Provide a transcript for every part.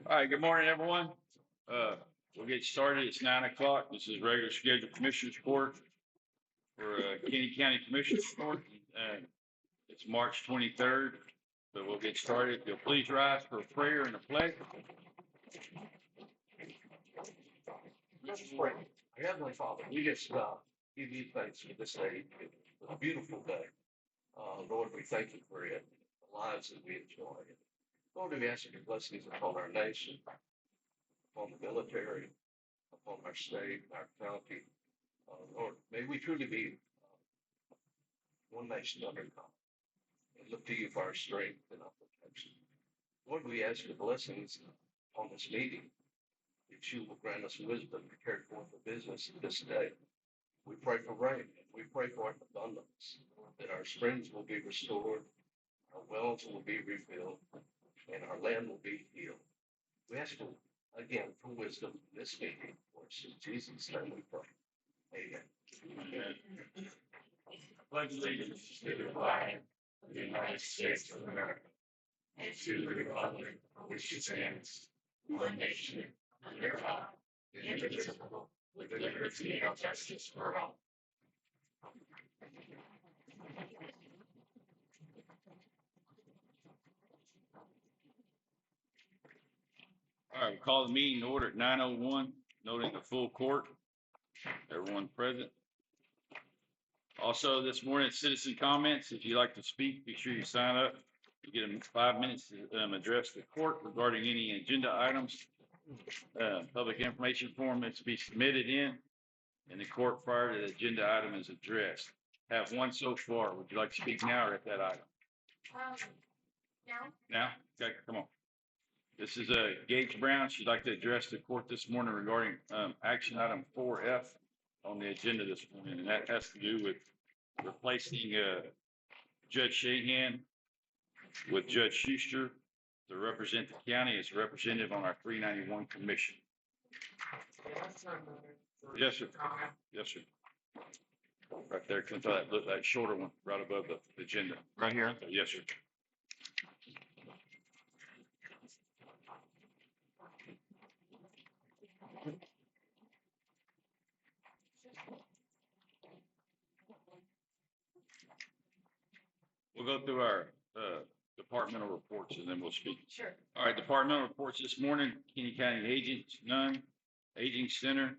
All right, good morning, everyone. We'll get started. It's 9 o'clock. This is regular scheduled Commissioners Court for Kinney County Commissioners Court. It's March 23rd, so we'll get started. If you'll please rise for a prayer and a pledge. Let's pray. Our Heavenly Father, we just give you thanks for this day. It's a beautiful day. Lord, we thank you for it, the lives that we enjoy. Lord, we ask your blessings upon our nation, upon the military, upon our state, our county. Lord, may we truly be one nation under God and look to you for our strength and our protection. Lord, we ask your blessings on this meeting, that you will grant us wisdom to carry forth the business of this day. We pray for rain, and we pray for abundance, that our springs will be restored, our wells will be refilled, and our land will be healed. We ask for, again, for wisdom in this meeting. For in Jesus' name we pray. Amen. Pledge allegiance to the flag of the United States of America and to the republic for which it stands, one nation, under God, indivisible, with liberty and justice for all. All right, we'll call the meeting to order at 9:01, noting the full court. Everyone present. Also, this morning, citizen comments. If you'd like to speak, be sure you sign up. You get 5 minutes to address the court regarding any agenda items. Public information form that's to be submitted in the court prior to the agenda item is addressed. Have one so far. Would you like to speak now or at that item? Now. Now? Okay, come on. This is Gage Brown. She'd like to address the court this morning regarding action item 4F on the agenda this morning, and that has to do with replacing Judge Shahan with Judge Schuster to represent the county as representative on our 391 commission. Yes, sir. Yes, sir. Right there, can tell that shorter one right above the agenda. Right here? Yes, sir. We'll go through our departmental reports and then we'll speak. Sure. All right, departmental reports this morning. Kinney County agents, none. Aging center.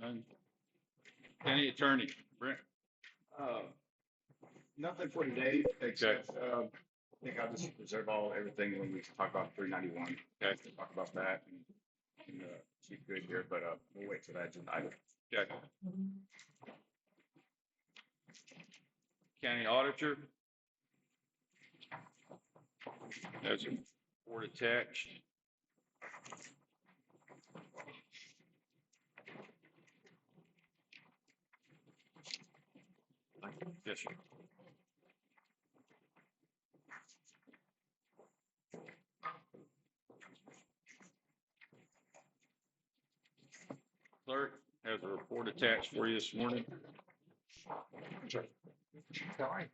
None. County attorney, Brent. Nothing for today, except I think I'll just reserve everything when we talk about 391. Okay, talk about that and keep good here, but we'll wait for that agenda item. Okay. County auditor. There's a report attached. Yes, sir. Clerk has a report attached for you this morning. Sure. All right.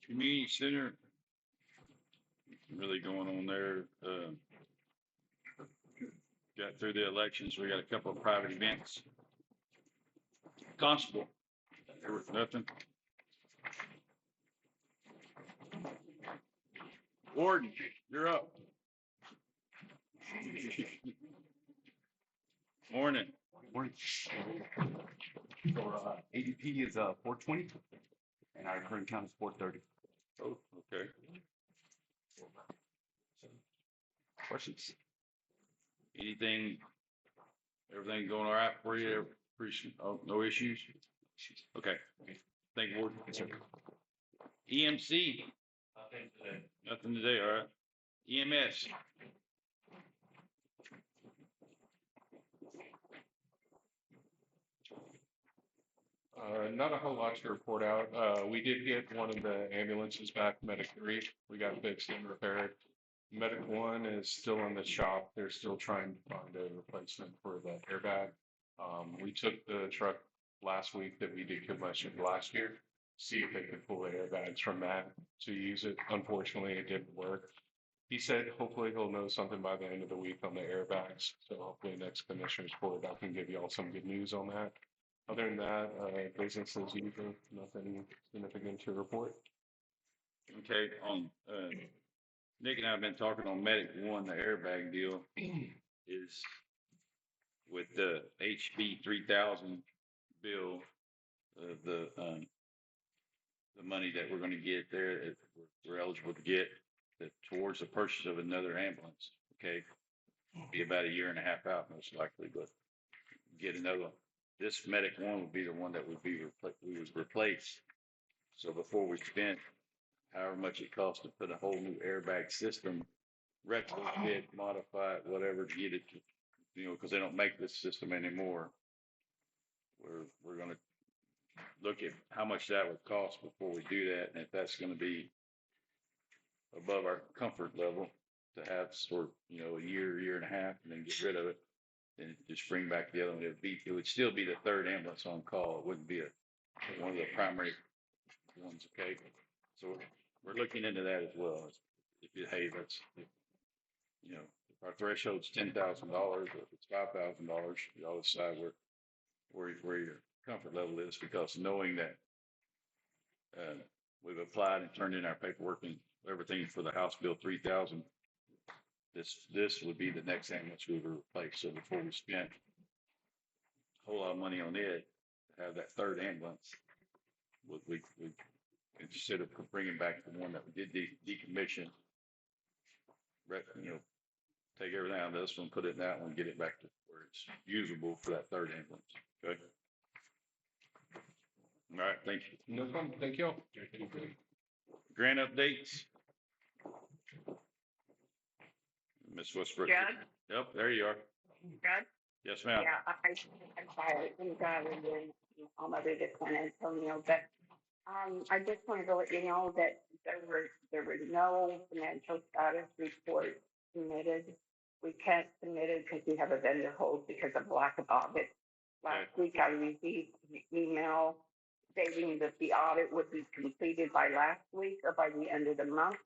Community center, really going on there. Got through the elections. We got a couple of private events. Constable, there was nothing. Warden, you're up. Morning. Morning. So ADP is 420, and our current count is 430. Oh, okay. Questions? Anything, everything going all right for you? Oh, no issues? Okay. Thank you, Warden. Yes, sir. EMC. Nothing today. Nothing today, all right. EMS. Not a whole lot to report out. We did get one of the ambulances back, Medic 3. We got fixed and repaired. Medic 1 is still in the shop. They're still trying to find a replacement for the airbag. We took the truck last week that we did combustion last year, see if they could pull the airbags from that to use it. Unfortunately, it didn't work. He said hopefully he'll know something by the end of the week on the airbags. So hopefully next commissioner's court, I can give you all some good news on that. Other than that, business as usual, nothing significant to report. Okay, Nick and I have been talking on Medic 1, the airbag deal is with the HB 3000 bill, the money that we're gonna get there, that we're eligible to get that towards the purchase of another ambulance, okay? Be about a year and a half out most likely, but get another one. This Medic 1 would be the one that would would replace. So before we spent however much it costs to put a whole new airbag system, retrofit, modify it, whatever, to get it to, because they don't make this system anymore. We're gonna look at how much that would cost before we do that, and if that's gonna be above our comfort level to have for, a year and a half, and then get rid of it, and just bring back the other one. It would still be the third ambulance on call. It wouldn't be one of the primary ones, okay? So we're looking into that as well. Hey, that's, if our threshold's $10,000, or if it's $5,000, y'all decide where your comfort level is, because knowing that we've applied and turned in our paperwork and everything for the House Bill 3000, this would be the next ambulance we would replace. So before we spent a whole lot of money on it, to have that third ambulance, we instead of bringing back the one that we did decommission, take everything out of this one, put it in that one, get it back to where it's usable for that third ambulance. Okay. All right. Thank you. No problem. Thank you. Grant updates. Miss Westbrook. Judge? Yep, there you are. Judge? Yes, ma'am. Yeah, I'm sorry, I'm driving in on my way to San Antonio, but I just wanted to let you know that there were no financial status reports submitted. We can't submit it because we have a vendor hold because of lack of audit. Last week I received an email stating that the audit would be completed by last week or by the end of the month.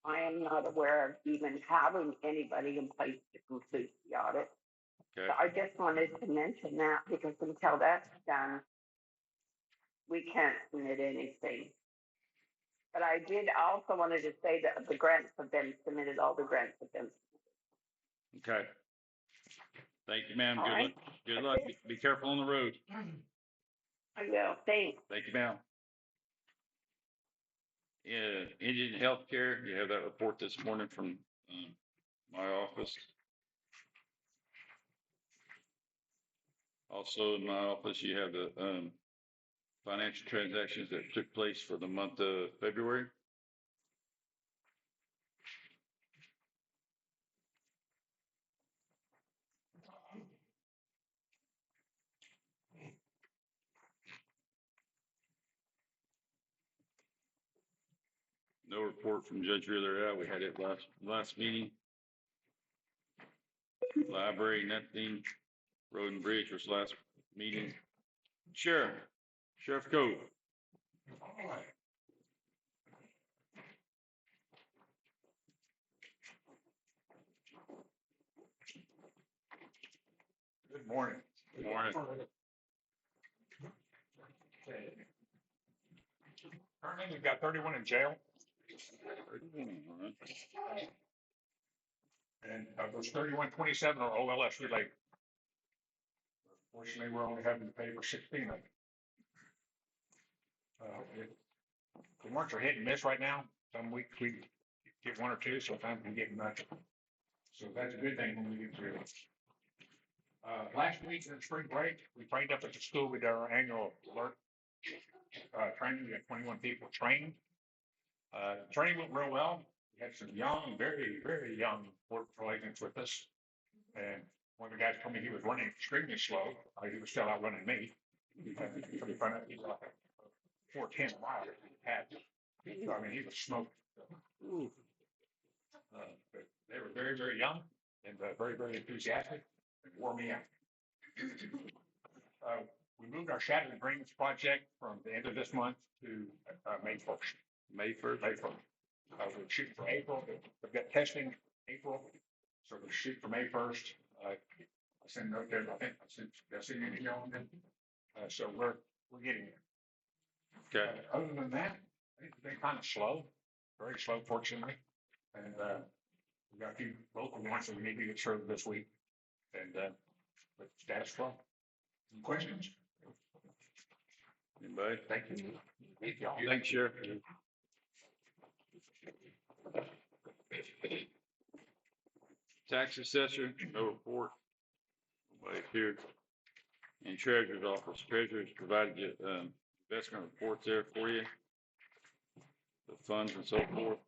I am not aware of even having anybody in place to complete the audit. Okay. So I just wanted to mention that because until that's done, we can't submit anything. But I did also wanted to say that the grants have been submitted, all the grants have been submitted. Okay. Thank you, ma'am. All right. Good luck. Be careful on the road. I will. Thanks. Thank you, ma'am. Yeah, Indian Healthcare, you have that report this morning from my office. Also in my office, you have the financial transactions that took place for the month of February. No report from Judge Wheeler. We had it last meeting. Library, nothing. Road and Bridge was last meeting. Sheriff Cove. Good morning. Good morning. Currently, we've got 31 in jail. And of those 31, 27 are OLS related. Fortunately, we're only having to pay for 16 of them. The marks are hit and miss right now. Some weeks we get one or two, sometimes we get nothing. So that's a good thing when we get through it. Last week in spring break, we trained up at the school. We did our annual alert training. We had 21 people trained. Training went real well. We had some young, very, very young Border Patrol agents with us. And one of the guys told me he was running extremely slow. He was still outrunning me. From the front of, he's like 410 miles. So, I mean, he was smoking. But they were very, very young and very, very enthusiastic and wore me out. We moved our Shattered Agreements project from the end of this month to May 1st. May first. May 1st. We're shooting for April. We've got testing April. So we're shooting for May 1st. I sent a note there. I think I sent you an email on them. So we're getting there. Okay. Other than that, it's been kind of slow, very slow, fortunately. And we got a few local ones that we need to get served this week. And but status quo. Any questions? Anybody? Thank you. Thank y'all. Thanks, Sheriff. Tax assessor, no report. Nobody here. And treasurer's office, treasurer's provided you, investment reports there for you. The funds and so forth.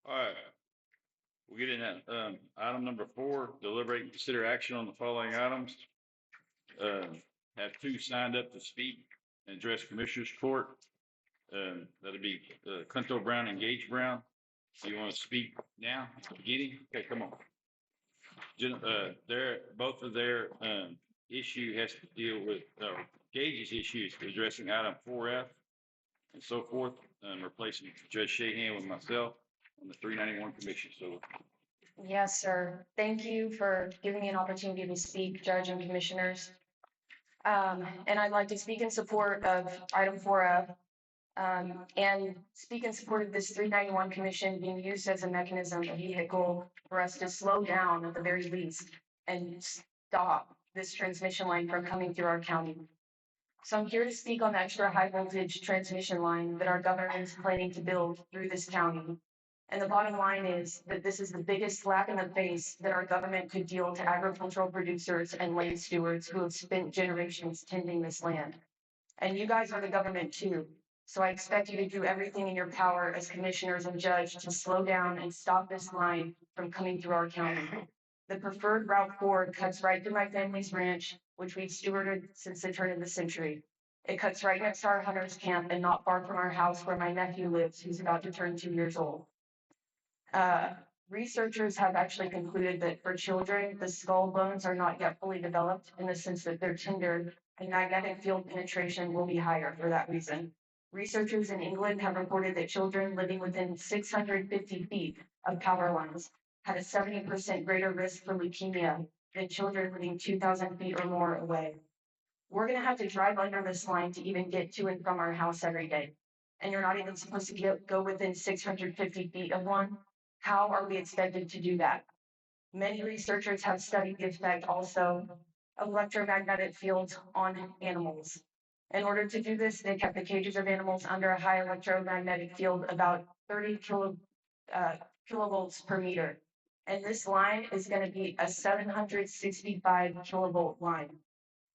All right. We'll get in that, item number 4, deliberate and consider action on the following items. Have 2 signed up to speak and address Commissioners Court. That'll be, Clinto Brown and Gage Brown. Do you want to speak now at the beginning? Okay, come on. Both of their, issue has to deal with, Gage's issue is addressing item 4F and so forth, replacing Judge Shahan with myself on the 391 commission. So Yes, sir. Thank you for giving me an opportunity to speak, Judge and Commissioners. And I'd like to speak in support of item 4F, and speak in support of this 391 commission being used as a mechanism, a vehicle for us to slow down at the very least and stop this transmission line from coming through our county. So I'm here to speak on the extra high voltage transmission line that our government is planning to build through this county. And the bottom line is that this is the biggest slap in the face that our government could deal to agricultural producers and land stewards who have spent generations tending this land. And you guys are the government too. So I expect you to do everything in your power as commissioners and judge to slow down and stop this line from coming through our county. The preferred route forward cuts right through my family's ranch, which we've stewarded since the turn of the century. It cuts right next to our hunter's camp and not far from our house where my nephew lives, who's about to turn 2 years old. Researchers have actually concluded that for children, the skull bones are not yet fully developed in the sense that they're tender, and magnetic field penetration will be higher for that reason. Researchers in England have reported that children living within 650 feet of power lines had a 70% greater risk for leukemia than children living 2,000 feet or more away. We're going to have to drive under this line to even get to and from our house every day. And you're not even supposed to go within 650 feet of one. How are we expected to do that? Many researchers have studied the effect also of electromagnetic fields on animals. In order to do this, they kept the cages of animals under a high electromagnetic field, about 30 kilovolts per meter. And this line is going to be a 765 kilovolt line.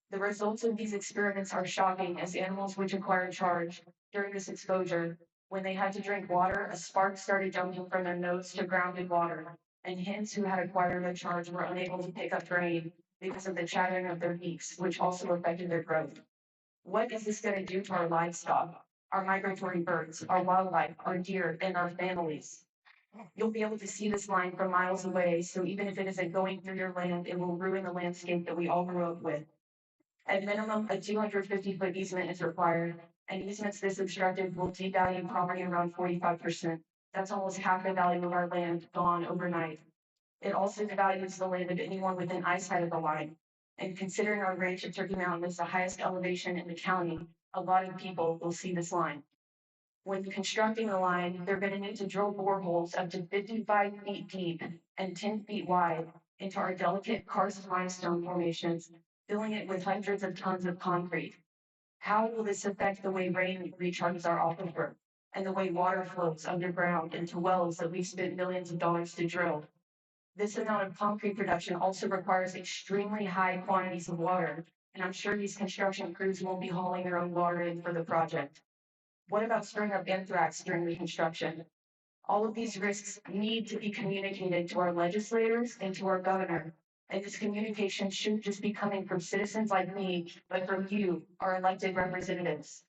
The results of these experiments are shocking, as animals which acquired charge during this exposure, when they had to drink water, a spark started jumping from their nose to grounded water, and hens who had acquired a charge were unable to pick up grain because of the chattering of their beaks, which also affected their growth. What is this going to do to our livestock, our migratory birds, our wildlife, our deer, and our families? You'll be able to see this line from miles away, so even if it isn't going through your land, it will ruin the landscape that we all grew up with. At minimum, a 250-foot easement is required, and easements this obstructive will devalue property around 45%. That's almost half the value of our land gone overnight. It also devalues the land of anyone within eyesight of the line. And considering our ranch at Turkey Mountain is the highest elevation in the county, a lot of people will see this line. When constructing the line, they're going to need to drill boreholes up to 55 feet deep and 10 feet wide into our delicate karst limestone formations, filling it with hundreds of tons of concrete. How will this affect the way rain recharges our aquifer and the way water flows underground into wells that we've spent millions of dollars to drill? This amount of concrete production also requires extremely high quantities of water, and I'm sure these construction crews won't be hauling their own water in for the project. What about stirring up anthrax during the construction? All of these risks need to be communicated to our legislators and to our governor. And this communication shouldn't just be coming from citizens like me, but from you, our elected representatives.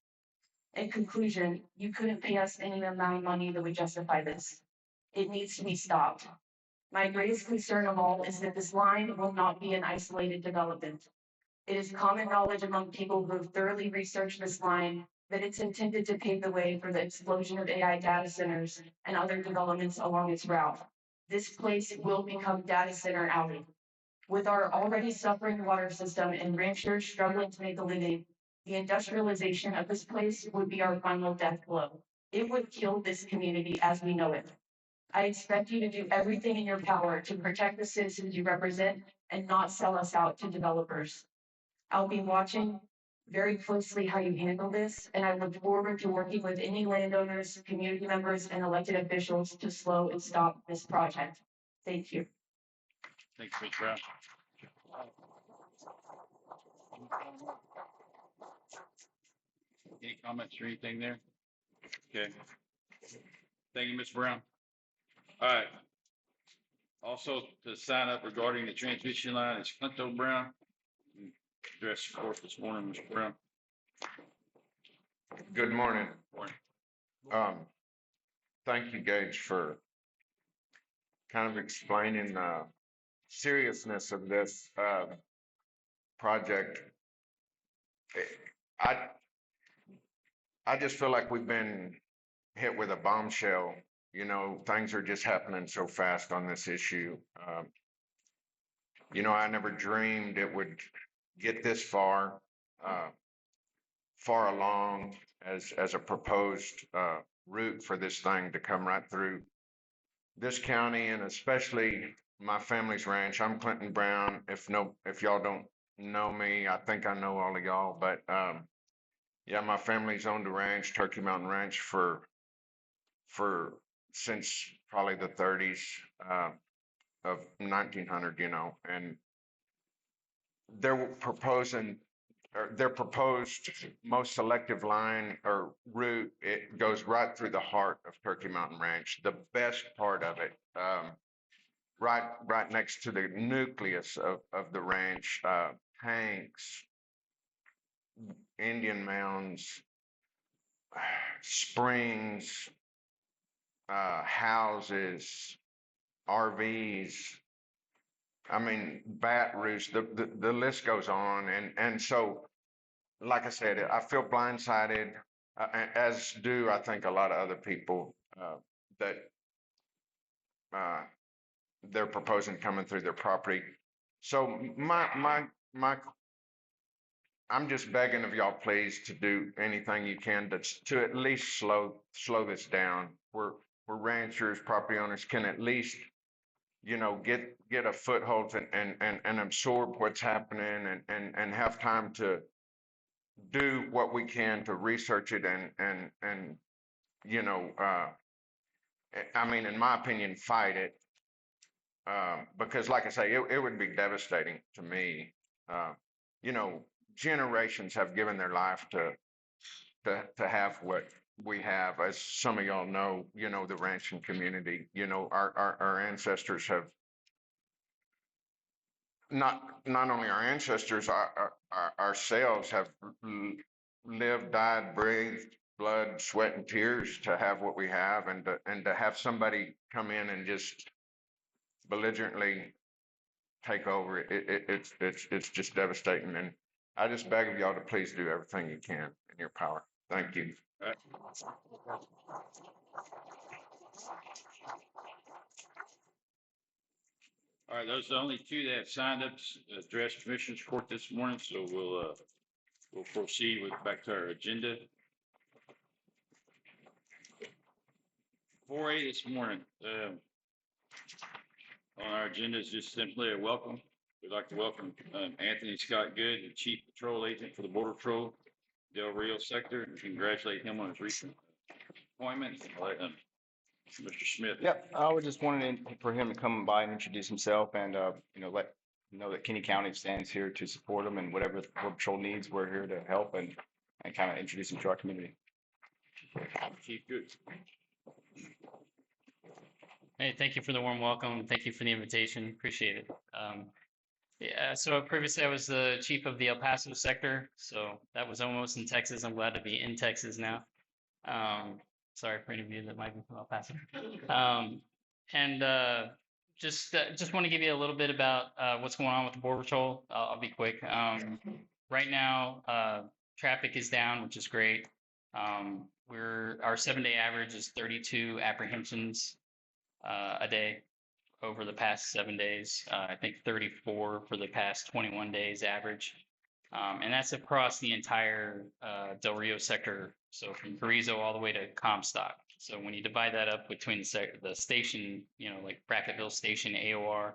In conclusion, you couldn't pay us any amount of money that would justify this. It needs to be stopped. My greatest concern of all is that this line will not be an isolated development. It is common knowledge among people who have thoroughly researched this line that it's intended to pave the way for the explosion of AI data centers and other developments along its route. This place will become data center alley. With our already suffering water system and ranchers struggling to make a living, the industrialization of this place would be our final death blow. It would kill this community as we know it. I expect you to do everything in your power to protect the citizens you represent and not sell us out to developers. I'll be watching very closely how you handle this, and I look forward to working with any landowners, community members, and elected officials to slow and stop this project. Thank you. Thanks, Ms. Brown. Any comments or anything there? Okay. Thank you, Ms. Brown. All right. Also, to sign up regarding the transmission line is Clinto Brown. Address the court this morning, Mr. Brown. Good morning. Morning. Thank you, Gage, for kind of explaining the seriousness of this project. I just feel like we've been hit with a bombshell. You know, things are just happening so fast on this issue. You know, I never dreamed it would get this far along as a proposed route for this thing to come right through this county, and especially my family's ranch. I'm Clinton Brown. If y'all don't know me, I think I know all of y'all, but yeah, my family's owned a ranch, Turkey Mountain Ranch, for since probably the 30s of 1900, you know, and they're proposing, or their proposed most selective line or route, it goes right through the heart of Turkey Mountain Ranch, the best part of it, right next to the nucleus of the ranch, tanks, Indian mounds, springs, houses, RVs. I mean, bat roosts, the list goes on. And so, like I said, I feel blindsided, as do I think a lot of other people that they're proposing coming through their property. So I'm just begging of y'all, please, to do anything you can to at least slow this down. We're ranchers, property owners can at least, you know, get a foothold and absorb what's happening and have time to do what we can to research it and you know, I mean, in my opinion, fight it, because like I say, it would be devastating to me. You know, generations have given their life to have what we have. As some of y'all know, you know, the ranching community, you know, our ancestors have not only our ancestors, ourselves have lived, died, breathed blood, sweat, and tears to have what we have, and to have somebody come in and just belligerently take over it's just devastating. And I just beg of y'all to please do everything you can in your power. Thank you. All right, those are the only two that have signed up to address Commissioners Court this morning, so we'll proceed back to our agenda. 4A this morning. On our agenda is just simply a welcome. We'd like to welcome Anthony Scott Good, the Chief Patrol Agent for the Border Patrol Del Rio Sector, and congratulate him on his recent appointment. I'll let Mr. Smith. Yep, I was just wanting for him to come by and introduce himself and, you know, let know that Kinney County stands here to support them, and whatever the Border Patrol needs, we're here to help and kind of introduce them to our community. Chief, good. Hey, thank you for the warm welcome. Thank you for the invitation. Appreciate it. Yeah, so previously I was the chief of the El Paso sector, so that was almost in Texas. I'm glad to be in Texas now. Sorry for any of you that might be from El Paso. And just want to give you a little bit about what's going on with the Border Patrol. I'll be quick. Right now, traffic is down, which is great. Our 7-day average is 32 apprehensions a day over the past 7 days. I think 34 for the past 21 days average. And that's across the entire Del Rio sector. So from Carrizo all the way to Comstock. So when you divide that up between the station, like Bracketville Station, AOR,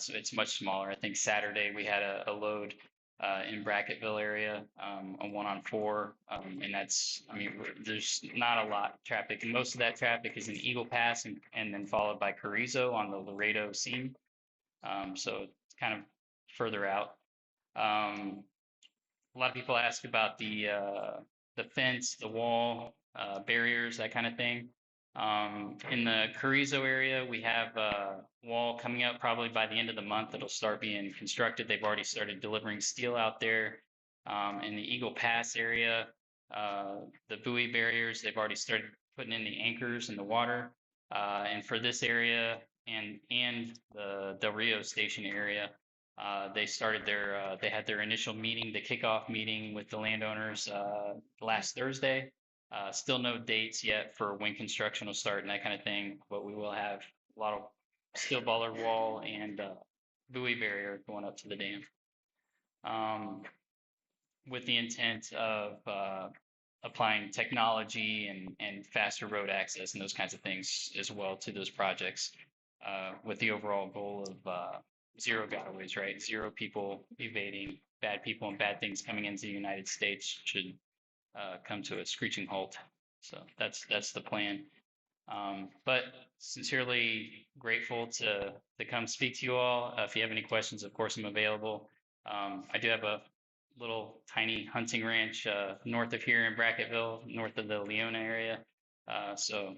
it's much smaller. I think Saturday we had a load in Brackettville area, a 1-on-4, and there's not a lot of traffic, and most of that traffic is in Eagle Pass and then followed by Carrizo on the Laredo seam. So it's kind of further out. A lot of people ask about the fence, the wall, barriers, that kind of thing. In the Carrizo area, we have a wall coming up probably by the end of the month. It'll start being constructed. They've already started delivering steel out there. In the Eagle Pass area, the buoy barriers, they've already started putting in the anchors in the water. And for this area and the Del Rio Station area, they had their initial meeting, the kickoff meeting with the landowners last Thursday. Still no dates yet for when construction will start and that kind of thing, but we will have a lot of steel bollard wall and buoy barrier going up to the dam, with the intent of applying technology and faster road access and those kinds of things as well to those projects, with the overall goal of zero gotaways, right? Zero people evading, bad people and bad things coming into the United States should come to a screeching halt. So that's the plan. But sincerely grateful to come speak to you all. If you have any questions, of course, I'm available. I do have a little tiny hunting ranch north of here in Brackettville, north of the Leona area. So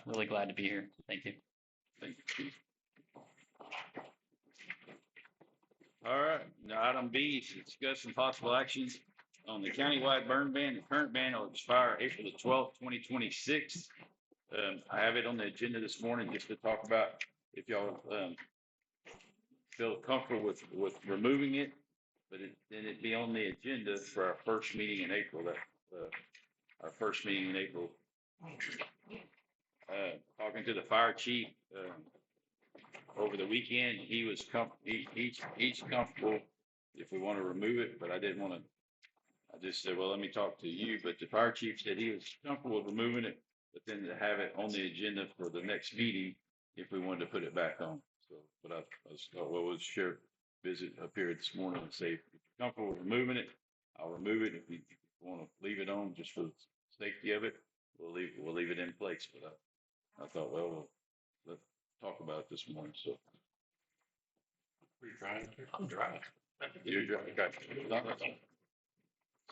really glad to be here. Thank you. Thank you. All right, now item B is discussing possible actions on the countywide burn ban. The current ban will expire April the 12th, 2026. I have it on the agenda this morning just to talk about if y'all feel comfortable with removing it, but then it'd be on the agenda for our first meeting in April. Our first meeting in April. Talking to the fire chief over the weekend, he was he's comfortable if we want to remove it, but I didn't want to. I just said, well, let me talk to you. But the fire chief said he was comfortable with removing it, but then to have it on the agenda for the next meeting if we wanted to put it back on. So, but I just thought, well, we'll share visit up here this morning and say, if you're comfortable with removing it, I'll remove it. If you want to leave it on just for the safety of it, we'll leave it in place. But I thought, well, let's talk about it this morning. So. Are you driving? I'm driving. You're driving. Okay.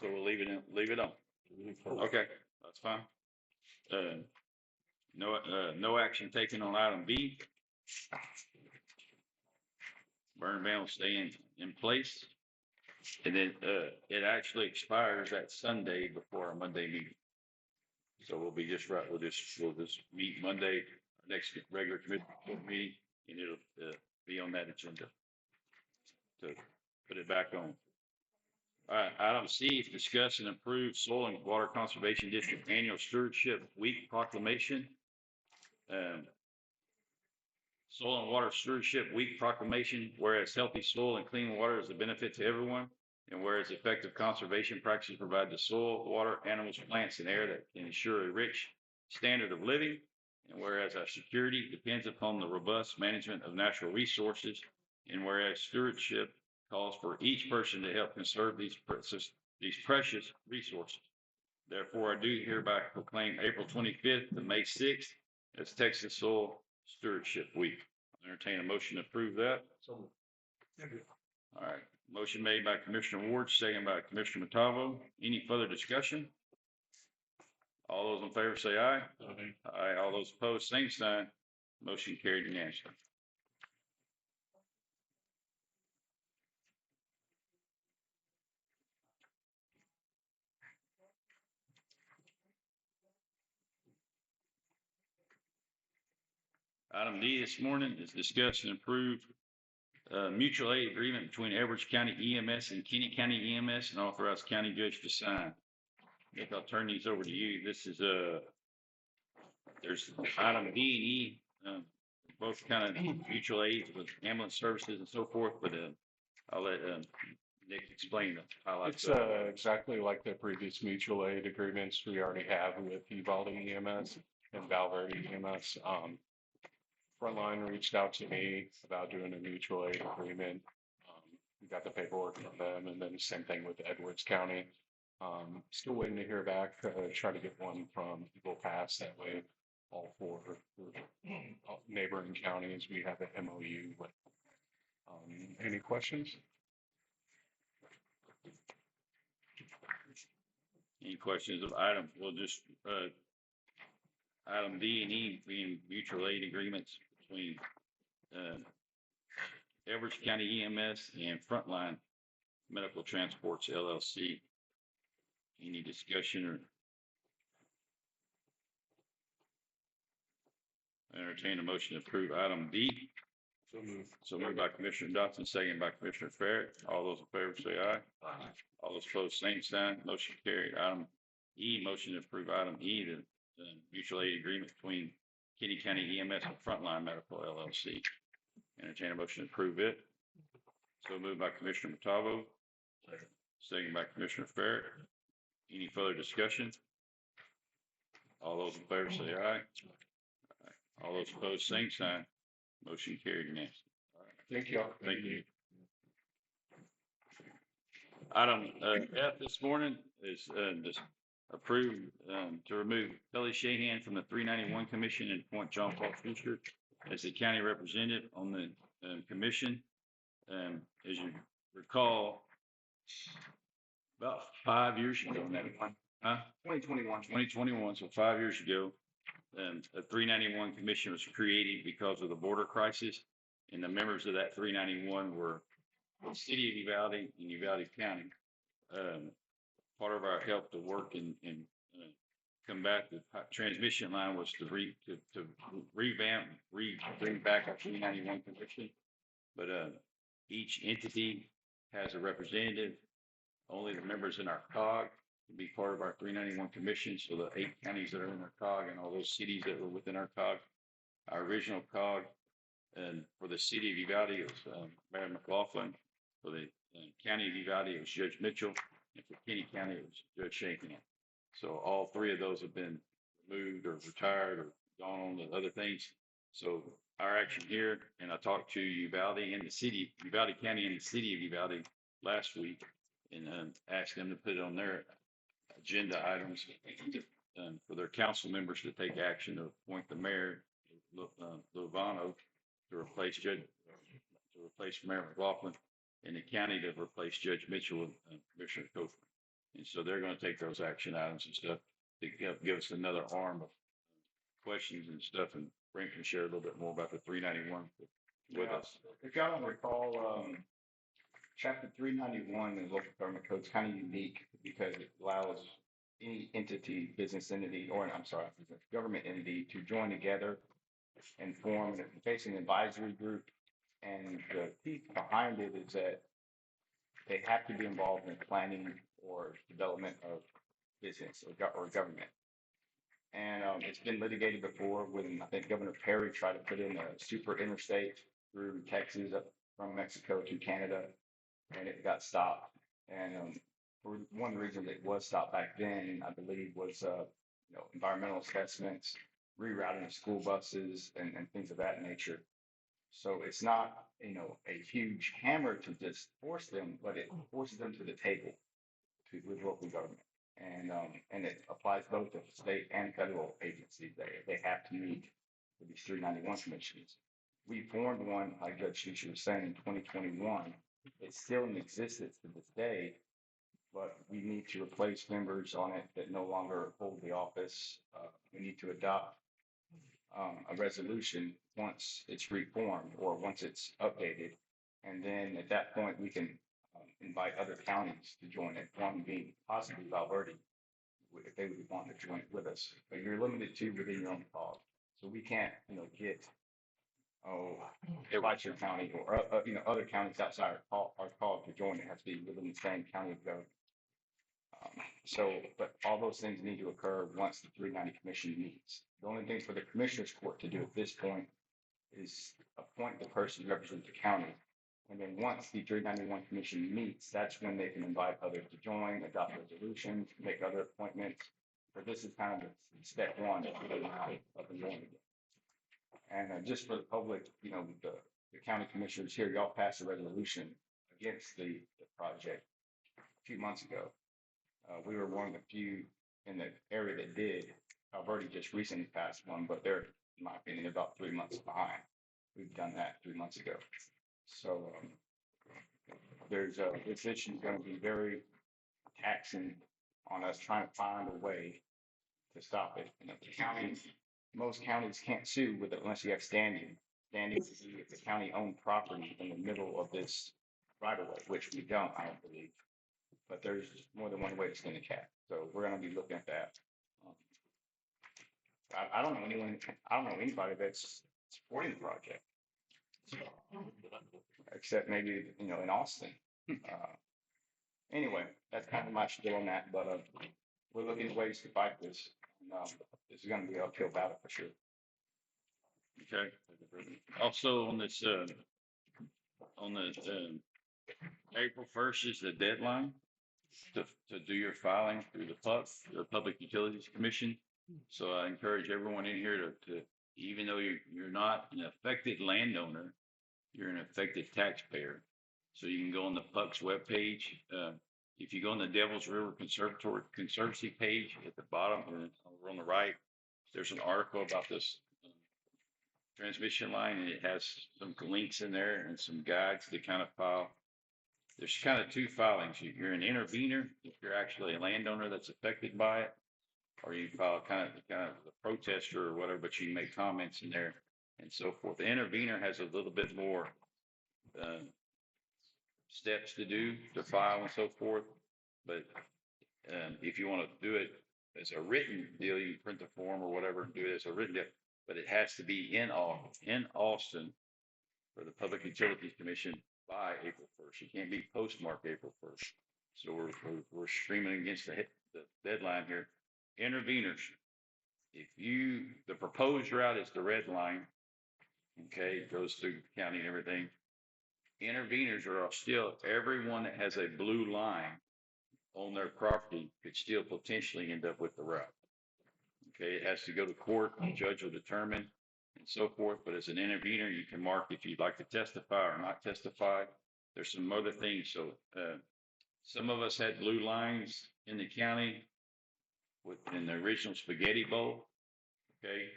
So we'll leave it on. Okay, that's fine. No action taken on item B. Burn ban will stay in place. And then it actually expires that Sunday before our Monday meeting. So we'll be just right. We'll just meet Monday, our next regular committee meeting, and it'll be on that agenda to put it back on. All right, item C is discuss and approve Soil and Water Conservation District Annual Stewardship Week Proclamation. Soil and Water Stewardship Week Proclamation, whereas healthy soil and clean water is a benefit to everyone, and whereas effective conservation practices provide the soil, water, animals, plants, and air that can ensure a rich standard of living, and whereas our security depends upon the robust management of natural resources, and whereas stewardship calls for each person to help conserve these precious resources. Therefore, I do hereby proclaim April 25th to May 6th as Texas Soil Stewardship Week. I'll entertain a motion to approve that. So All right, motion made by Commissioner Ward, second by Commissioner Matavo. Any further discussion? All those in favor say aye. Aye. All those opposed, same sign. Motion carried unanimously. Item D this morning is discuss and approve mutual aid agreement between Edwards County EMS and Kinney County EMS and authorize county judge to sign. Nick, I'll turn these over to you. This is there's item D and E, both kind of mutual aid with ambulance services and so forth, but I'll let Nick explain the highlights. It's exactly like the previous mutual aid agreements we already have with Uvalde EMS and Valverde EMS. Frontline reached out to me about doing a mutual aid agreement. We got the paperwork from them, and then the same thing with Edwards County. Still waiting to hear back, try to get one from Eagle Pass. That way, all four neighboring counties, we have an MOU with. Any questions? Any questions of item? We'll just item D and E being mutual aid agreements between Edwards County EMS and Frontline Medical Transports LLC. Any discussion or entertain a motion to approve item D? So moved. So moved by Commissioner Dotson, second by Commissioner Farragut. All those in favor say aye. Aye. All those opposed, same sign. Motion carried. Item E, motion to approve item E, the mutual aid agreement between Kinney County EMS and Frontline Medical LLC. Entertain a motion to approve it. So moved by Commissioner Matavo, second by Commissioner Farragut. Any further discussion? All those in favor say aye. All those opposed, same sign. Motion carried unanimously. Thank you. Thank you. Item F this morning is just approved to remove Tully Shahan from the 391 Commission and appoint John Paul Schuster as the county representative on the commission. As you recall, about 5 years ago, 2021, so 5 years ago, a 391 commission was created because of the border crisis, and the members of that 391 were the city of Uvalde and Uvalde County. Part of our help to work and combat the transmission line was to revamp, bring back our 391 commission. But each entity has a representative. Only the members in our COG can be part of our 391 commission. So the 8 counties that are in our COG and all those cities that were within our COG, our original COG, and for the city of Uvalde, it was Mayor McLaughlin. For the county of Uvalde, it was Judge Mitchell. And for Kinney County, it was Judge Shahan. So all 3 of those have been removed or retired or gone on to other things. So our action here, and I talked to Uvalde and the city, Uvalde County and the city of Uvalde last week, and asked them to put it on their agenda items for their council members to take action to appoint the mayor, Lovano, to replace Mayor McLaughlin, and the county to replace Judge Mitchell and Commissioner Cofer. And so they're going to take those action items and stuff to give us another arm of questions and stuff. And Brent can share a little bit more about the 391 with us. If y'all don't recall, Chapter 391 in the local government code is kind of unique because it allows any entity, business entity, or I'm sorry, government entity to join together and form basically an advisory group. And the piece behind it is that they have to be involved in planning or development of business or government. And it's been litigated before when I think Governor Perry tried to put in a super interstate through Texas up from Mexico to Canada, and it got stopped. And for one of the reasons it was stopped back then, I believe, was environmental assessments, rerouting of school buses, and things of that nature. So it's not a huge hammer to just force them, but it forces them to the table with local government. And it applies both to state and federal agencies. They have to meet with these 391 commissions. We formed one, like Judge Schuster was saying, in 2021. It's still in existence to this day, but we need to replace members on it that no longer hold the office. We need to adopt a resolution once it's reformed or once it's updated. And then at that point, we can invite other counties to join it, one being possibly Valverde, if they would want to join it with us. But you're limited to within your own call. So we can't, get, Whiteshire County or, other counties outside our call to join. It has to be within the same county of government. But all those things need to occur once the 390 commission meets. The only thing for the commissioners court to do at this point is appoint the person to represent the county. And then once the 391 commission meets, that's when they can invite others to join, adopt resolutions, make other appointments. But this is kind of step one of the going again. And just for the public, the county commissioners here, y'all passed a resolution against the project a few months ago. We were one of the few in the area that did. I've already just recently passed one, but they're, in my opinion, about 3 months behind. We've done that 3 months ago. So this issue is going to be very taxing on us trying to find a way to stop it. Most counties can't sue with it unless you have standing. Standing is the county-owned property in the middle of this right of way, which we don't, I don't believe. But there's more than one way to skin a cat. So we're going to be looking at that. I don't know anybody that's supporting the project, except maybe in Austin. Anyway, that's kind of my spiel on that. But we're looking at ways to fight this. This is going to be an uphill battle for sure. Okay. Also on this, April 1st is the deadline to do your filing through the the Public Utilities Commission. So I encourage everyone in here to even though you're not an affected landowner, you're an affected taxpayer. So you can go on the PUC's webpage. If you go on the Devil's River Conservancy page at the bottom or over on the right, there's an article about this transmission line, and it has some links in there and some guides to kind of file. There's kind of two filings. You're an intervener if you're actually a landowner that's affected by it, or you file kind of the protester or whatever, but you make comments in there and so forth. The intervener has a little bit more steps to do to file and so forth. But if you want to do it as a written deal, you print the form or whatever and do it as a written deal. But it has to be in Austin for the Public Utilities Commission by April 1st. It can't be postmarked April 1st. So we're streaming against the deadline here. Interveners, the proposed route is the red line. Okay, it goes through the county and everything. Interveners are still, everyone that has a blue line on their property could still potentially end up with the route. Okay, it has to go to court, the judge will determine and so forth. But as an intervener, you can mark if you'd like to testify or not testify. There's some other things. So some of us had blue lines in the county in the original spaghetti bowl. Okay,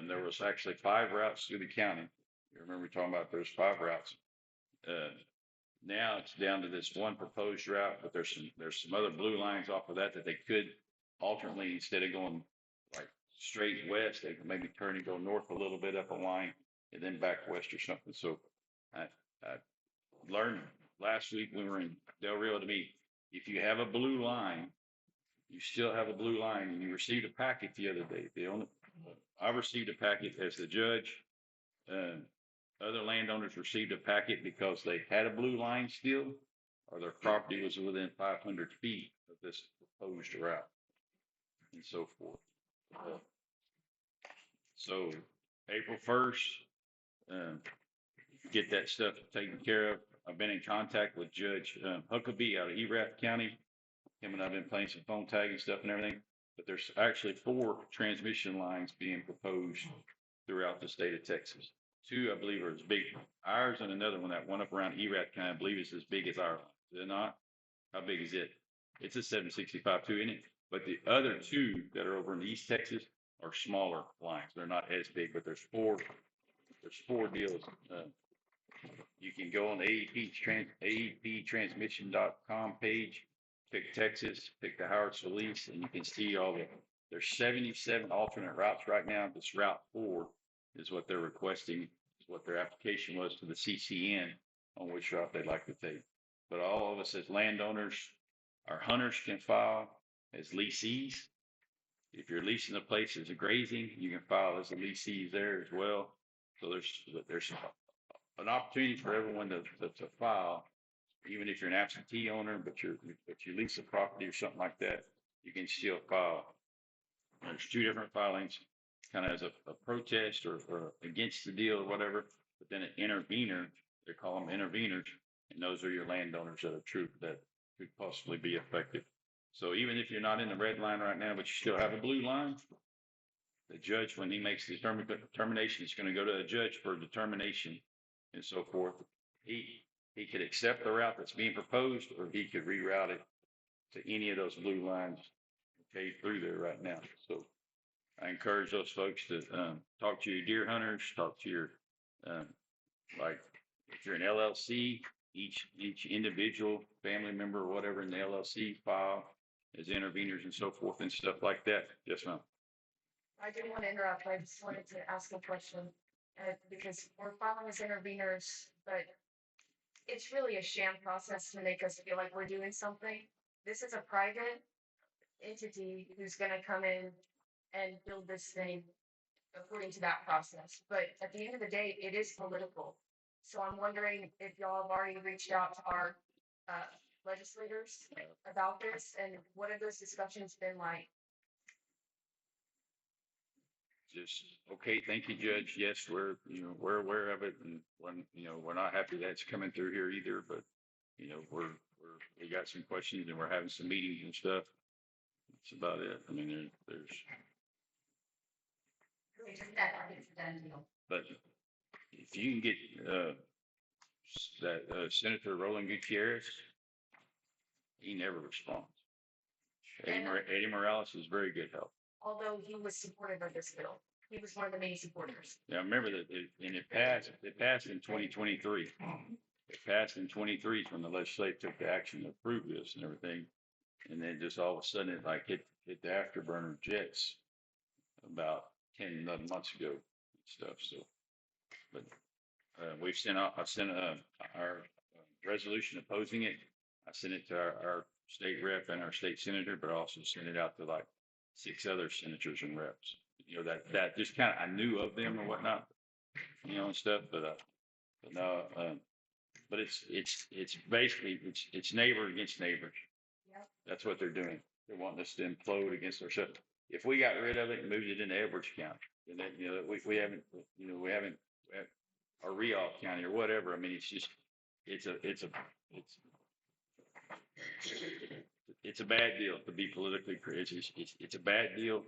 there was actually 5 routes through the county. You remember talking about there's 5 routes. Now it's down to this one proposed route, but there's some other blue lines off of that they could alternately, instead of going like straight west, they can maybe turn and go north a little bit up a line and then back west or something. So I learned last week when we were in Del Rio to meet, if you have a blue line, you still have a blue line, and you received a packet the other day. I received a packet as the judge. Other landowners received a packet because they had a blue line still, or their property was within 500 feet of this proposed route, and so forth. So April 1st, get that stuff taken care of. I've been in contact with Judge Huckabee out of Erath County. Him and I've been playing some phone tag and stuff and everything. But there's actually 4 transmission lines being proposed throughout the state of Texas. 2, I believe, are as big. Ours and another one, that one up around Erath County, I believe is as big as our line. Is it not? How big is it? It's a 765 too, isn't it? But the other 2 that are over in East Texas are smaller lines. They're not as big, but there's 4 there's 4 deals. You can go on the AEPtransmission.com page, pick Texas, pick the Howard Solis, and you can see there's 77 alternate routes right now. This Route 4 is what they're requesting, is what their application was to the CCN on which route they'd like to take. But all of us as landowners, our hunters can file as leasees. If you're leasing a place as a grazing, you can file as a leasee there as well. So there's an opportunity for everyone to file, even if you're an absentee owner, but you lease a property or something like that, you can still file. There's 2 different filings, kind of as a protest or against the deal or whatever, but then an intervener, they call them interveners, and those are your landowners that are true, that could possibly be affected. So even if you're not in the red line right now, but you still have a blue line, the judge, when he makes the determination, is going to go to a judge for determination and so forth. He could accept the route that's being proposed, or he could reroute it to any of those blue lines, okay, through there right now. So I encourage those folks to talk to your deer hunters, talk to your, like, if you're an LLC, each individual family member or whatever in the LLC file as interveners and so forth and stuff like that. Yes, ma'am. I didn't want to interrupt. I just wanted to ask a question because we're filing as interveners, but it's really a sham process to make us feel like we're doing something. This is a private entity who's going to come in and build this thing according to that process. But at the end of the day, it is political. So I'm wondering if y'all have already reached out to our legislators about this, and what have those discussions been like? Just, okay, thank you, Judge. Yes, we're aware of it, and we're not happy that's coming through here either, but we got some questions and we're having some meetings and stuff. That's about it. I mean, there's but if you can get Senator Roland Gutierrez, he never responds. Eddie Morales is very good help. Although he was supportive of this bill, he was one of the main supporters. Yeah, I remember that, it passed in 2023. It passed in 23 when the legislature took the action to approve this and everything. And then just all of a sudden it like hit the afterburner jets about 10, 11 months ago and stuff. So, but I sent our resolution opposing it. I sent it to our state rep and our state senator, but also sent it out to like 6 other senators and reps. That just kind of, I knew of them and whatnot, and stuff, but no, but it's basically it's neighbor against neighbor. Yep. That's what they're doing. They're wanting us to implode against ourselves. If we got rid of it and moved it into Edwards County, and then we haven't or Rialp County or whatever. I mean, it's a bad deal to be politically correct. It's a bad deal.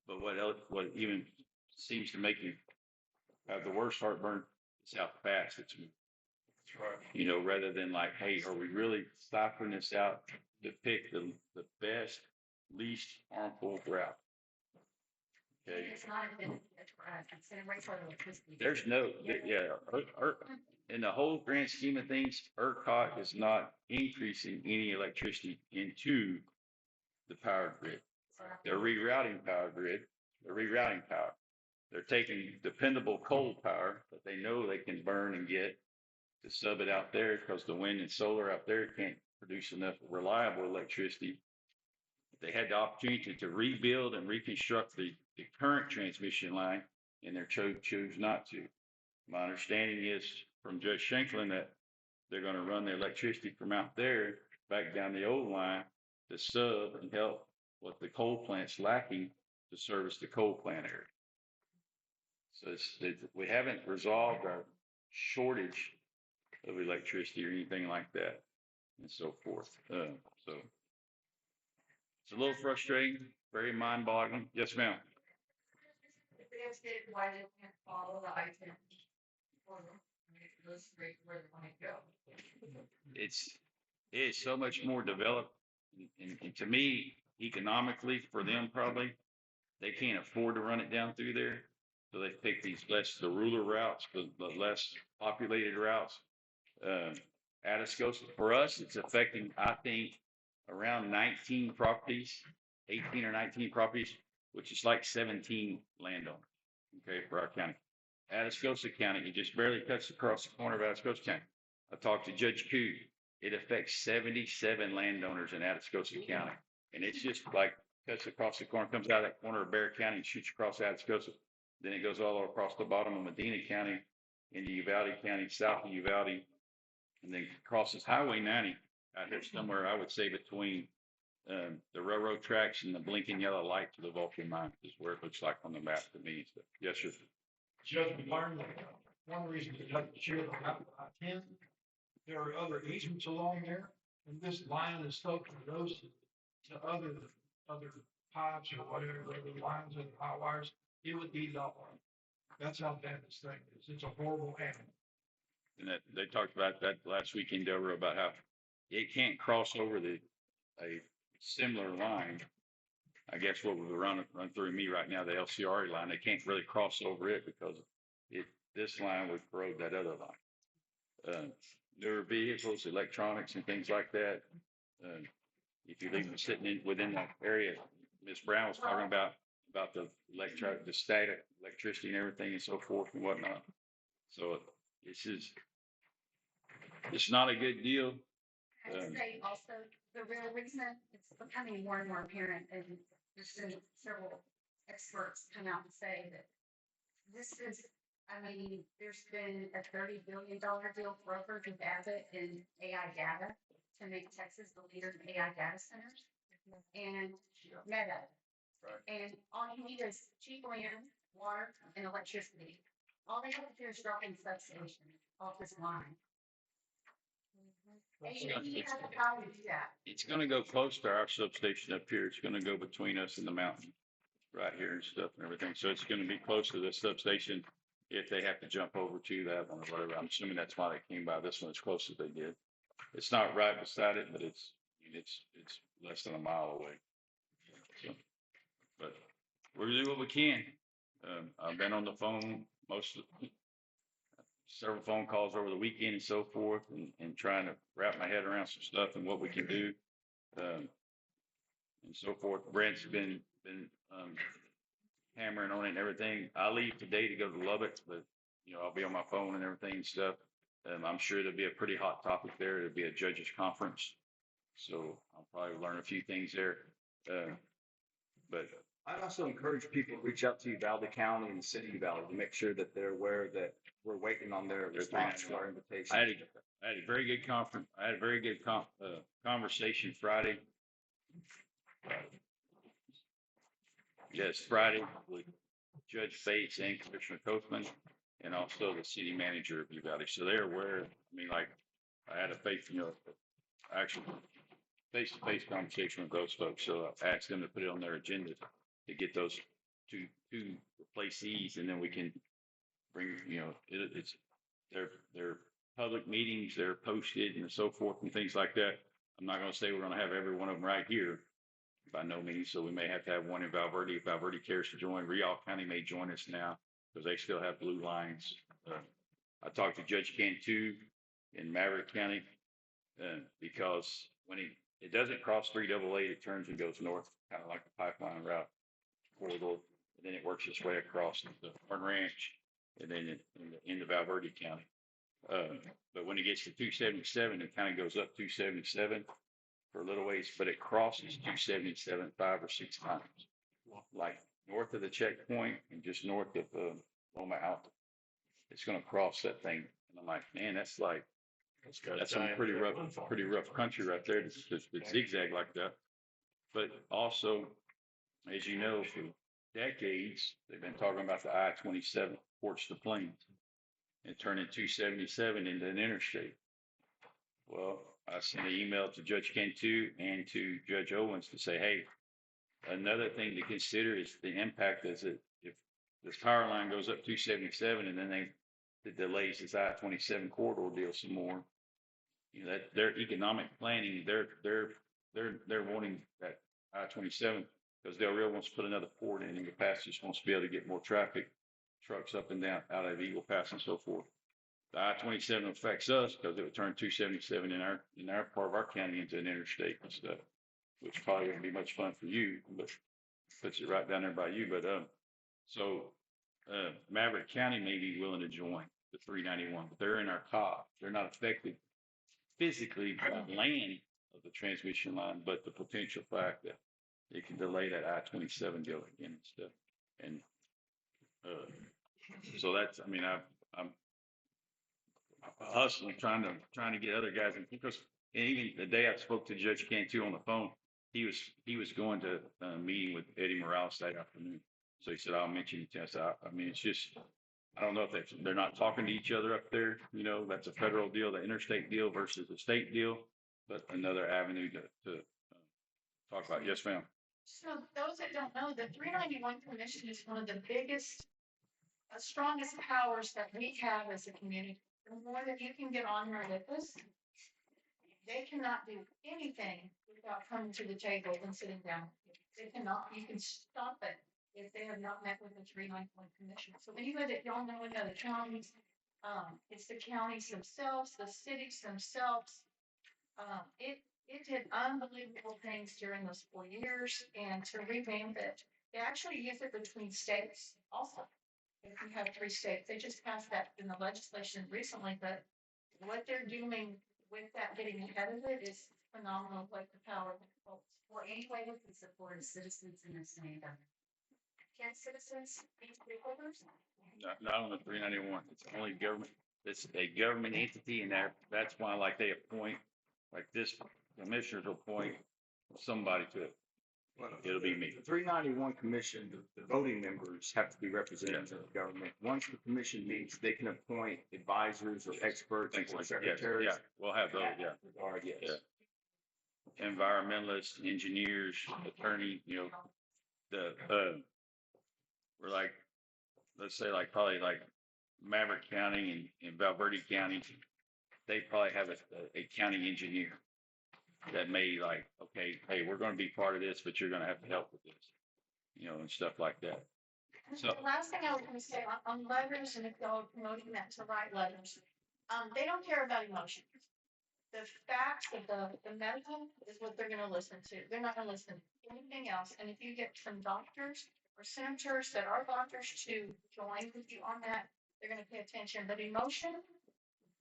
But what even seems to make you have the worst heartburn is how fast it's moving. That's right. Rather than like, hey, are we really stopping this out to pick the best, least harmful route? Okay. It's not even it's in regular electricity. There's no, in the whole grand scheme of things, ERCOT is not increasing any electricity into the power grid. They're rerouting power grid. They're rerouting power. They're taking dependable coal power that they know they can burn and get to sub it out there because the wind and solar out there can't produce enough reliable electricity. They had the opportunity to rebuild and reconstruct the current transmission line, and they chose not to. My understanding is from Judge Shanklin that they're going to run the electricity from out there back down the old line to sub and help what the coal plant's lacking to service the coal plant area. So we haven't resolved our shortage of electricity or anything like that and so forth. So it's a little frustrating, very mind-boggling. Yes, ma'am. If they have stated why they can't follow the I-10 order, it goes straight where they want to go. It is so much more developed, and to me, economically for them probably, they can't afford to run it down through there. So they take these the rural routes, the less populated routes. Atascosa, for us, it's affecting, I think, around 19 properties, 18 or 19 properties, which is like 17 landowners, okay, for our county. Atascosa County, it just barely cuts across the corner of Atascosa County. I talked to Judge Koo. It affects 77 landowners in Atascosa County. And it's just like cuts across the corner, comes out of that corner of Bear County and shoots across Atascosa. Then it goes all across the bottom of Medina County into Uvalde County, south of Uvalde, and then crosses Highway 90 out here somewhere, I would say between the railroad tracks and the blinking yellow light to the Vulcan mine is where it looks like on the map to me. So, yes, sir. Judge, we learned that one reason the judge shared I-10, there are other easements along there, and this line is so close to other pipes or whatever, other lines and high wires, it would eat up. That's how bad this thing is. It's a horrible animal. And that they talked about that last week in Delaware about how it can't cross over a similar line. I guess what would run through me right now, the LCRA line, they can't really cross over it because this line would corrode that other line. Newer vehicles, electronics and things like that. If you leave them sitting within that area, Ms. Brown was talking about the static electricity and everything and so forth and whatnot. So it's not a good deal. I'd say also the real reason it's becoming more and more apparent, and there's been several experts come out and say that this is, I mean, there's been a $30 billion deal brokered with Abbott and AI data to make Texas the leader in AI data centers and Meta. Right. And all you need is cheap land, water, and electricity. All they have to do is drop in substation off this line. It's going to go close to our substation up here. It's going to go between us and the mountain right here and stuff and everything. So it's going to be close to the substation if they have to jump over to that one or whatever. I'm assuming that's why they came by this one as close as they did. It's not right beside it, but it's less than a mile away. So, but we're going to do what we can. I've been on the phone several phone calls over the weekend and so forth, and trying to wrap my head around some stuff and what we can do, and so forth. Brent's been hammering on it and everything. I leave today to go to Lubbock, but I'll be on my phone and everything and stuff. I'm sure there'll be a pretty hot topic there. It'll be a judges conference, so I'll probably learn a few things there. But I'd also encourage people to reach out to Uvalde County and the city of Uvalde to make sure that they're aware that we're waiting on their response to our invitation. I had a very good conference. I had a very good conversation Friday. Yes, Friday with Judge Bates and Commissioner Copeland, and also the city manager of Uvalde. So they're aware. I mean, like I had a actual face-to-face conversation with those folks. So I asked them to put it on their agenda to get those two replacees, and then we can bring, it's their public meetings, they're posted and so forth and things like that. I'm not going to say we're going to have every one of them right here by no means. So we may have to have one in Valverde if Valverde cares to join. Rial County may join us now because they still have blue lines. I talked to Judge Cantu in Maverick County because when it doesn't cross 388, it turns and goes north, kind of like the pipeline route corridor, and then it works its way across the Fern Ranch and then into Valverde County. But when it gets to 277, it kind of goes up 277 for a little ways, but it crosses 277 5 or 6 times, like north of the checkpoint and just north of Loma Alta. It's going to cross that thing, and I'm like, man, that's some pretty rough country right there. It's zigzag like that. But also, as you know, for decades, they've been talking about the I-27 ports to Plains and turning 277 into an interstate. Well, I sent an email to Judge Cantu and to Judge Owens to say, hey, another thing to consider is the impact is that if this power line goes up 277 and then it delays this I-27 corridor deal some more, that their economic planning, they're wanting that I-27 because Del Rio wants to put another port in and Capacity wants to be able to get more traffic trucks up and down out of Eagle Pass and so forth. The I-27 affects us because it would turn 277 in our part of our county into an interstate and stuff, which probably wouldn't be much fun for you, but puts it right down there by you. But Maverick County may be willing to join the 391, but they're in our COG. They're not affected physically by the land of the transmission line, but the potential fact that it can delay that I-27 deal again and stuff. And so that's, I mean, I'm hustling, trying to get other guys in, because even the day I spoke to Judge Cantu on the phone, he was going to a meeting with Eddie Morales that afternoon. So he said, I'll mention it to us. I mean, it's just, I don't know if they're not talking to each other up there. You know, that's a federal deal, the interstate deal versus a state deal, but another avenue to talk about. Yes, ma'am. So those that don't know, the 391 Commission is one of the biggest, strongest powers that we have as a community. The more that you can get on here with us, they cannot do anything without coming to the table and sitting down. They cannot, you can stop it if they have not met with the 391 Commission. So anybody that y'all know in other counties, it's the counties themselves, the cities themselves. It did unbelievable things during those 4 years, and to revamp it, they actually use it between states also. If you have 3 states, they just passed that in the legislation recently, but what they're doing with that, getting ahead of it, is phenomenal, like the power of the folks. Well, anyway, we can support citizens in this neighborhood. Can citizens be stakeholders? Not on the 391. It's only government. It's a government entity, and that's why, like, they appoint, like this commissioners appoint somebody to it. It'll be me. The 391 commission, the voting members have to be representatives of the government. Once the commission meets, they can appoint advisors or experts Things or like that. secretaries. Yeah, we'll have those. Yeah. Regard, yes. Yeah. Environmentalists, engineers, attorney, you know, we're like, let's say like probably like Maverick County and Valverde County, they probably have a county engineer that may like, okay, hey, we're going to be part of this, but you're going to have to help with this, you know, and stuff like that. So The last thing I was going to say on letters, and if y'all are promoting that to write letters, they don't care about emotions. The facts of the medical is what they're going to listen to. They're not going to listen to anything else. And if you get some doctors or senators that are doctors to join with you on that, they're going to pay attention. But emotion,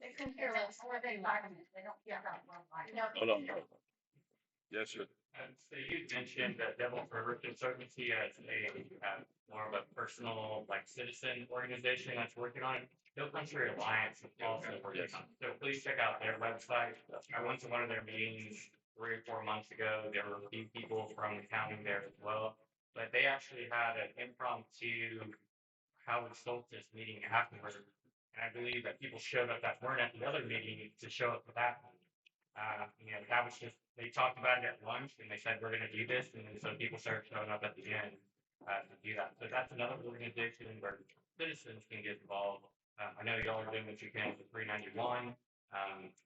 they couldn't care less. Or the environment, they don't care about wildlife. You know, hold on. Yes, sir. So you mentioned that Devil's River Conservancy as more of a personal, like, citizen organization that's working on it. Hill Country Alliance is also working on it. So please check out their website. I went to one of their meetings 3 or 4 months ago. There were a few people from the county there as well, but they actually had an impromptu Howard Solstice meeting afterwards. And I believe that people showed up that weren't at the other meeting to show up for that one. You know, that was just, they talked about it at lunch and they said, we're going to do this. And then so people started showing up at the end to do that. So that's another organization where citizens can get involved. I know y'all are doing what you can with 391,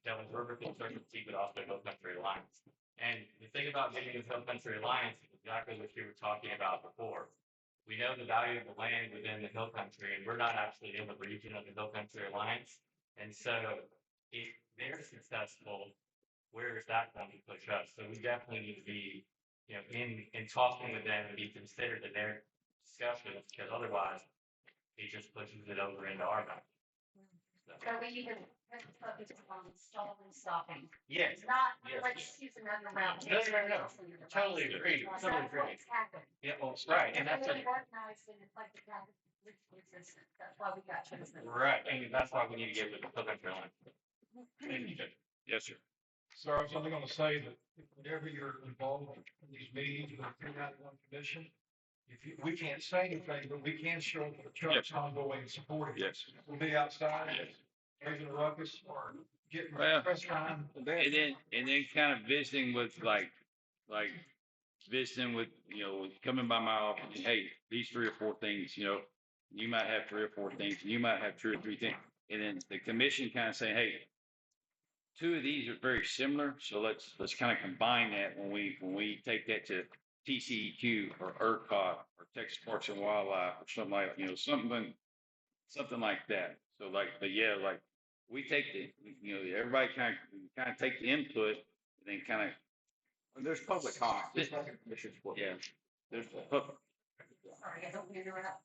Devil's River Conservancy, but also Hill Country Alliance. And the thing about getting with Hill Country Alliance is exactly what you were talking about before. We know the value of the land within the Hill Country, and we're not actually in the region of the Hill Country Alliance. And so if they're successful, where is that going to push us? So we definitely need to be, you know, in talking with them and be considered in their discussions, because otherwise it just pushes it over into our back. So we need to focus on stalling, stopping. Yes. Not, Yes. let's use another route. No. Totally agree. Totally agree. That's what's happened. Yeah, well, right, and that's really organized and it's like the traffic resistant. That's why we got chosen. right, and that's why we need to get with the Hill Country Alliance. Thank you, Judge. Yes, sir. So I was only gonna say that whenever you're involved in these meetings with the 391 commission, we can't say anything, but we can show up with trucks ongoing and supporting. Yes. We'll be outside, Yes. raising a ruckus or getting Well, press time. And then kind of visiting with visiting with, you know, coming by my office, hey, these 3 or 4 things, you know, you might have 3 or 4 things, you might have 2 or 3 things. And then the commission kind of saying, hey, 2 of these are very similar, so let's kind of combine that when we take that to TCEQ or ERCOT or Texas Parks and Wildlife or something like, you know, something something like that. So like, but yeah, like we take the, everybody kind of take the input and then kind of, There's public comment. There's nothing commissioners for. yeah, there's, Sorry, I don't mean to interrupt.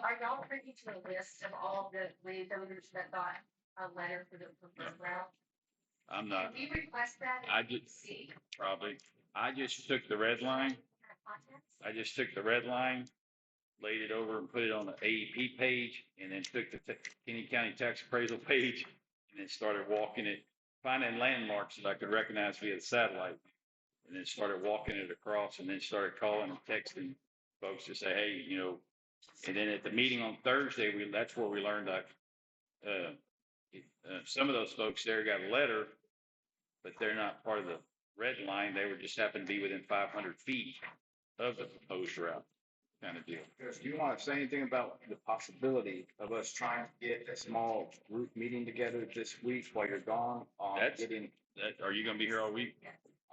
Are y'all privy to a list of all the landowners that got a letter for the preferred route? I'm Can not, we request that? I just, See. probably, I just took the red line. I just took the red line, laid it over and put it on the AEP page, and then took the Kinney County tax appraisal page, and then started walking it, finding landmarks that I could recognize via the satellite, and then started walking it across, and then started calling and texting folks to say, hey, and then at the meeting on Thursday, that's where we learned that some of those folks there got a letter, but they're not part of the red line. They were just happened to be within 500 feet of the proposed route, kind of deal. Do you want to say anything about the possibility of us trying to get a small group meeting together this week while you're gone? Are you going to be here all week?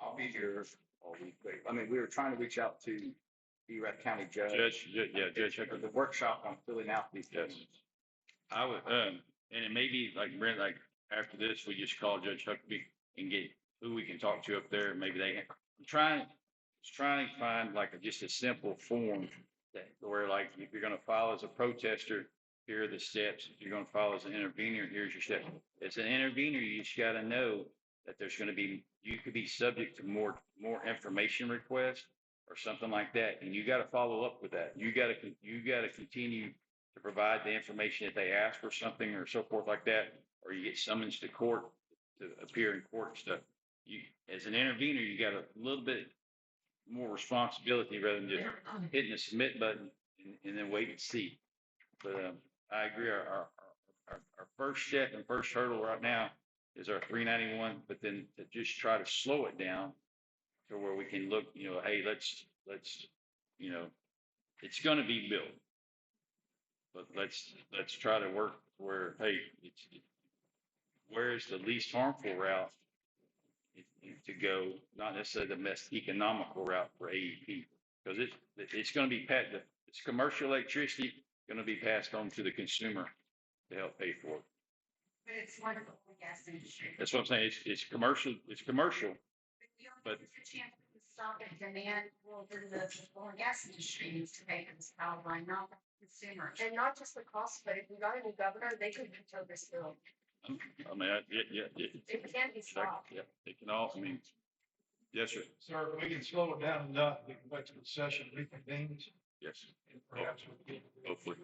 I'll be here all week. I mean, we were trying to reach out to the County Judge. Judge Huckabee. The workshop on filling out these. Yes. I would, and it may be like Brent, like after this, we just call Judge Huckabee and get who we can talk to up there. Maybe I'm trying to find like just a simple form that where like if you're going to file as a protester, here are the steps. If you're going to file as an intervener, here's your steps. As an intervener, you just got to know that there's going to be, you could be subject to more information requests or something like that, and you got to follow up with that. You got to continue to provide the information if they ask for something or so forth like that, or you get summons to court to appear in court and stuff. You, as an intervener, you got a little bit more responsibility rather than just hitting the submit button and then wait and see. But I agree. Our first step and first hurdle right now is our 391, but then to just try to slow it down to where we can look, hey, let's, it's going to be built, but let's try to work where, hey, where is the least harmful route to go, not necessarily the best economical route for AEP, because it's going to be it's commercial electricity going to be passed on to the consumer to help pay for it. But it's wonderful for the gas industry. That's what I'm saying. It's commercial. It's commercial. But there's a chance to stop at demand. Well, then the oil and gas industry needs to pay for this power line, not the consumers. And not just the cost, but if we got a new governor, they could veto this bill. I mean, It can't be stopped. Yeah, it can all. I mean, yes, sir. Sir, if we can slow it down enough, we can wait till the session reconvenes Yes, and perhaps we can. hopefully.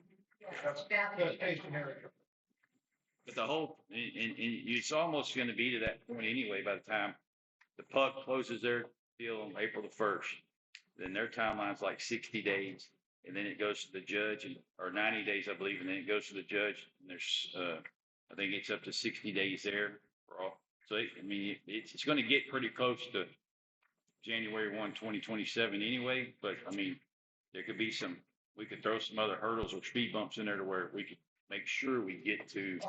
That's best case scenario. But the whole, and it's almost going to be to that point anyway by the time the PUC closes their deal on April the 1st. Then their timeline's like 60 days, and then it goes to the judge, or 90 days, I believe, and then it goes to the judge. And there's, I think it's up to 60 days there for all. So, it's going to get pretty close to January 1, 2027 anyway. But I mean, there could be we could throw some other hurdles or speed bumps in there to where we could make sure we get into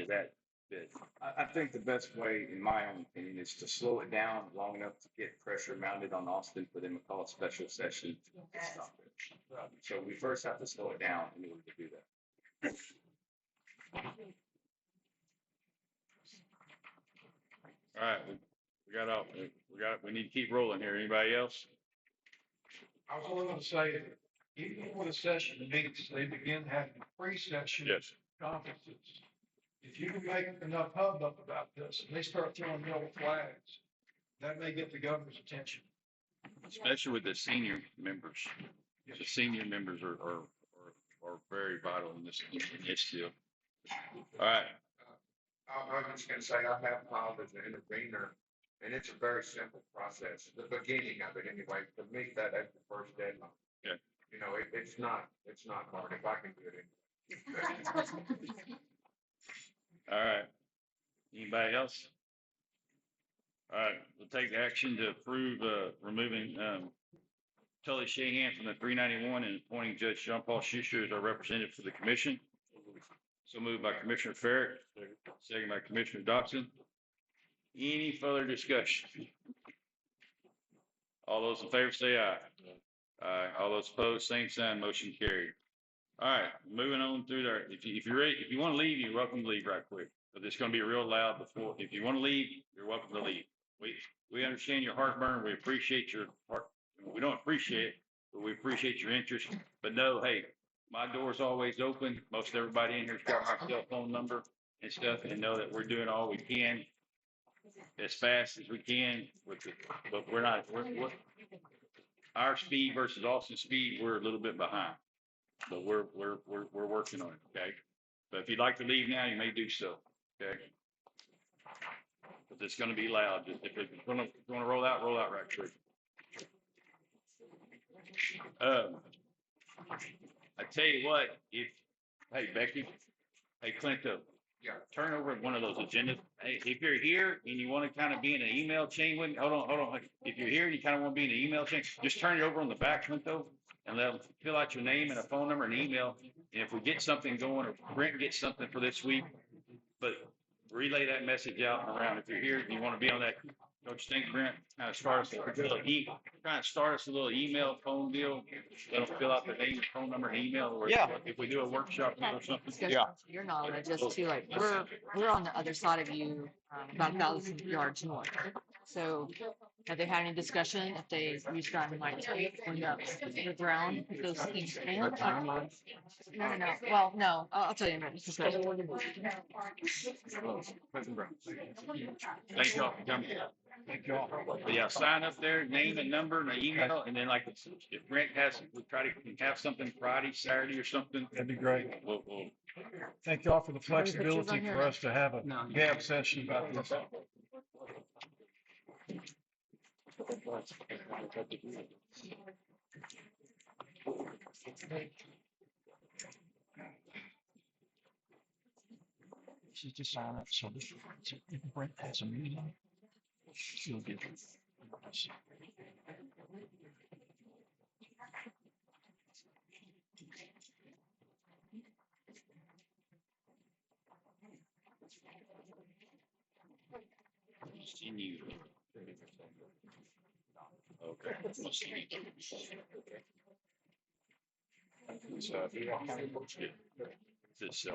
that bit. I think the best way, in my own opinion, is to slow it down long enough to get pressure mounted on Austin for them to call a special session to stop it. So we first have to slow it down in order to do that. All right, we need to keep rolling here. Anybody else? I was only going to say that even before the session meets, they begin having pre-session Yes. conferences. If you can make enough hubbub about this and they start throwing yellow flags, that may get the governor's attention. Especially with the senior members. The senior members are very vital in this deal. All right. I was just gonna say, I have filed as an intervener, and it's a very simple process, the beginning of it anyway, to meet that as the first deadline. Yeah. It's not hard, if I can do it. All right. Anybody else? All right, we'll take action to approve removing Tully Shahan from the 391 and appointing Judge John Paul Schuster as our representative for the commission. So moved by Commissioner Ferrick, second by Commissioner Dotson. Any further discussion? All those in favor say aye. Aye. All those opposed, same sign, motion carried. All right, moving on through there. If you're ready, if you want to leave, you're welcome to leave right quick. But it's going to be real loud before, if you want to leave, you're welcome to leave. We understand your heartburn. We appreciate your heart. We don't appreciate it, but we appreciate your interest. But no, hey, my door's always open. Most everybody in here's got my cell phone number and stuff, and know that we're doing all we can as fast as we can with the, but we're our speed versus Austin's speed, we're a little bit behind. But we're working on it, okay? But if you'd like to leave now, you may do so, okay? But it's gonna be loud. Just if it's gonna roll out right quick. I tell you what, hey, Becky, hey, Clinto, turn over one of those agendas. Hey, if you're here and you want to kind of be in an email chain with me, hold on. If you're here and you kind of want to be in an email chain, just turn it over on the back, Clinto, and let them fill out your name and a phone number and email. And if we get something going or Brent gets something for this week, but relay that message out and around. If you're here and you want to be on that, don't you think, Brent, kind of start us a little email, phone deal, let them fill out their name, phone number, and email, or if we do a workshop or something. To your knowledge, as to like, we're on the other side of you, about 1,000 yards north. So have they had any discussion if they reached out and might take on the ground, if those things fail? No. Well, no, I'll tell you in a minute. Thank y'all for coming. Thank y'all. But yeah, sign up there, name and number and an email, and then like if Brent we try to have something Friday, Saturday or something. That'd be great. We'll Thank y'all for the flexibility for us to have a gab session about this. She's just sign up, so if Brent has a meeting, she'll get it. continue. Okay. So, this,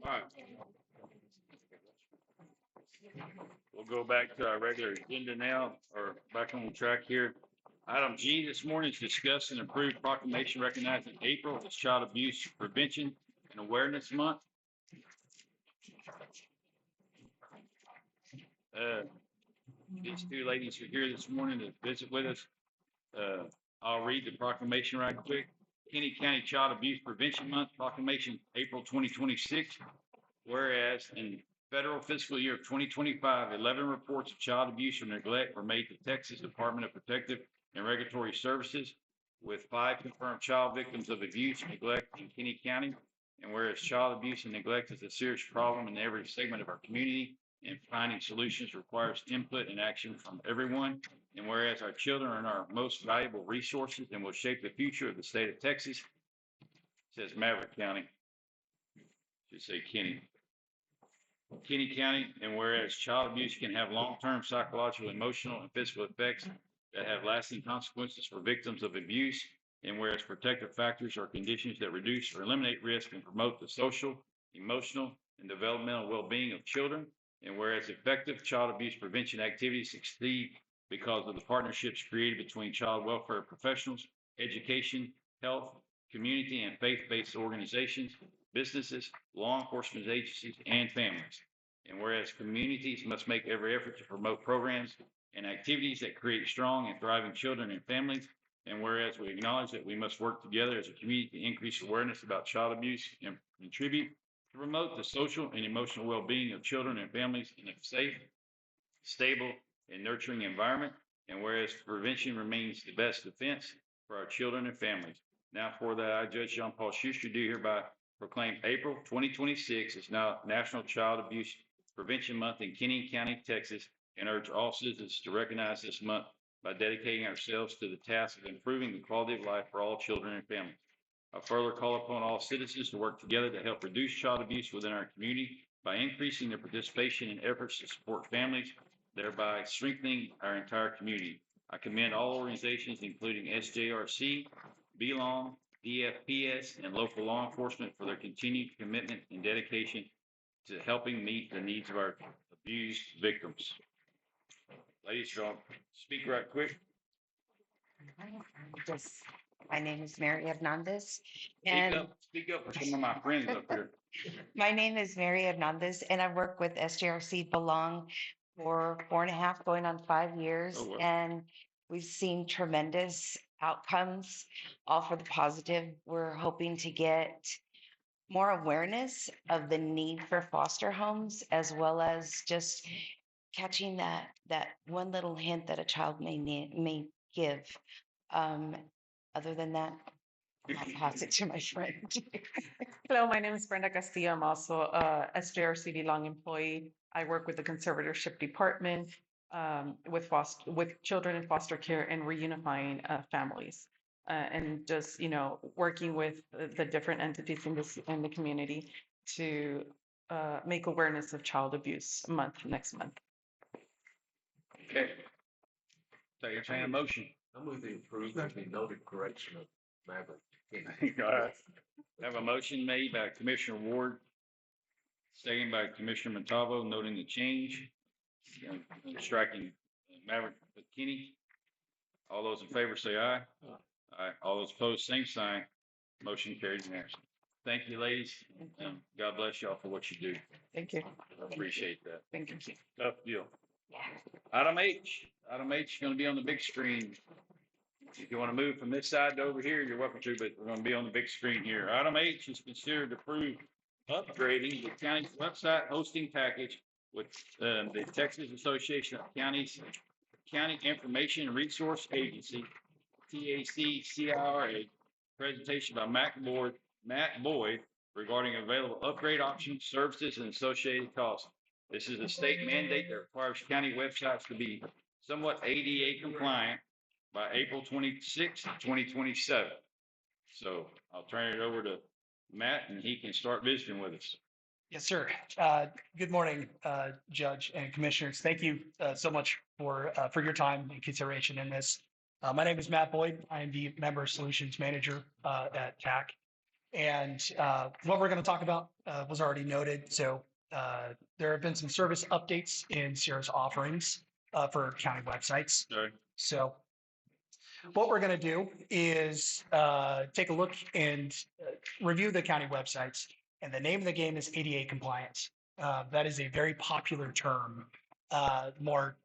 all right. We'll go back to our regular agenda now, or back on the track here. Item G this morning is discuss and approve proclamation recognizing April as Child Abuse Prevention and Awareness Month. These two ladies are here this morning to visit with us. I'll read the proclamation right quick. Kinney County Child Abuse Prevention Month Proclamation, April 2026. Whereas in federal fiscal year of 2025, 11 reports of child abuse or neglect were made to Texas Department of Protective and Regulatory Services, with 5 confirmed child victims of abuse and neglect in Kinney County. And whereas child abuse and neglect is a serious problem in every segment of our community, and finding solutions requires input and action from everyone. And whereas our children are our most valuable resources and will shape the future of the state of Texas, it says Maverick County, should say Kinney County. And whereas child abuse can have long-term psychological, emotional, and physical effects that have lasting consequences for victims of abuse, and whereas protective factors are conditions that reduce or eliminate risk and promote the social, emotional, and developmental well-being of children, and whereas effective child abuse prevention activities succeed because of the partnerships created between child welfare professionals, education, health, community, and faith-based organizations, businesses, law enforcement agencies, and families. And whereas communities must make every effort to promote programs and activities that create strong and thriving children and families. And whereas we acknowledge that we must work together as a community to increase awareness about child abuse and contribute to promote the social and emotional well-being of children and families in a safe, stable, and nurturing environment. And whereas prevention remains the best defense for our children and families. Now for that, I, Judge John Paul Schuster, do hereby proclaim April 2026 as now National Child Abuse Prevention Month in Kinney County, Texas, and urge all citizens to recognize this month by dedicating ourselves to the task of improving the quality of life for all children and families. I further call upon all citizens to work together to help reduce child abuse within our community by increasing their participation in efforts to support families, thereby strengthening our entire community. I commend all organizations, including SJRC, BELONG, DFPS, and local law enforcement for their continued commitment and dedication to helping meet the needs of our abused victims. Ladies, y'all speak right quick. Just, my name is Mary Hernandez, and Speak up for some of my friends up here. my name is Mary Hernandez, and I work with SJRC Belong for 4.5, going on 5 years, Oh, wow. and we've seen tremendous outcomes, all for the positive. We're hoping to get more awareness of the need for foster homes, as well as just catching that one little hint that a child may give. Other than that, I'll pass it to my friend. Hello, my name is Brenda Castillo. I'm also a SJRC Belong employee. I work with the conservatorship department with children in foster care and reunifying families. And just, working with the different entities in the community to make awareness of child abuse month next month. Okay. So you're saying a motion. I move to approve the noted correction of Maverick. All right. Have a motion made by Commissioner Ward, seconded by Commissioner Montalvo, noting the change, striking Maverick Kinney. All those in favor say aye. Aye. All those opposed, same sign. Motion carried unanimously. Thank you, ladies. God bless y'all for what you do. Thank you. Appreciate that. Thank you. Tough deal. Item H is going to be on the big screen. If you want to move from this side to over here, you're welcome to, but we're going to be on the big screen here. Item H is considered to approve upgrading the county's website hosting package with the Texas Association of Counties, County Information and Resource Agency, TACCIRA, presentation by Matt Boyd regarding available upgrade options, services, and associated costs. This is a state mandate that requires county websites to be somewhat ADA compliant by April 26, 2027. So I'll turn it over to Matt and he can start visiting with us. Yes, sir. Good morning, Judge and Commissioners. Thank you so much for your time and consideration in this. My name is Matt Boyd. I am the Member Solutions Manager at TAC. And what we're going to talk about was already noted. So there have been some service updates in Sierra's offerings for county websites. Sorry. So what we're going to do is take a look and review the county websites. And the name of the game is ADA compliance. That is a very popular term. More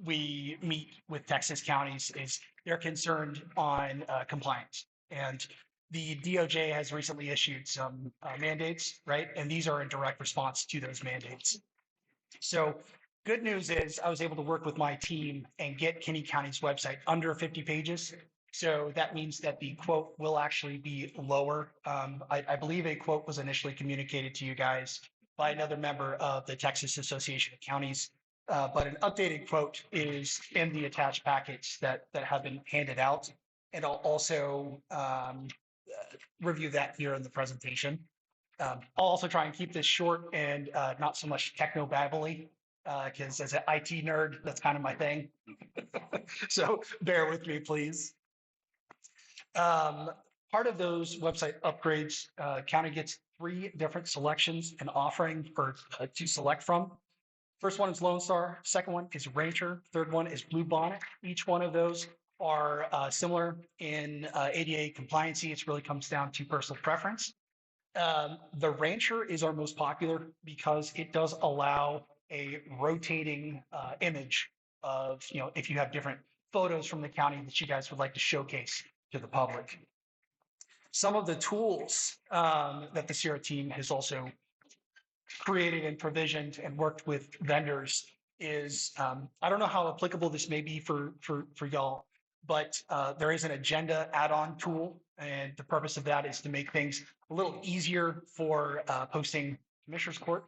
we meet with Texas counties is they're concerned on compliance. And the DOJ has recently issued some mandates, right? And these are in direct response to those mandates. So good news is I was able to work with my team and get Kinney County's website under 50 pages. So that means that the quote will actually be lower. I believe a quote was initially communicated to you guys by another member of the Texas Association of Counties. But an updated quote is in the attached package that have been handed out. And I'll also review that here in the presentation. I'll also try and keep this short and not so much techno-babbly, because as an IT nerd, that's kind of my thing. So bear with me, please. Part of those website upgrades, county gets 3 different selections and offering to select from. First one is Lone Star. Second one is Rancher. Third one is Blue Bonnet. Each one of those are similar in ADA compliancy. It really comes down to personal preference. The Rancher is our most popular because it does allow a rotating image of, if you have different photos from the county that you guys would like to showcase to the public. Some of the tools that the Sierra team has also created and provisioned and worked with vendors is, I don't know how applicable this may be for y'all, but there is an agenda add-on tool. And the purpose of that is to make things a little easier for posting Commissioners Court.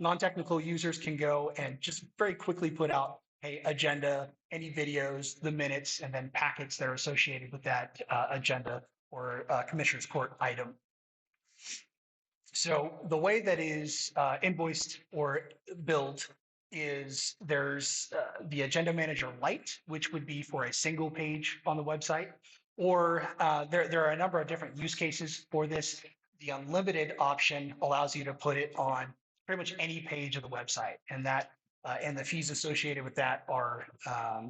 Non-technical users can go and just very quickly put out, hey, agenda, any videos, the minutes, and then packets that are associated with that agenda or Commissioners Court item. So the way that is invoiced or billed is there's the Agenda Manager Lite, which would be for a single page on the website, or there are a number of different use cases for this. The unlimited option allows you to put it on pretty much any page of the website, and that and the fees associated with that are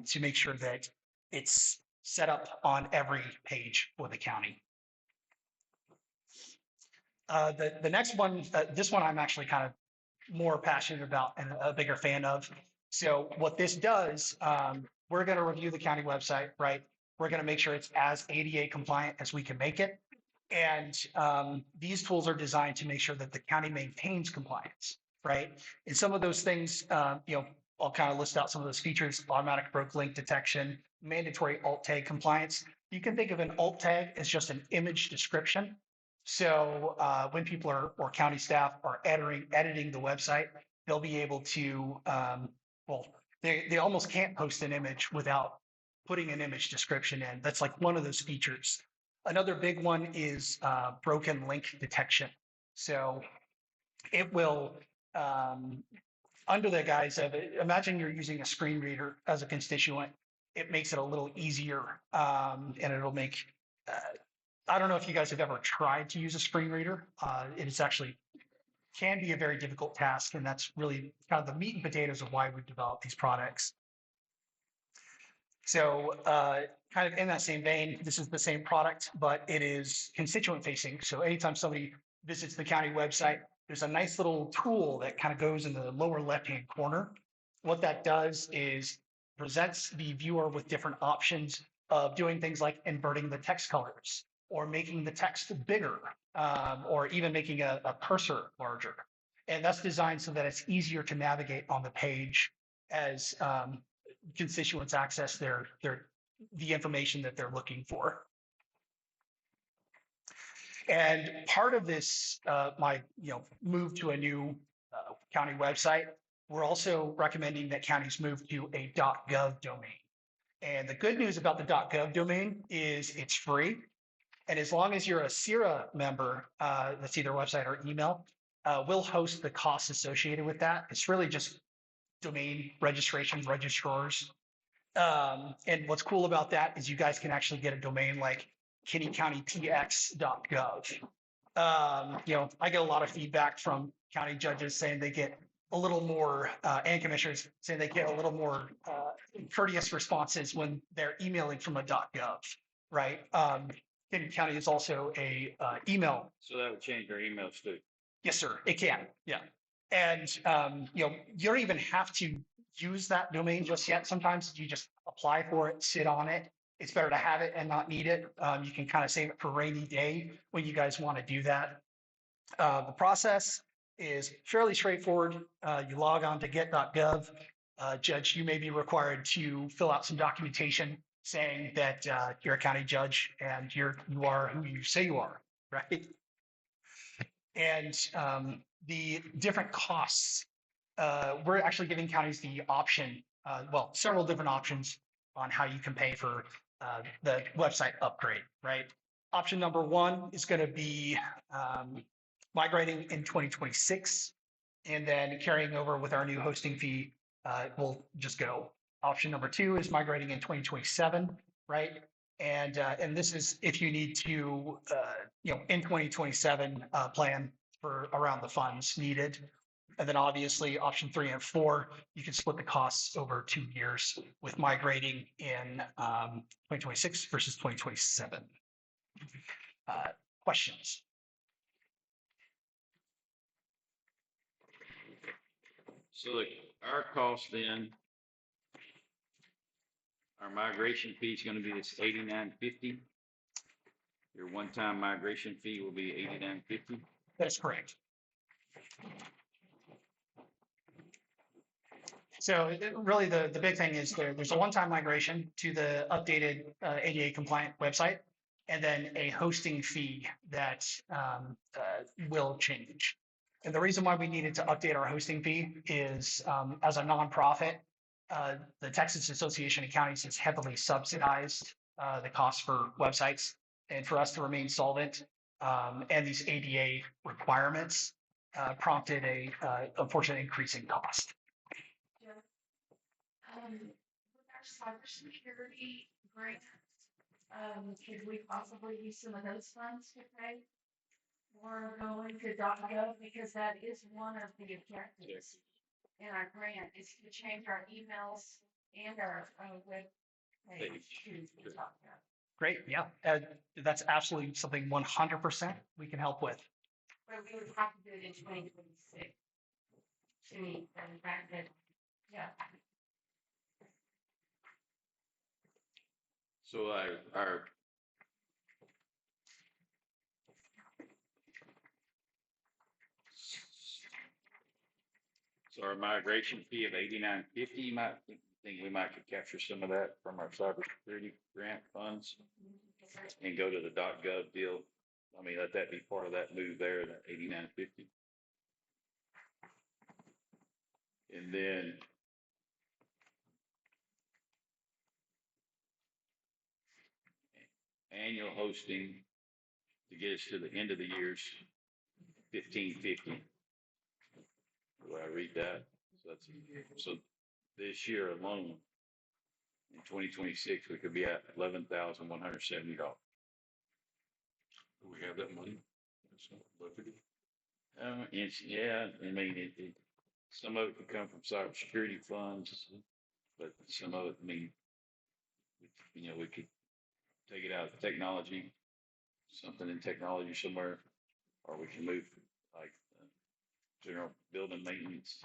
to make sure that it's set up on every page for the county. The next one, this one I'm actually kind of more passionate about and a bigger fan of. So what this does, we're going to review the county website, right? We're going to make sure it's as ADA compliant as we can make it. And these tools are designed to make sure that the county maintains compliance, right? And some of those things, I'll kind of list out some of those features: automatic broke link detection, mandatory alt tag compliance. You can think of an alt tag as just an image description. So when people are, or county staff are editing the website, they'll be able to, they almost can't post an image without putting an image description in. That's like one of those features. Another big one is broken link detection. So it will, under the guise of, imagine you're using a screen reader as a constituent, it makes it a little easier, and it'll make, I don't know if you guys have ever tried to use a screen reader. It is actually can be a very difficult task, and that's really kind of the meat and potatoes of why we've developed these products. So kind of in that same vein, this is the same product, but it is constituent facing. So anytime somebody visits the county website, there's a nice little tool that kind of goes in the lower left-hand corner. What that does is presents the viewer with different options of doing things like inverting the text colors, or making the text bigger, or even making a cursor larger. And that's designed so that it's easier to navigate on the page as constituents access the information that they're looking for. And part of this, my move to a new county website, we're also recommending that counties move to a .gov domain. And the good news about the .gov domain is it's free. And as long as you're a CIRA member, that's either website or email, we'll host the costs associated with that. It's really just domain registration, registrars. And what's cool about that is you guys can actually get a domain like kinneycountypx.gov. I get a lot of feedback from county judges saying they get a little more, and commissioners saying they get a little more courteous responses when they're emailing from a .gov, right? Kinney County is also a email. So that would change their emails too. Yes, sir. It can. Yeah. And, you don't even have to use that domain just yet. Sometimes you just apply for it, sit on it. It's better to have it and not need it. You can kind of save it for a rainy day when you guys want to do that. The process is fairly straightforward. You log on to get.gov. Judge, you may be required to fill out some documentation saying that you're a county judge and you are who you say you are, right? And the different costs, we're actually giving counties the option, several different options on how you can pay for the website upgrade, right? Option number one is going to be migrating in 2026, and then carrying over with our new hosting fee, we'll just go. Option number two is migrating in 2027, right? And this is if you need to, in 2027 plan for around the funds needed. And then obviously option 3 and 4, you can split the costs over 2 years with migrating in 2026 versus 2027. Questions? So our cost then, our migration fee is going to be this $89.50. Your one-time migration fee will be $89.50. That's correct. So really the big thing is there's a one-time migration to the updated ADA compliant website, and then a hosting fee that will change. And the reason why we needed to update our hosting fee is as a nonprofit, the Texas Association of Counties has heavily subsidized the cost for websites, and for us to remain solvent and these ADA requirements prompted a unfortunate increase in cost. With our cybersecurity grant, could we possibly use some of those funds to pay? Or going to .gov, because that is one of the objectives in our grant is to change our emails and our web page to .gov. Great, yeah, that's absolutely something 100% we can help with. But we would have to do it in 2026 to meet the Brackett, yeah. So our migration fee of $89.50, you might think we might could capture some of that from our cybersecurity grant funds and go to the .gov deal. I mean, let that be part of that move there, that $89.50. And then annual hosting to get us to the end of the year's $15.50. Do I read that? So this year alone, in 2026, we could be at $11,170. Do we have that money? It's not budgeted. Yeah, I mean, some of it could come from cybersecurity funds, but some of it, I mean, we could take it out of technology, something in technology somewhere, or we can move like general building maintenance,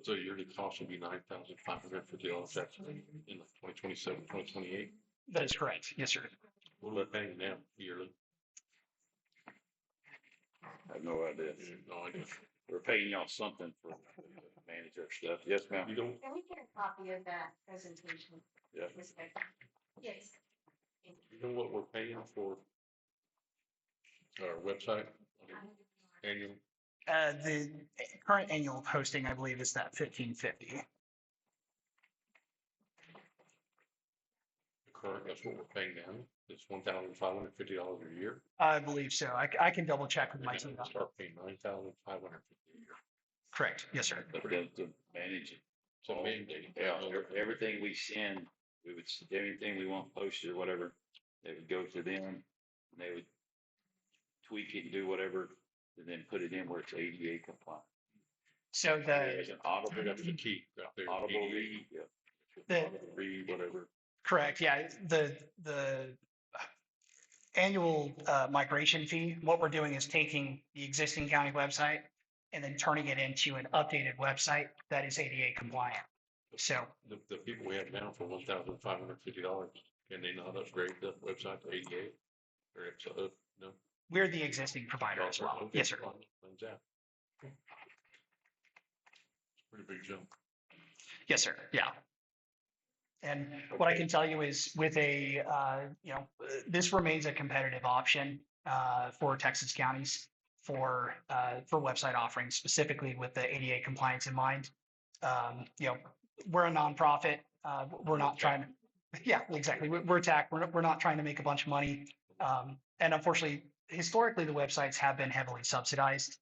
So yearly cost would be $9,550. That's in the 2027, 2028. That is correct. Yes, sir. What are we paying now yearly? I have no idea. No idea. We're paying y'all something for manage our stuff. Yes, ma'am. You don't, Can we get a copy of that presentation? Yeah. Yes. you know what we're paying for our website annual? The current annual hosting, I believe, is that $15.50. The current, that's what we're paying now. It's $1,550 a year. I believe so. I can double check with my team. Start paying $9,550 a year. Correct. Yes, sir. But then to manage it. So mandate. Yeah, everything we send, everything we want posted or whatever, they would go to them, and they would tweak it and do whatever, and then put it in where it's ADA compliant. So There's an audible, That's the key out there. audible read, yeah. The- Audible read, whatever. correct. Yeah. The annual migration fee, what we're doing is taking the existing county website and then turning it into an updated website that is ADA compliant. So The people we have now for $1,550, can they not upgrade the website to ADA? Or it's no? we're the existing provider as well. Okay, Yes, sir. Thumbs out. Pretty big jump. Yes, sir. Yeah. And what I can tell you is with this remains a competitive option for Texas counties for website offerings, specifically with the ADA compliance in mind. We're a nonprofit. We're not trying to, yeah, exactly. We're TAC. We're not trying to make a bunch of money. And unfortunately, historically, the websites have been heavily subsidized.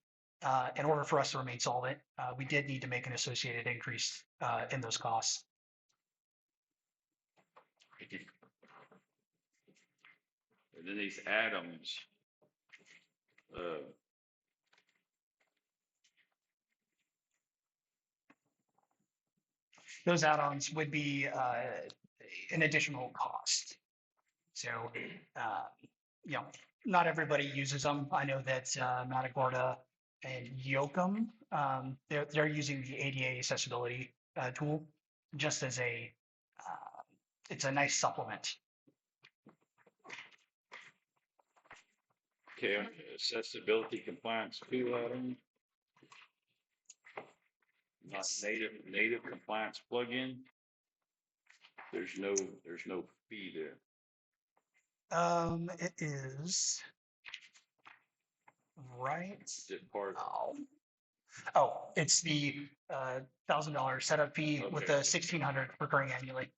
In order for us to remain solvent, we did need to make an associated increase in those costs. And then these add-ons, those add-ons would be an additional cost. So, not everybody uses them. I know that Matagorda and Yoakum, they're using the ADA accessibility tool just as it's a nice supplement. okay, accessibility compliance tool add-on. not native compliance plugin. There's no fee there. It is right. Is it part? Oh, it's the $1,000 setup fee with the Okay. 1,600 recurring annually.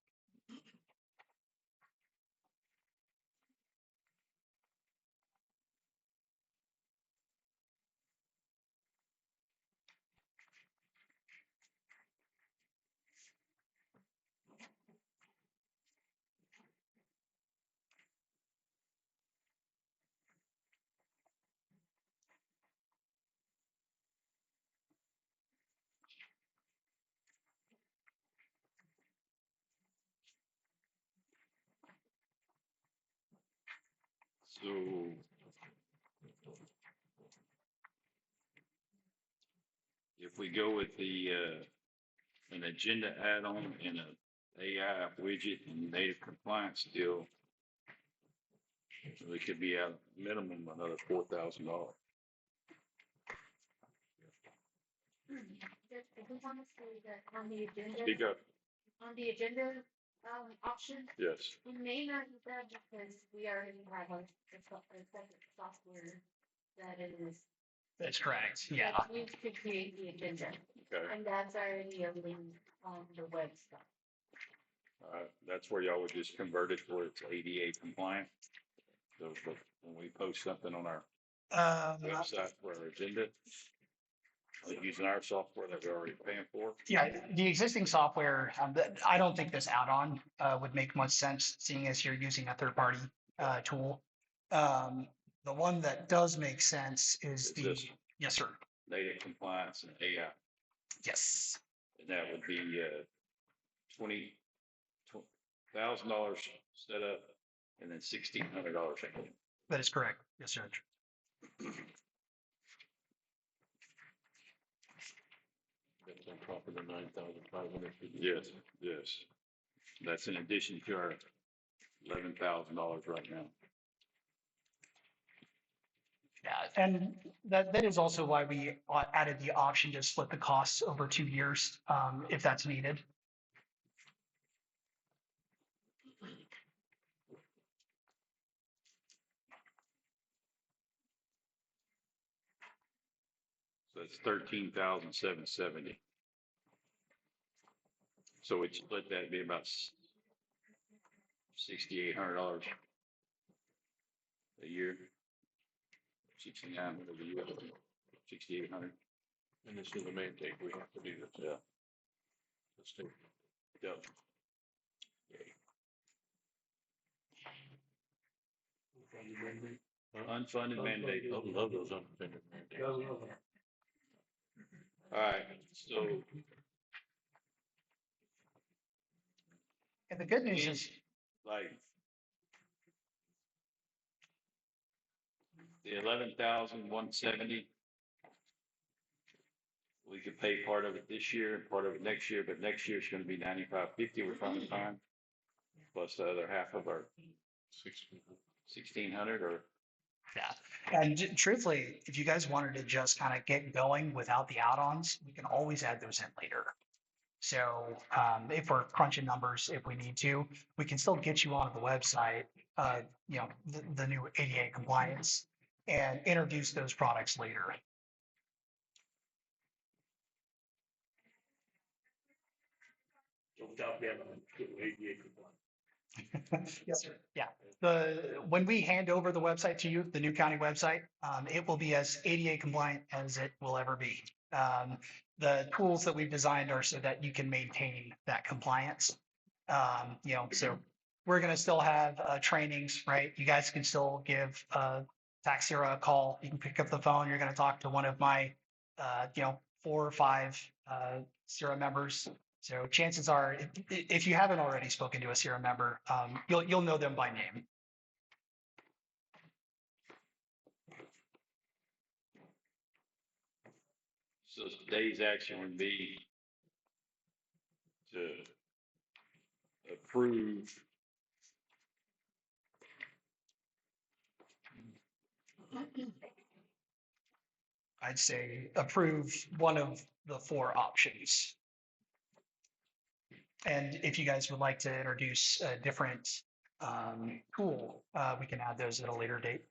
So if we go with the an agenda add-on and a AI widget and native compliance deal, we could be at minimum another $4,000. If we want to say that on the agenda, Speak up. on the agenda, option, Yes. we may not do that because we already have a separate software that is. That's correct. Yeah. That used to create the agenda, Okay. and that's already a link on the website. That's where y'all would just convert it for it's ADA compliant. So but when we post something on our website for our agenda, like using our software that we're already paying for. Yeah, the existing software, I don't think this add-on would make much sense, seeing as you're using a third-party tool. The one that does make sense is Is the, this yes, sir. native compliance and AI. Yes. And that would be $20,000 set up and then $1,600. That is correct. Yes, Judge. That's on top of the 9,500. Yes, yes. That's in addition to our $11,000 right now. Yeah, and that is also why we added the option to split the costs over 2 years, if that's needed. So it's $13,770. So we split that, it'd be about $6,800 a year. 69 a year, 6,800. And this is the main take, we have to do this. Yeah. Let's do it. Yep. Unfunded mandate. I love those unfunded mandates. All right, so And the good news is, like the 11,170, we could pay part of it this year and part of it next year, but next year it's going to be 9,550. We're trying to find plus the other half of our 1,600 or. yeah. And truthfully, if you guys wanted to just kind of get going without the add-ons, we can always add those in later. So if we're crunching numbers, if we need to, we can still get you onto the website, the new ADA compliance, and introduce those products later. Yes, sir. Yeah. When we hand over the website to you, the new county website, it will be as ADA compliant as it will ever be. The tools that we've designed are so that you can maintain that compliance. So we're going to still have trainings, right? You guys can still give Taxira a call. You can pick up the phone. You're going to talk to one of my, 4 or 5 CIRA members. So chances are, if you haven't already spoken to a CIRA member, you'll know them by name. So today's action would be to approve I'd say approve one of the four options. And if you guys would like to introduce a different tool, we can add those at a later date.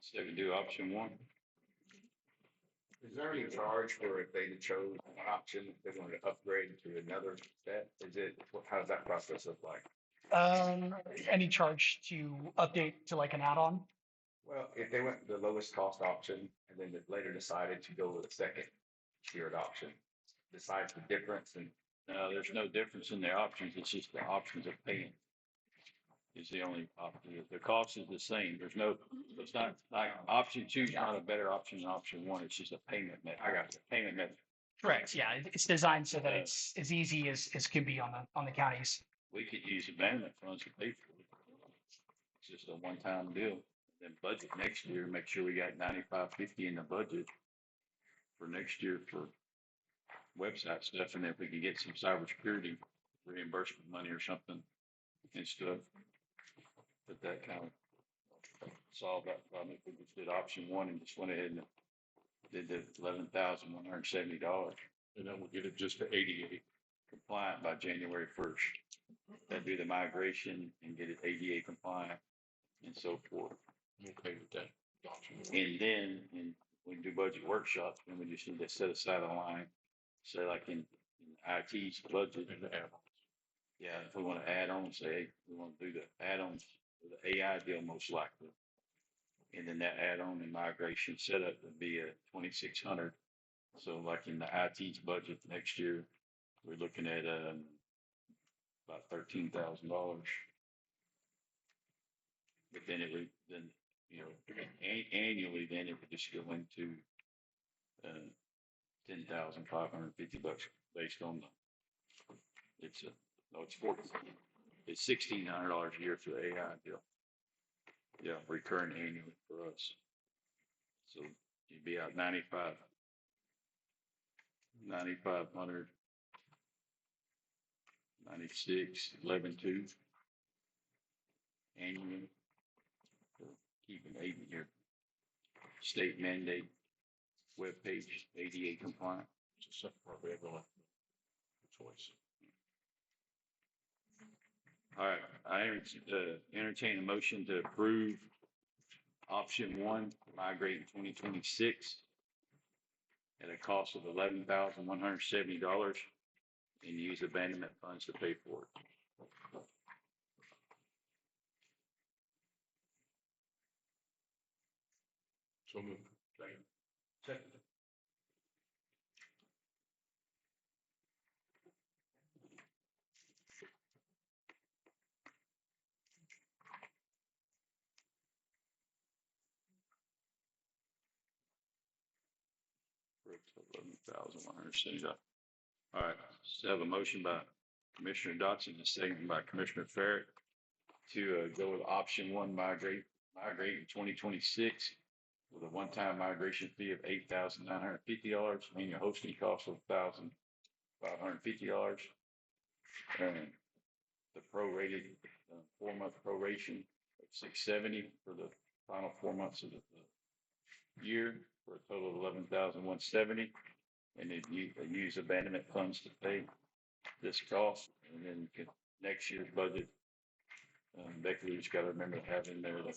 So we do option one. Is there any charge for if they chose one option, if they wanted to upgrade to another step? Is it, how does that process look like? Any charge to update to like an add-on? Well, if they went the lowest cost option and then later decided to go with a second tiered option, besides the difference and No, there's no difference in the options. It's just the options of paying. Is the only option. The cost is the same. There's no, it's not like option two is not a better option than option one. It's just a payment method. I got the payment method. Correct. Yeah, it's designed so that it's as easy as can be on the counties. We could use abandonment funds to pay for it. It's just a one-time deal. Then budget next year, make sure we got 9550 in the budget for next year for website stuff. And if we could get some cybersecurity reimbursement money or something and stuff, but that kind of solve that problem. If we just did option one and just went ahead and did the $11,170, And then we'll get it just to 88. compliant by January 1st. That'd do the migration and get it ADA compliant and so forth. Okay with that. And then, we do budget workshops, and we just need to set aside a line, say like in IT's budget. And the add-ons. Yeah, if we want to add on, say, hey, we want to do the add-ons for the AI deal most likely. And then that add-on and migration setup would be at 2,600. So like in the IT's budget next year, we're looking at about $13,000. But then it would, then, you know, annually, then it would just go into $10,550 based on it's $1,600 a year for the AI deal. Yeah, recurring annually for us. So you'd be out 9,500, 96, 11,200 annually for keeping your state mandate webpage ADA compliant. It's a separate part we have no choice. All right, I entertain a motion to approve option one, migrate in 2026 at a cost of $11,170 and use abandonment funds to pay for it. So moved. Second. $11,170. All right, so I have a motion by Commissioner Dotson, and a second by Commissioner Ferrick to go with option one, migrate in 2026 with a one-time migration fee of $8,950, annual hosting cost of $1,550, and the prorated 4-month proration of $670 for the final 4 months of the year for a total of $11,170, and then use abandonment funds to pay this cost, and then next year's budget. Becky, we just got to remember to have in there the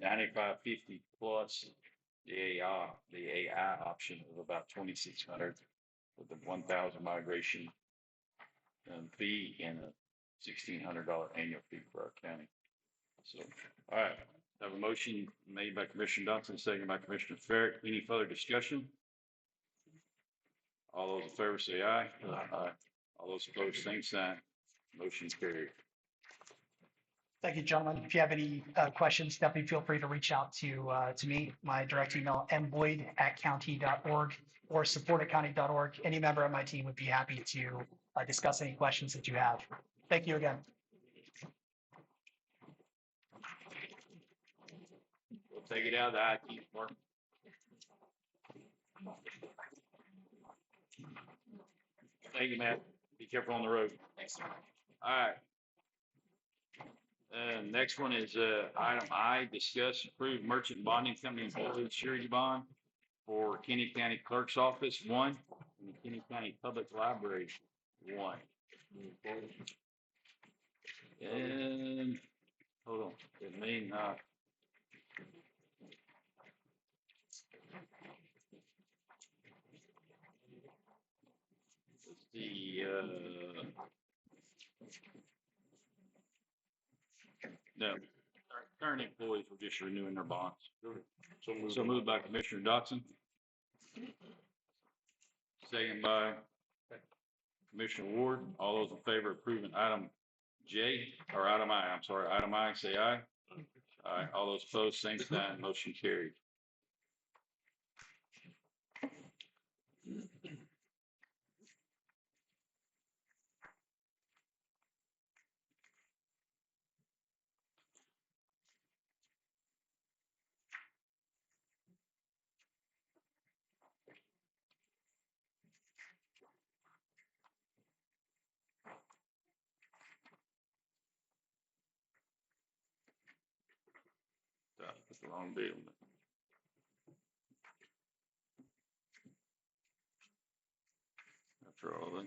9550 plus the AI option of about 2,600 with the 1,000 migration fee and a $1,600 annual fee for our county. So, all right, I have a motion made by Commissioner Dotson, second by Commissioner Ferrick. Any further discussion? All those in favor say aye. Aye. All those opposed, same sign. Motion carried. Thank you, gentlemen. If you have any questions, definitely feel free to reach out to me. My direct email, mboyd@county.org or support@county.org. Any member of my team would be happy to discuss any questions that you have. Thank you again. We'll take it out of the IT department. Thank you, Matt. Be careful on the road. Thanks. All right. Next one is, item I, discuss approved merchant bonding company employee surety bond for Kinney County Clerk's Office, one, and the Kinney County Public Library, one. And, hold on, it may not. The, no, current employees were just renewing their bonds. So moved by Commissioner Dotson. Second by Commissioner Ward. All those in favor of approving item J, or item I, I'm sorry, item I, say aye. Aye. All those opposed, same sign, motion carried. That's the wrong deal. After all that.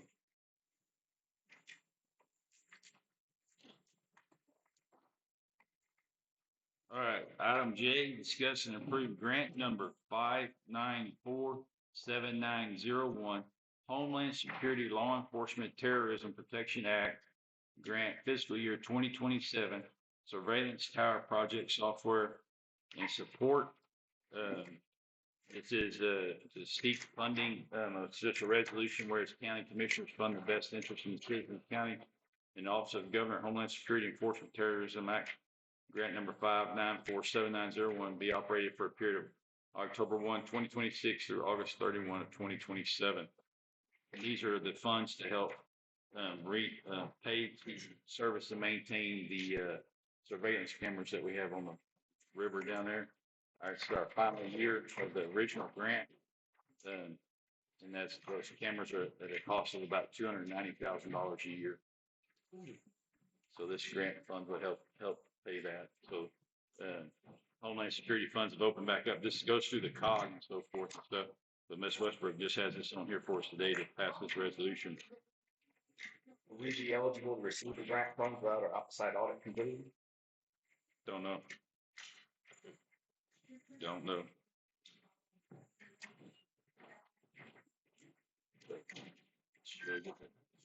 All right, item J, discuss and approve grant number 5947901, Homeland Security Law Enforcement Terrorism Protection Act, grant fiscal year 2027, surveillance tower project software and support. It is to seek funding. It's just a resolution where it's county commissioners fund the best interest in the citizens of the county, and the Office of the Governor, Homeland Security Enforcement Terrorism Act, grant number 5947901, be operated for a period of October 1, 2026 through August 31 of 2027. These are the funds to help pay to service and maintain the surveillance cameras that we have on the river down there. It's our final year of the original grant. And those cameras are at a cost of about $290,000 a year. So this grant fund will help pay that. So Homeland Security funds have opened back up. This goes through the COG and so forth and stuff. But Ms. Westbrook just has this on here for us today to pass this resolution. Will we be eligible to receive the grant funds without our outside audit completed? Don't know. Don't know.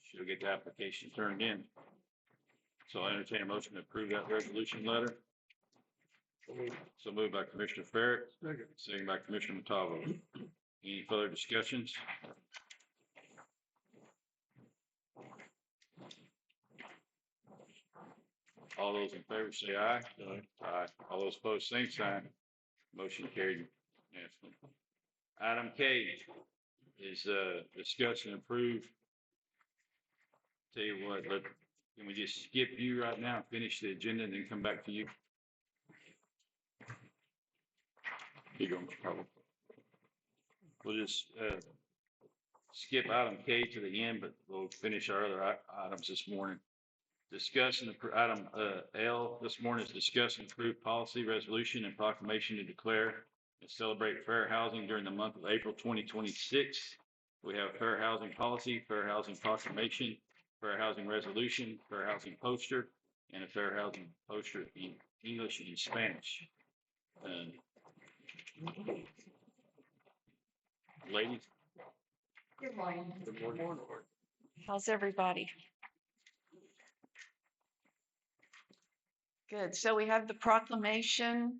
She'll get the application turned in. So I entertain a motion to approve that resolution letter. So moved by Commissioner Ferrick, second by Commissioner Montalvo. Any further discussions? All those in favor say aye. Aye. All those opposed, same sign. Motion carried. Item K is discuss and approve. Tell you what, can we just skip you right now, finish the agenda, and then come back to you? You're going to trouble. We'll just skip item K to the end, but we'll finish our other items this morning. Discuss and item L this morning is discuss and approve policy resolution and proclamation to declare and celebrate fair housing during the month of April 2026. We have fair housing policy, fair housing proclamation, fair housing resolution, fair housing poster, and a fair housing poster in English and Spanish. Ladies. Good morning. Good morning. How's everybody? Good. So we have the proclamation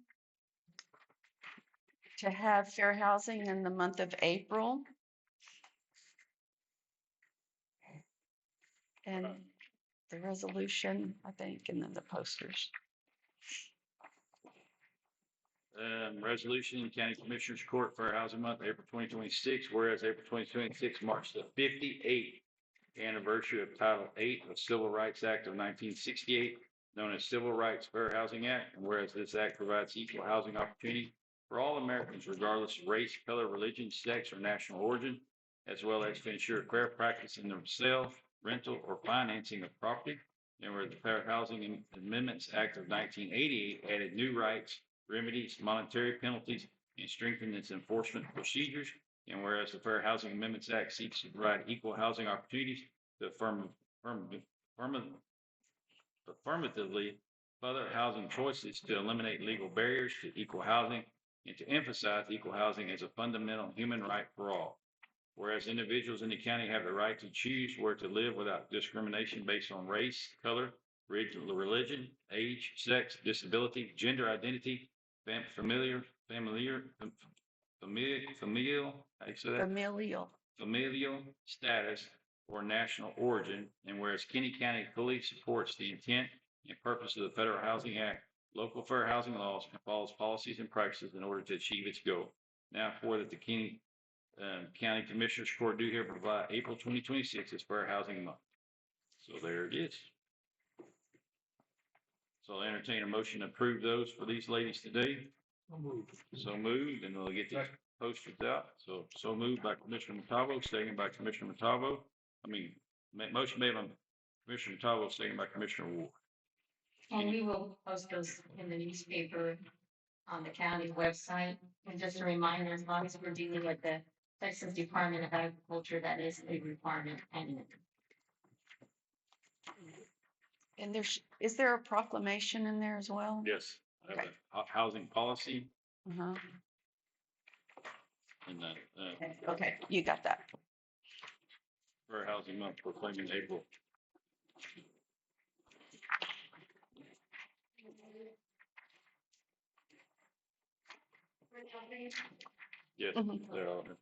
to have fair housing in the month of April. And the resolution, I think, and then the posters. Resolution, County Commissioners Court Fair Housing Month, April 2026, whereas April 2026 marks the 58th anniversary of Title VIII of Civil Rights Act of 1968, known as Civil Rights Fair Housing Act, and whereas this act provides equal housing opportunity for all Americans regardless of race, color, religion, sex, or national origin, as well as to ensure fair practice in the sale, rental, or financing of property. And where the Fair Housing Amendments Act of 1988 added new rights, remedies, monetary penalties, and strengthened its enforcement procedures. And whereas the Fair Housing Amendments Act seeks to provide equal housing opportunities to affirmatively further housing choices to eliminate legal barriers to equal housing and to emphasize equal housing as a fundamental human right for all. Whereas individuals in the county have the right to choose where to live without discrimination based on race, color, religion, age, sex, disability, gender identity, familial, how do you say that? Familial status or national origin. And whereas Kinney County fully supports the intent and purpose of the Federal Housing Act, local fair housing laws, and follows policies and practices in order to achieve its goal. Now, for that the Kinney County Commissioners Court do hereby provide April 2026 as Fair Housing Month. So there it is. So I'll entertain a motion to approve those for these ladies today. So moved, and we'll get these posters out. So moved by Commissioner Montalvo, second by Commissioner Montalvo. Motion made by Commissioner Montalvo, second by Commissioner Ward. And we will post those in the newspaper on the county website. And just a reminder, as long as we're dealing with the Texas Department of Agriculture, that is a requirement. And is there a proclamation in there as well? Yes, I have a housing policy Uh-huh. and Okay, you got that. Fair Housing Month proclaiming April. Yes, they're all here.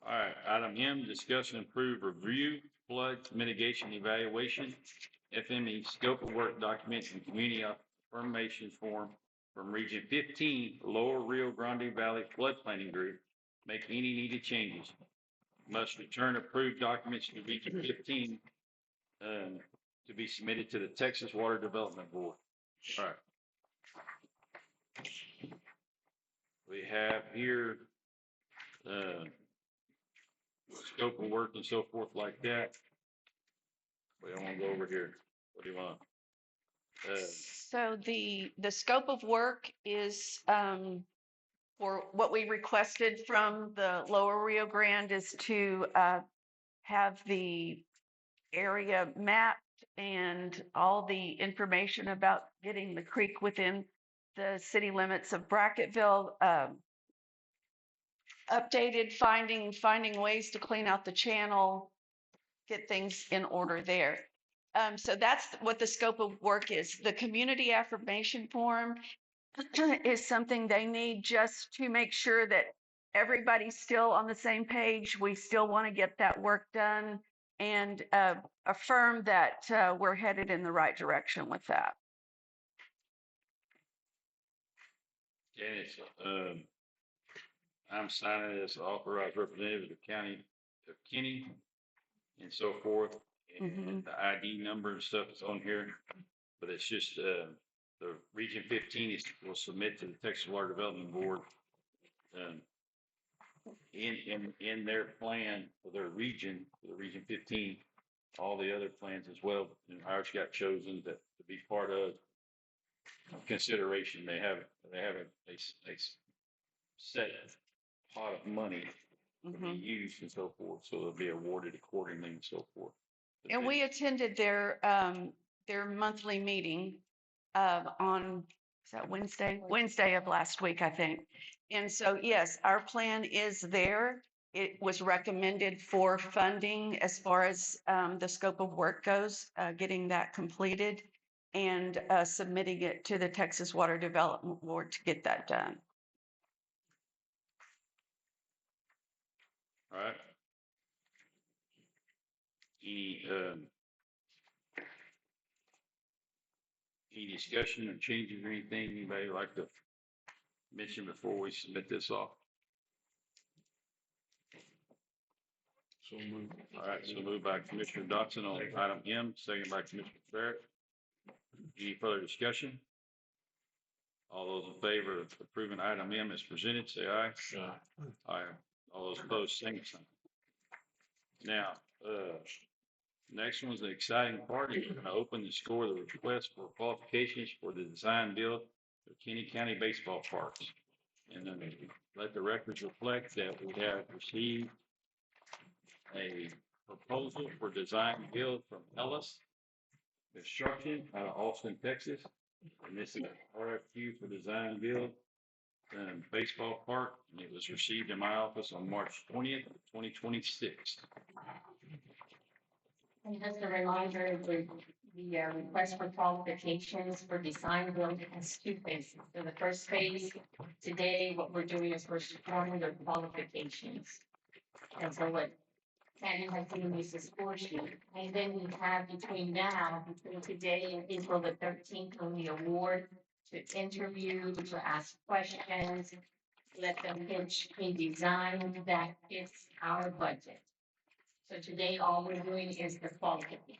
All right, item M, discuss and approve review, flood mitigation evaluation, FME scope of work documents and community affirmation form from Region 15, Lower Rio Grande Valley Flood Planning Group. Make any needed changes. Must return approved documents to Region 15 to be submitted to the Texas Water Development Board. All right. We have here scope of work and so forth like that. We don't want to go over here. What do you want? So the scope of work is for what we requested from the Lower Rio Grande is to have the area mapped and all the information about getting the creek within the city limits of Brackettville updated, finding ways to clean out the channel, get things in order there. So that's what the scope of work is. The community affirmation form is something they need just to make sure that everybody's still on the same page. We still want to get that work done and affirm that we're headed in the right direction with that. And it's, I'm signing as authorized representative of the county of Kinney and so forth. And the ID number and stuff is on here, but it's just the Region 15 will submit to the Texas Water Development Board in their plan for their region, the Region 15, all the other plans as well. And ours got chosen to be part of consideration. They have a set pot of money to be used and so forth, so they'll be awarded accordingly and so forth. And we attended their monthly meeting on, is that Wednesday? Wednesday of last week, I think. And so, yes, our plan is there. It was recommended for funding as far as the scope of work goes, getting that completed and submitting it to the Texas Water Development Board to get that done. All right. Any Any discussion or changes or anything anybody would like to mention before we submit this off? So moved. All right, so moved by Commissioner Dotson on item M, second by Commissioner Barrett. Any further discussion? All those in favor of approving item M as presented, say aye. Aye. All those opposed, same sign. Now, next one's an exciting part. We're going to open the score of the request for qualifications for the design build of Kinney County baseball parks. And then let the records reflect that we have received a proposal for design build from Ellis Construction out of Austin, Texas. And this is RFQ for design build baseball park. And it was received in my office on March 20th, 2026. And just a reminder, the request for qualifications for design build has two phases. So the first phase, today, what we're doing is we're forming the qualifications. And so what Candy has given me is a score sheet. And then we have between today and April the 13th, on the award to interview, to ask questions, let them pitch a design that fits our budget. So today, all we're doing is the qualification.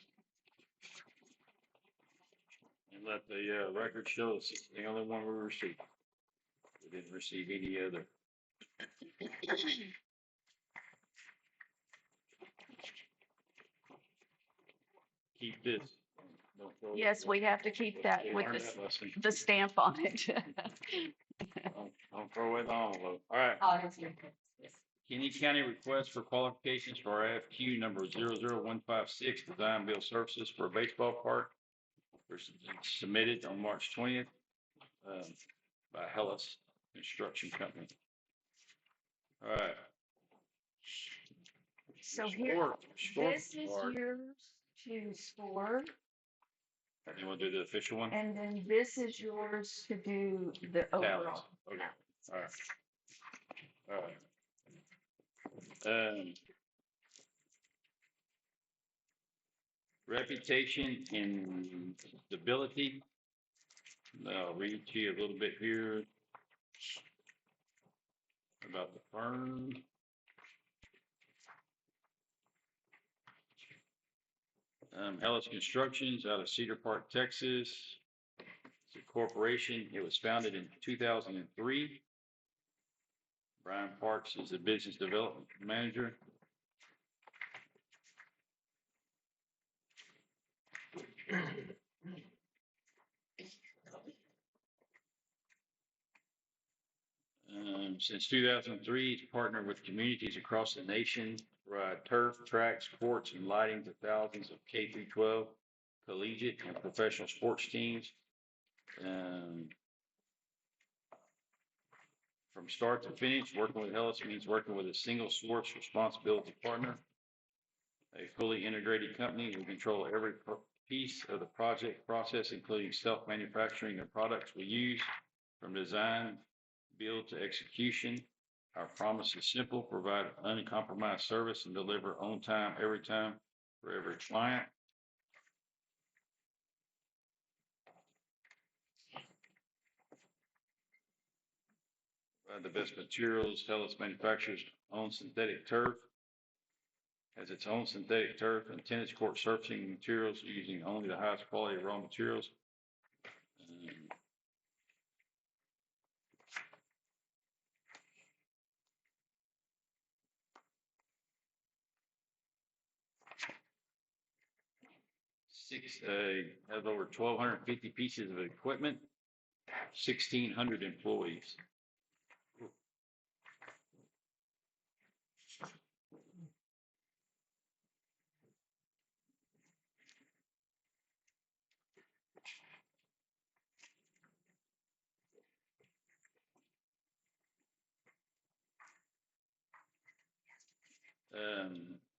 And let the record show us it's the only one we received. We didn't receive any other. Keep this. Don't throw it Yes, away. we have to keep that with Learn that lesson. the stamp on it. Don't throw away the envelope. All right. Oh, that's your. Kinney County request for qualifications for RFQ number 00156, design build services for a baseball park. Was submitted on March 20th by Hellas Construction Company. All right. So here, this is Score. yours to score, You want to do the official one? and then this is yours to do the overall. Okay. All right. All right. Reputation and stability. I'll read to you a little bit here about the firm. Ellis Constructions out of Cedar Park, Texas. It's a corporation. It was founded in 2003. Brian Parks is the business development manager. Since 2003, he's partnered with communities across the nation to provide turf, tracks, courts, and lighting to thousands of K-12 collegiate and professional sports teams. From start to finish, working with Ellis means working with a single source responsibility partner, a fully integrated company. We control every piece of the project process, including self-manufacturing the products we use, from design, build to execution. Our promise is simple: provide uncompromised service and deliver on time, every time, for every client. The best materials. Hellas manufactures own synthetic turf, has its own synthetic turf and tennis court surfacing materials using only the highest quality raw materials. Has over 1,250 pieces of equipment, 1,600 employees.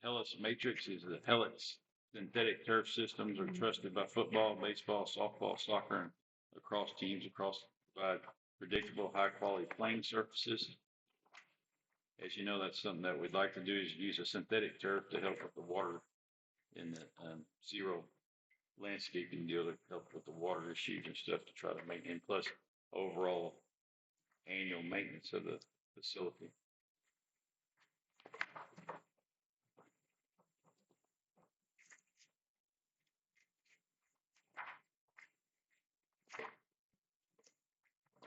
Hellas Matrix is the Helix synthetic turf systems are trusted by football, baseball, softball, soccer, and lacrosse teams across provide predictable, high quality playing surfaces. As you know, that's something that we'd like to do, is use a synthetic turf to help with the water in the zero landscaping deal to help with the water issues and stuff to try to maintain, plus overall annual maintenance of the facility.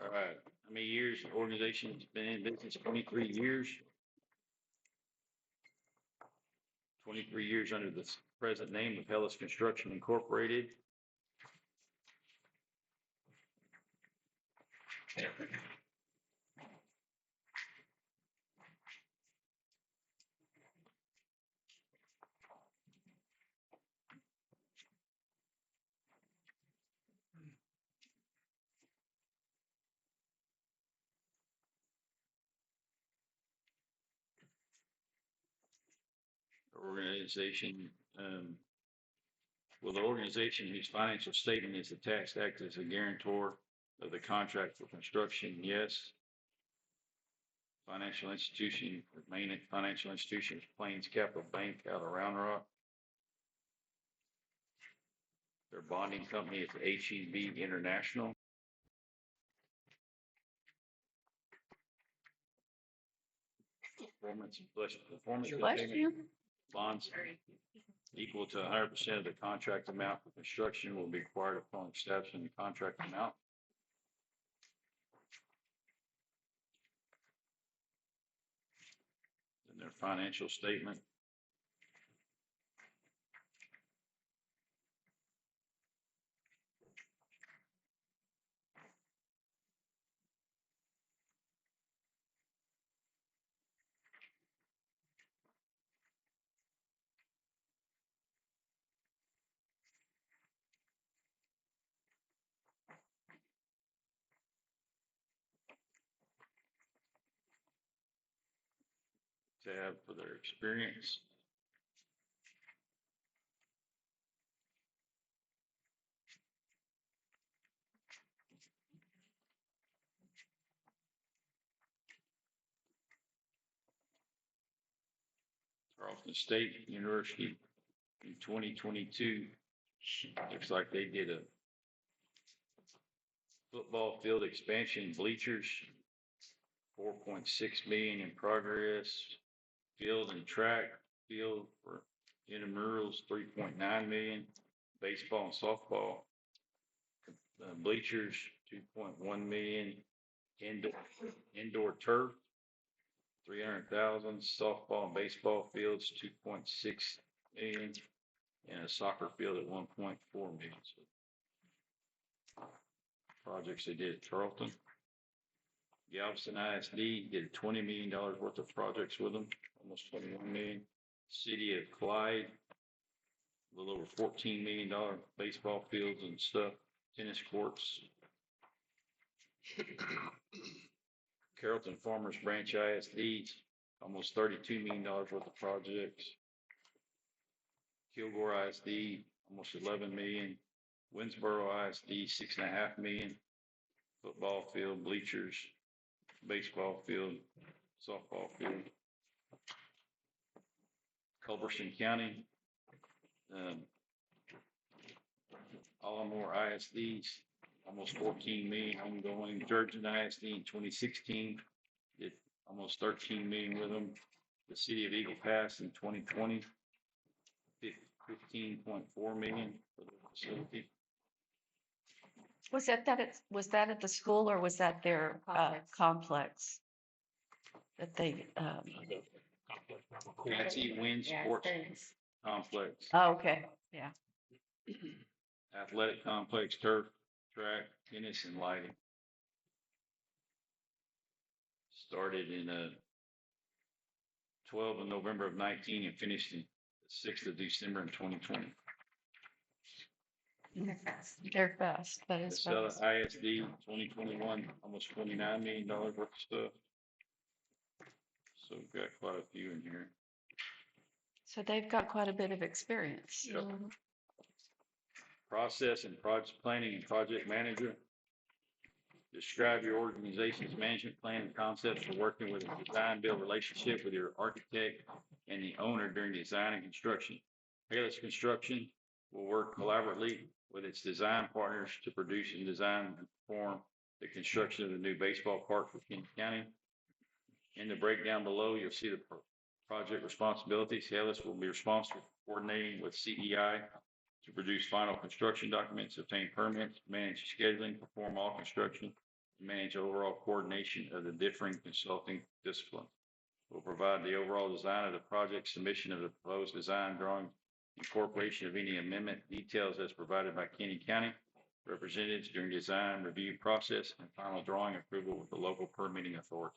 All right, how many years the organization's been in business? 23 years. 23 years under the present name of Hellas Construction Incorporated. Organization, will the organization whose financial statement is attached act as a guarantor of the contract for construction? Yes. Financial institution, main financial institution, Plains Capital Bank out of Round Rock. Their bonding company is HEB International. Performance Bless you. bonds equal to 100% of the contract amount for construction will be required upon establishing the contract amount. And their financial statement. Tab for their experience. Tarleton State University in 2022. Looks like they did a football field expansion, bleachers, 4.6 million in progress. Field and track field for intramurals, 3.9 million. Baseball and softball bleachers, 2.1 million. Indoor turf, 300,000. Softball and baseball fields, 2.6 million, and a soccer field at 1.4 million. So, projects they did at Tarleton. Galveston ISD did $20 million worth of projects with them, almost 21 million. City of Clyde, a little over $14 million baseball fields and stuff, tennis courts. Carrollton Farmers Branch ISD, almost $32 million worth of projects. Kilgore ISD, almost 11 million. Winsboro ISD, 6.5 million. Football field, bleachers, baseball field, softball field. Culberson County, Allamore ISDs, almost 14 million ongoing. Georgian ISD in 2016 did almost 13 million with them. The City of Eagle Pass in 2020, 15.4 million for the facility. Was that at the school or was that their complex? That they, Patsy Wind Sports Complex. oh, okay, yeah. Athletic complex, turf, track, tennis, and lighting. Started in 12 of November of 19 and finished in 6th of December in 2020. They're fast. That is fast. ISD 2021, almost $29 million worth of stuff. So we've got quite a few in here. So they've got quite a bit of experience. Yep. Process and project planning and project manager. Describe your organization's management plan and concepts for working with a design build relationship with your architect and the owner during design and construction. Hellas Construction will work collaboratively with its design partners to produce and design and perform the construction of the new baseball park for Kinney County. In the breakdown below, you'll see the project responsibilities. Hellis will be responsible for coordinating with CEI to produce final construction documents, obtain permits, manage scheduling, perform all construction, and manage overall coordination of the differing consulting disciplines. Will provide the overall design of the project, submission of the proposed design drawing, incorporation of any amendment details as provided by Kinney County representatives during design review process, and final drawing approval with the local permitting authority.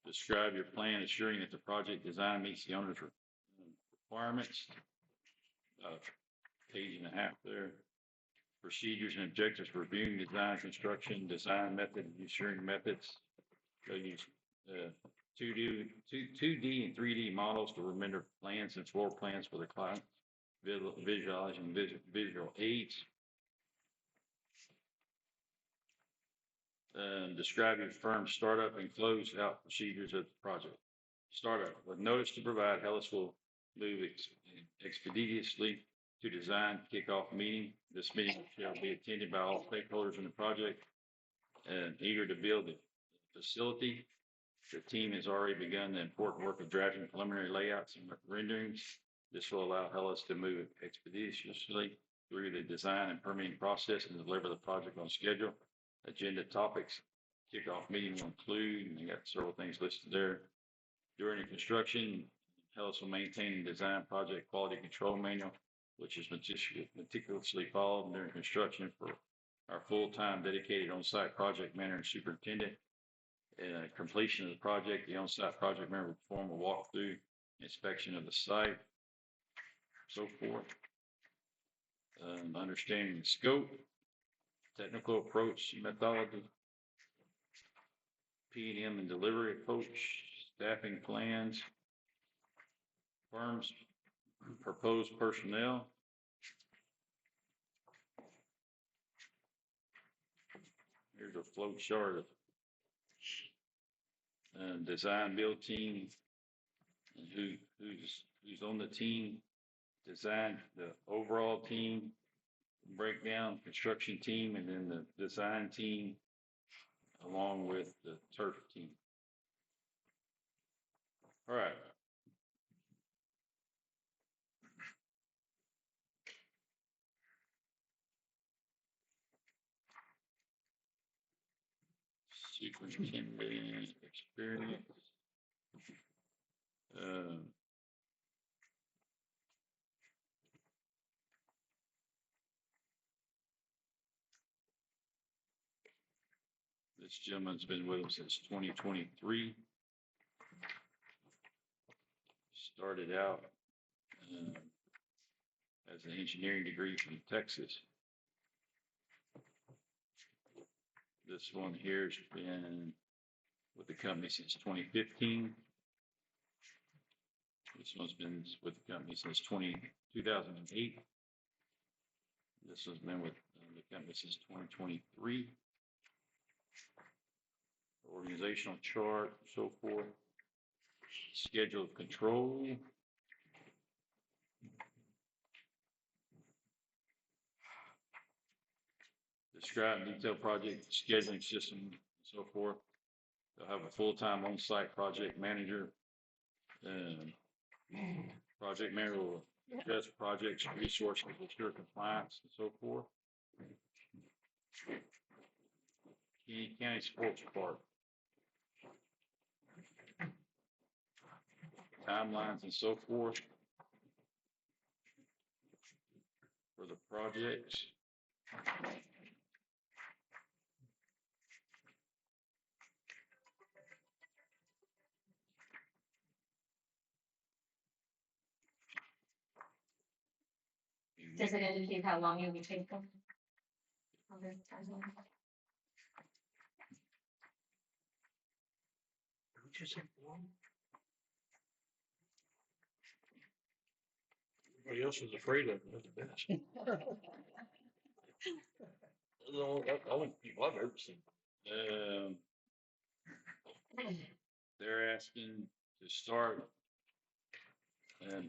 Describe your plan assuring that the project design meets the owner's requirements. Page and a half there. Procedures and objectives for reviewing design, construction, design method, ensuring methods. They'll use 2D and 3D models to render plans and floor plans for the client, visualizing visual aids. Describe your firm's startup and close out procedures of the project. Startup with notice to provide. Hellis will move expeditiously to design kickoff meeting. This meeting shall be attended by all stakeholders in the project and eager to build the facility. The team has already begun the important work of drafting preliminary layouts and renderings. This will allow Hellis to move expeditiously through the design and permitting process and deliver the project on schedule. Agenda topics, kickoff meeting will include, and you got several things listed there. During the construction, Hellis will maintain and design project quality control manual, which is meticulously followed during construction for our full-time dedicated on-site project manager and superintendent. Completion of the project, the on-site project manager will perform a walkthrough inspection of the site, so forth. Understanding the scope, technical approach, methodology, P&M and delivery approach, staffing plans, firms, proposed personnel. Here's a flow chart of design build team and who's on the team, design, the overall team, breakdown, construction team, and then the design team along with the turf team. All right. Superintendent experience. This gentleman's been with us since 2023. Started out as an engineering degree from Texas. This one here's been with the company since 2015. This one's been with the company since 2008. This one's been with the company since 2023. Organizational chart, so forth. Schedule of control. Describe detailed project scheduling system, so forth. They'll have a full-time on-site project manager. Project manager will address projects, resources, ensure compliance, and so forth. Kinney County Sports Park. Timelines and so forth for the projects. Does it indicate how long it would take them? Everybody else was afraid of it. The only people I've ever seen. asking to start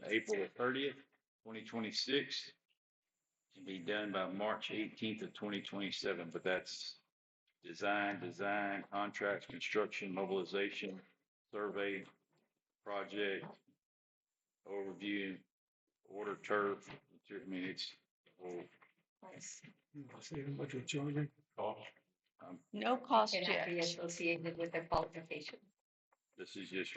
April the 30th, 2026, to be done by March 18th of 2027, but that's design, contracts, construction, mobilization, survey, project, overview, order turf. I mean, it's, well, See how much we're charging. No cost Cannot be yet. associated with their qualification. this is just,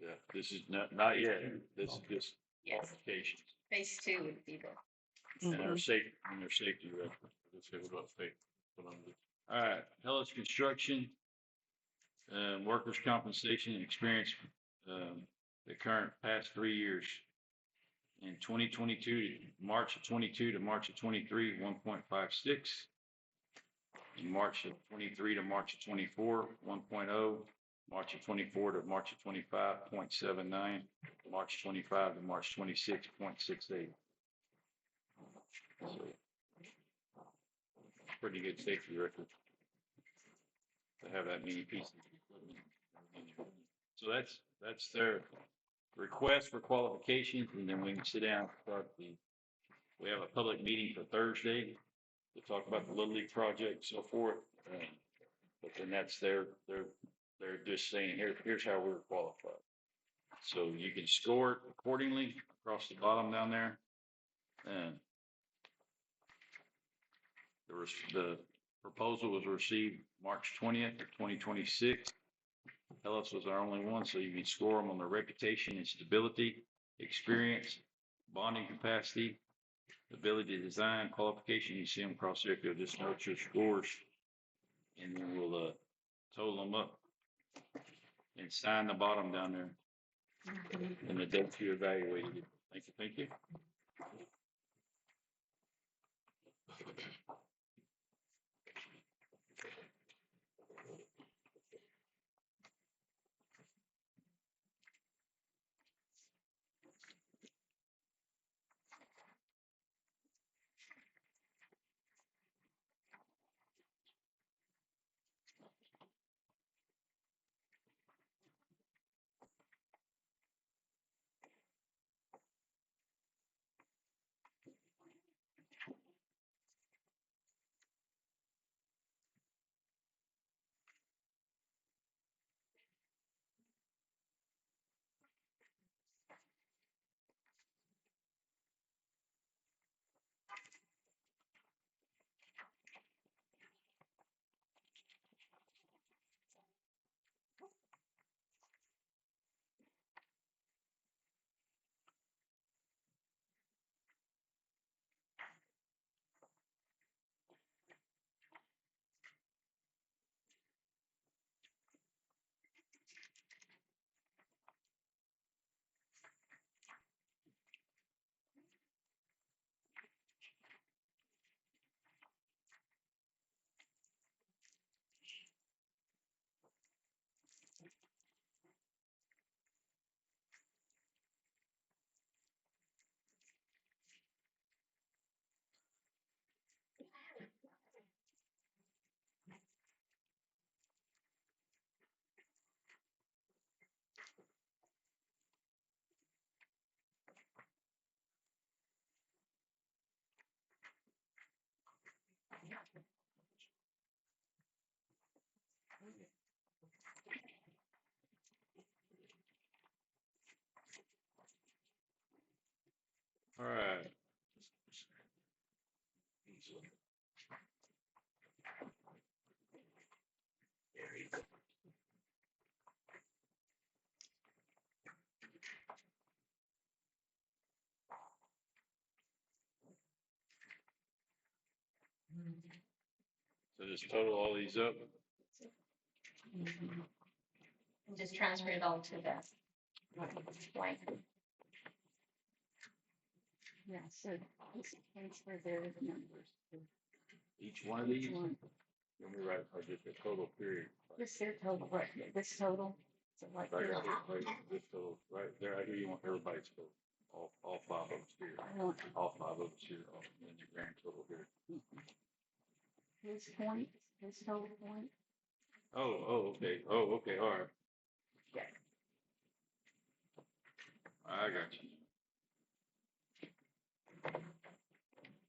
yeah, this is not yet. This is just Yes. qualifications Phase 2 would be the. and our safety record. Let's see what state. All right, Hellas Construction, workers' compensation and experience, the current past 3 years. In 2022, March of 22 to March of 23, 1.56. In March of 23 to March of 24, 1.0. March of 24 to March of 25, 0.79. March 25 to March 26, 0.68. So, pretty good safety record to have that many pieces of equipment. So that's their request for qualifications, and then we can sit down and start we have a public meeting for Thursday to talk about the Little League project, so forth. But then that's they're just saying, here's how we're qualified. So you can score it accordingly across the bottom down there. And the proposal was received March 20th of 2026. Hellas was our only one, so you can score them on their reputation and stability, experience, bonding capacity, ability to design, qualification. You see them across there, you'll just note your scores, and then we'll total them up and sign the bottom down there and the date you evaluated it. Thank you. All right. So just total all these up. And just transfer it all to the blank. Yeah, so this transfer there the numbers. Each one of these. Let me write just a total period. This their total, right, this total. So like. Right, this total, right there. I hear you want everybody's total. All five of us here. All five of us here. And the grand total here. His point, his total point. Oh, okay. Oh, okay. All right. Yeah. got you.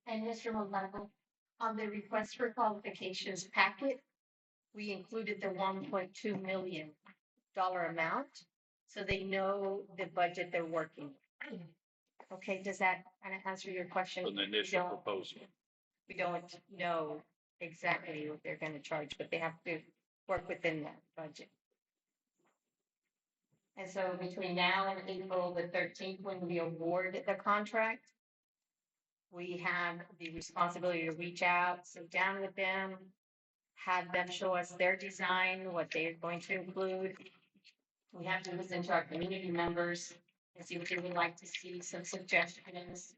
And Mr. Malone, on the request for qualifications packet, we included the $1.2 million amount, so they know the budget they're working. Okay, does that kind of answer your question? From the initial proposal. We don't know exactly what they're gonna charge, but they have to work within that budget. And so between now and April the 13th, when we award the contract, we have the responsibility to reach out, sit down with them, have them show us their design, what they're going to include. We have to listen to our community members and see what they would like to see, some suggestions,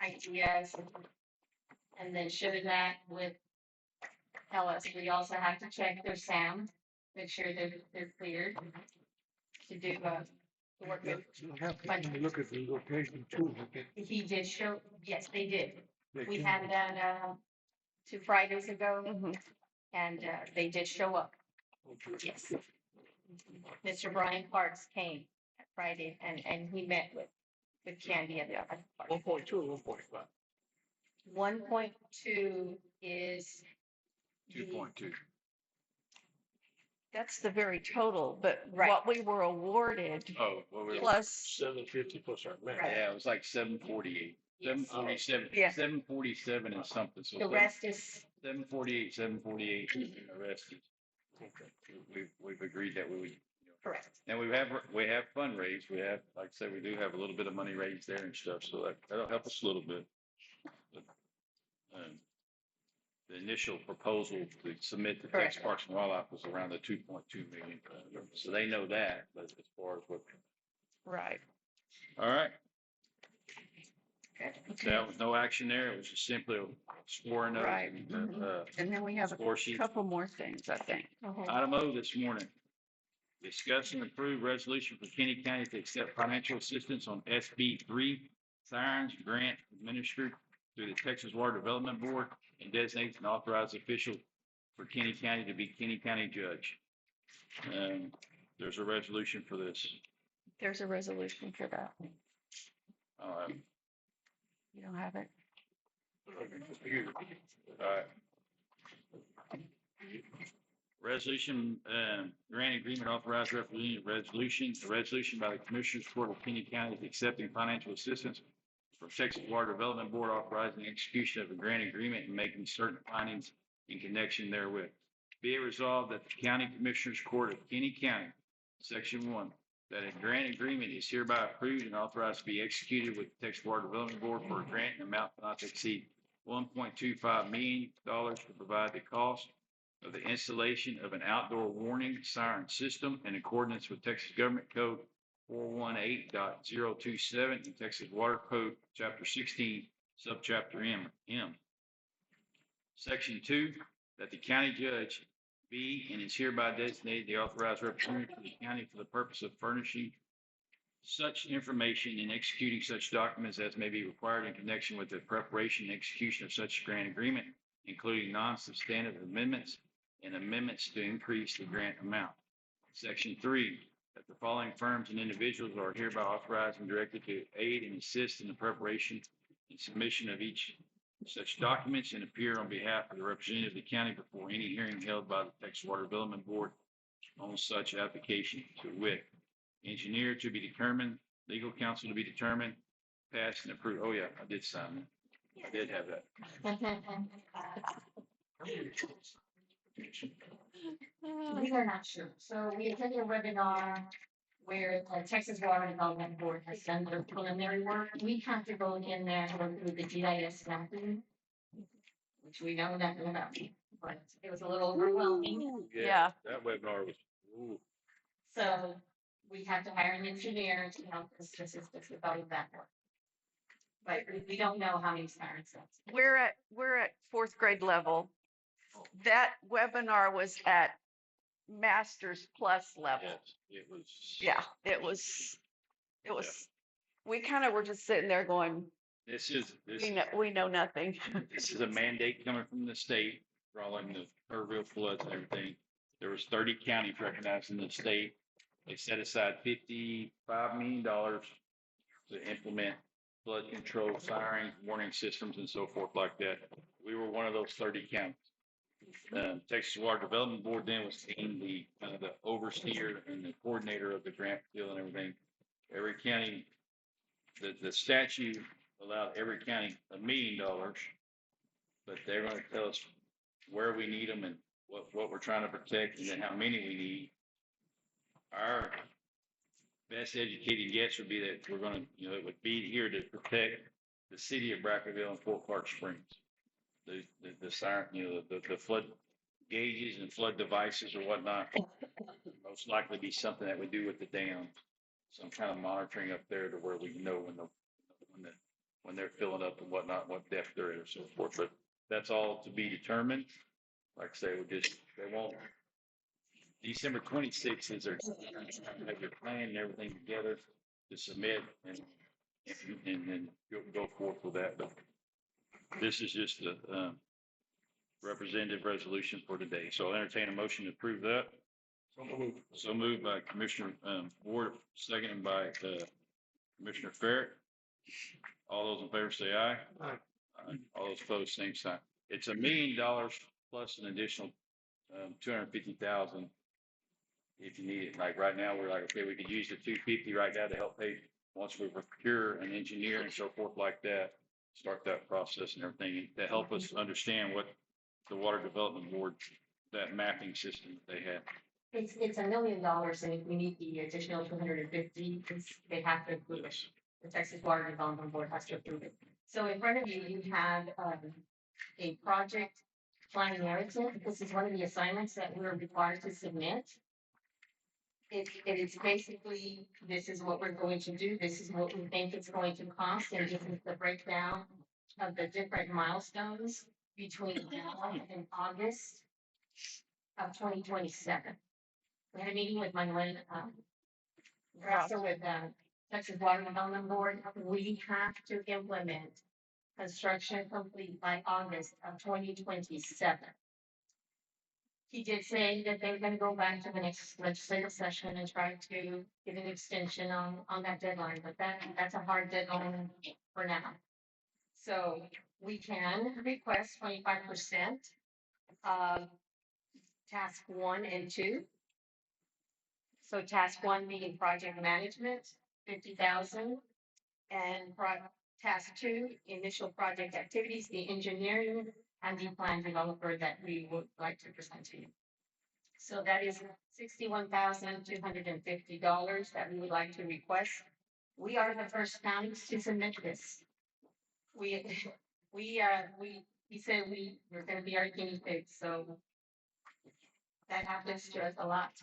ideas. And then share that with, tell us, we also have to check their sound, make sure they're cleared to do, to work with. You have to look at the location too. He did show, yes, they did. They We can- had that, 2 Fridays ago, and, they did show up. Yes. Mr. Brian Parks came Friday and he met with Candy and the other part. 1.2 or 1.5? 1.2 is. 2.2. That's the very total, but Right. what we were awarded Oh, what were plus, 750 plus our match. Yeah, it was like 748, 747, Yeah. 747 and something. So The rest is, 748, 748, and the rest is. We've agreed that we would. correct. And we have fundraised. We have, like I said, we do have a little bit of money raised there and stuff, so that'll help us a little bit. But, the initial proposal to submit to Texas Correct. Parks and Wildlife was around the 2.2 million. So they know that, but as far as what, right. all right. Okay. So that was no action there. It was just simply a scoring of, Right. And then we have score a sheet. couple more things, I think. Item O this morning. Discuss and approve resolution for Kinney County to accept financial assistance on SB3 sirens grant administered through the Texas Water Development Board and designates an authorized official for Kinney County to be Kinney County Judge. There's a resolution for this. There's a resolution for that. You don't have it? All right. Resolution, grant agreement authorized resolution, a resolution by the Commissioners Court of Kinney County accepting financial assistance from Texas Water Development Board authorizing execution of a grant agreement and making certain findings in connection therewith. Be it resolved that the County Commissioners Court of Kinney County, Section 1, that a grant agreement is hereby approved and authorized to be executed with the Texas Water Development Board for a grant in amount not to exceed $1.25 million to provide the cost of the installation of an outdoor warning siren system in accordance with Texas Government Code 418.027 and Texas Water Code Chapter 16, Subchapter M. Section 2, that the county judge be and is hereby designated the authorized representative of the county for the purpose of furnishing such information and executing such documents as may be required in connection with the preparation and execution of such grant agreement, including non-substantive amendments and amendments to increase the grant amount. Section 3, that the following firms and individuals are hereby authorized and directed to aid and assist in the preparation and submission of each such documents and appear on behalf of the representative of the county before any hearing held by the Texas Water Development Board on such application, to wit, engineer to be determined, legal counsel to be determined, passed and approved. Oh yeah, I did sign that. I did have that. We are not sure. So we attended a webinar where the Texas Water Development Board has done their preliminary work. We have to go in there and go through the GIS mapping, which we know nothing about, but it was a little overwhelming. Yeah. That webinar was, ooh. So we have to hire an engineer to help us assist us with all of that work. But we don't know how many sirens that's. We're at 4th grade level. That webinar was at master's plus level. Yes, it was. Yeah, it was, we kind of were just sitting there going, This we know nothing. This is a mandate coming from the state following the Kerrville floods and everything. There was 30 counties recognized in the state. They set aside $55 million to to implement flood control sirens, warning systems and so forth like that. We were one of those 30 counties. Texas Water Development Board then was being the overseer and the coordinator of the grant deal and everything. Every county, the statute allowed every county $1 million, but they're going to tell us where we need them and what we're trying to protect and then how many we need. Our best educated guess would be that we're going to, it would be here to protect the city of Bracketville and Fort Clark Springs. The siren, the flood gauges and flood devices or whatnot, most likely be something that we do with the dam. Some kind of monitoring up there to where we know when they're filling up and whatnot, what depth they're at or so forth. But that's all to be determined. Like I say, they won't. December 26th is their have your plan and everything together to submit and then go forth with that. But this is just a representative resolution for today. So I'll entertain a motion to approve that. So moved by Commissioner Ward, seconded by Commissioner Ferret. All those in favor say aye. Aye. All those opposed, same sign. It's $1 million plus an additional 250,000 if you need it. Like right now, we're like, okay, we could use the 250 right now to help pay once we procure an engineer and so forth like that, start that process and everything to help us understand what the Water Development Board, that mapping system that they had. It's $1 million, and if we need the additional 250, they have to approve it. The Texas Water Development Board has to approve it. So in front of you, you have a project planning narrative. This is one of the assignments that we're required to submit. It is basically, this is what we're going to do. This is what we think it's going to cost, and this is the breakdown of the different milestones between now and August of 2027. We had a meeting with Manuel, also with Texas Water Development Board. We have to implement construction complete by August of 2027. He did say that they're going to go back to the next legislative session and try to get an extension on that deadline, but that's a hard deadline for now. So we can request 25% of task 1 and 2. So task 1 being project management, 50,000, and task 2, initial project activities, the engineering, and the plan developer that we would like to present to you. So that is $61,250 that we would like to request. We are the first counties to submit this. He said we're going to be our guinea pigs, so that happens to us a lot.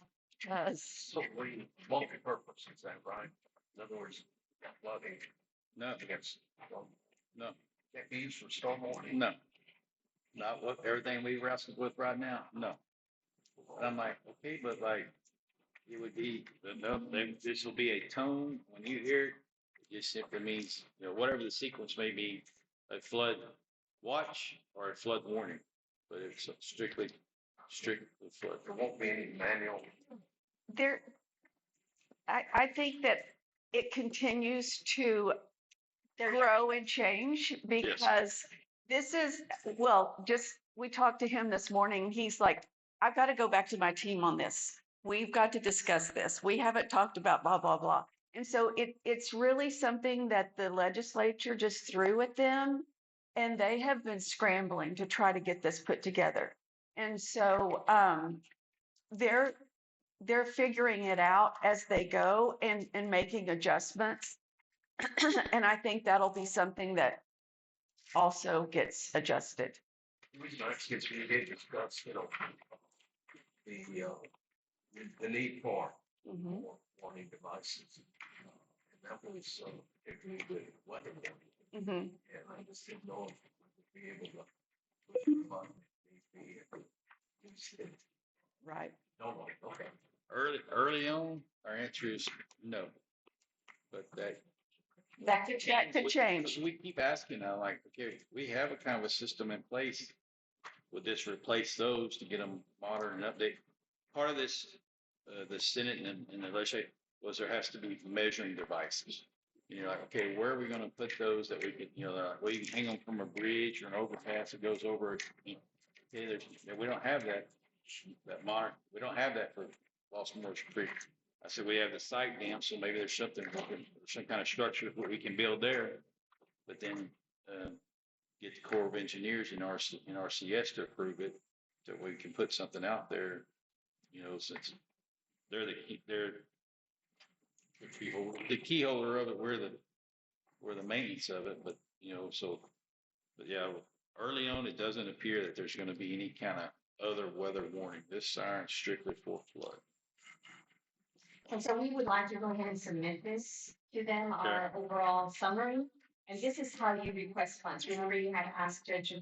So we multi-purpose, is that right? In other words, flooding. No, No. That means for stormwater. no, not what everything we wrestled with right now. No. And I'm like, okay, but like, it would be, this will be a tone when you hear it. It just simply means, whatever the sequence may be, a flood watch or a flood warning, but it's strictly flood. There won't be any manual. I think that it continues to grow and change because this is, we talked to him this morning. He's like, I've got to go back to my team on this. We've got to discuss this. We haven't talked about blah, blah, blah. And so it's really something that the legislature just threw at them, and they have been scrambling to try to get this put together. And so they're figuring it out as they go and making adjustments. And I think that'll be something that also gets adjusted. The reason I ask is we did discuss, the need for warning devices. And that was if we would weather them. And I just didn't know if we would be able to push them on Right. No, okay. Early on, our answer is no. But that could change. We keep asking now, like, okay, we have a kind of a system in place. Would this replace those to get them modern and update? Part of this, the Senate and the legislature was there has to be measuring devices. And you're like, okay, where are we gonna put those that we could, like, well, you can hang them from a bridge or an overpass that goes over, okay, we don't have we don't have that for Lost Morris Creek. I said, we have the site dam, so maybe there's some kind of structure that we can build there, but then, get the Corps of Engineers in RCS to approve it, so we can put something out there, since they're the key holder of it, we're the maintenance of it, but, but yeah, early on, it doesn't appear that there's gonna be any kind of other weather warning. This siren's strictly for flood. And so we would like to go ahead and submit this to them, our overall summary. And this is how you request funds. Remember, you had asked Judge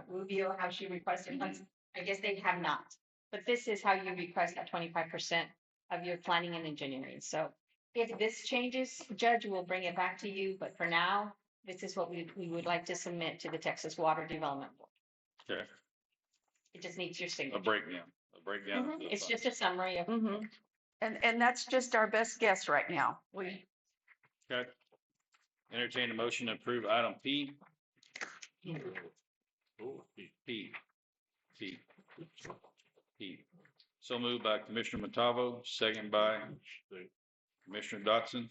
Rubio how she requested funds. I guess they have not. But this is how you request that 25% of your planning and engineering. So if this changes, Judge will bring it back to you. But for now, this is what we would like to submit to the Texas Water Development Board. Okay. It just needs your signature. A breakdown. Of the It's funds. just a summary of. And that's just our best guess right now. Okay. Entertain a motion to approve item P. P. So moved by Commissioner Matavo, second by Commissioner Dotson.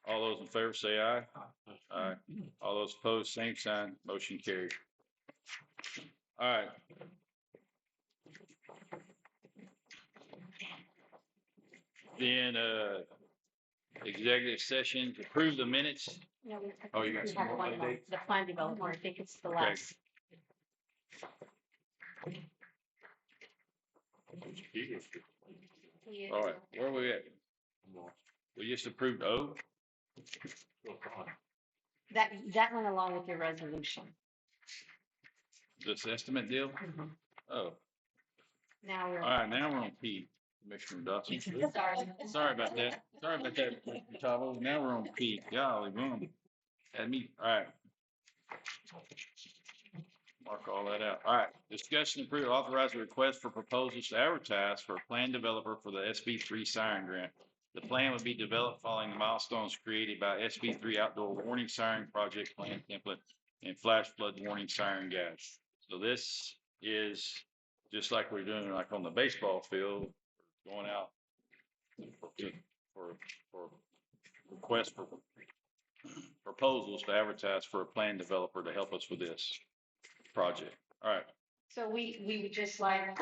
All those in favor say aye. Aye. All those opposed, same sign. Motion carried. All right. Then, executive session to approve the minutes. No, Oh, you got some more updates? The plan development, I think it's the Okay. last. All right, where are we at? We just approved O. That went along with your resolution. This estimate deal? Oh, Now all we're. right, now we're on P, Commissioner Dawson. Sorry. Sorry about that. Mr. Tavo. Now we're on P. Golly, boom. Had me, all right. Mark all that out. All right, discussion approved, authorize a request for proposals to advertise for a plan developer for the SB3 siren grant. The plan would be developed following the milestones created by SB3 outdoor warning siren project plan template and flash flood warning siren gas. So this is just like we're doing like on the baseball field, going out for request for proposals to advertise for a plan developer to help us with this project. All right. So we would just like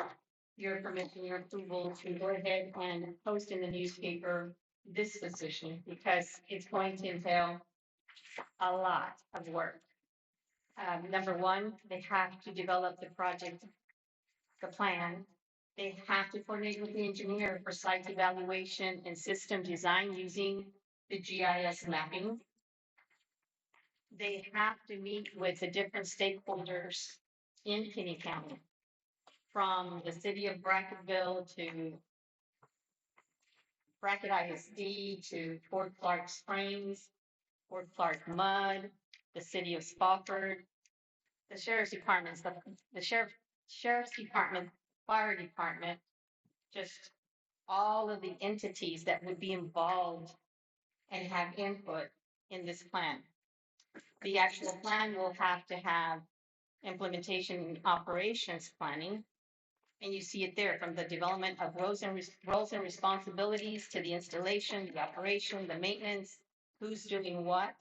your permission, your approval to go ahead and post in the newspaper this position because it's going to entail a lot of work. Number one, they have to develop the project, the plan. They have to coordinate with the engineer for site evaluation and system design using the GIS mapping. They have to meet with the different stakeholders in Kinney County, from the city of Bracketville to Brackett ISD to Fort Clark Springs, Fort Clark Mud, the city of Spofford, the sheriff's department, the sheriff's department, fire department, just all of the entities that would be involved and have input in this plan. The actual plan will have to have implementation and operations planning. And you see it there, from the development of roles and responsibilities to the installation, the operation, the maintenance, who's doing what.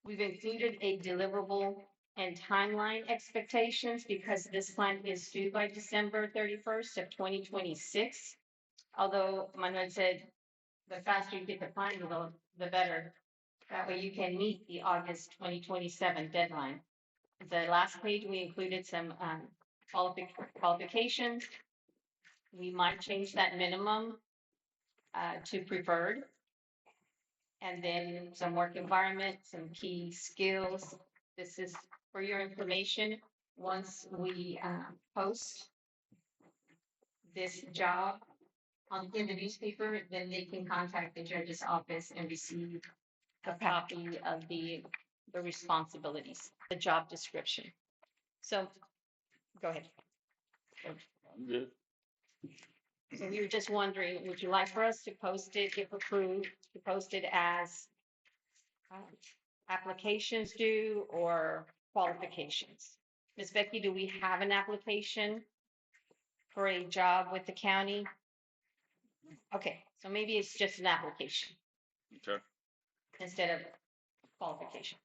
We've included a deliverable and timeline expectations because this plan is due by December 31st of 2026. Although Manuel said, the faster you get the plan developed, the better. That way you can meet the August 2027 deadline. The last page, we included some qualifications. We might change that minimum to preferred. And then some work environment, some key skills. This is for your information. Once we post this job in the newspaper, then they can contact the judge's office and receive a copy of the responsibilities, the job description. So, go ahead. I'm good. So we were just wondering, would you like for us to post it, if approved, to post it as applications due or qualifications? Ms. Becky, do we have an application for a job with the county? Okay, so maybe it's just an application Okay. instead of qualification.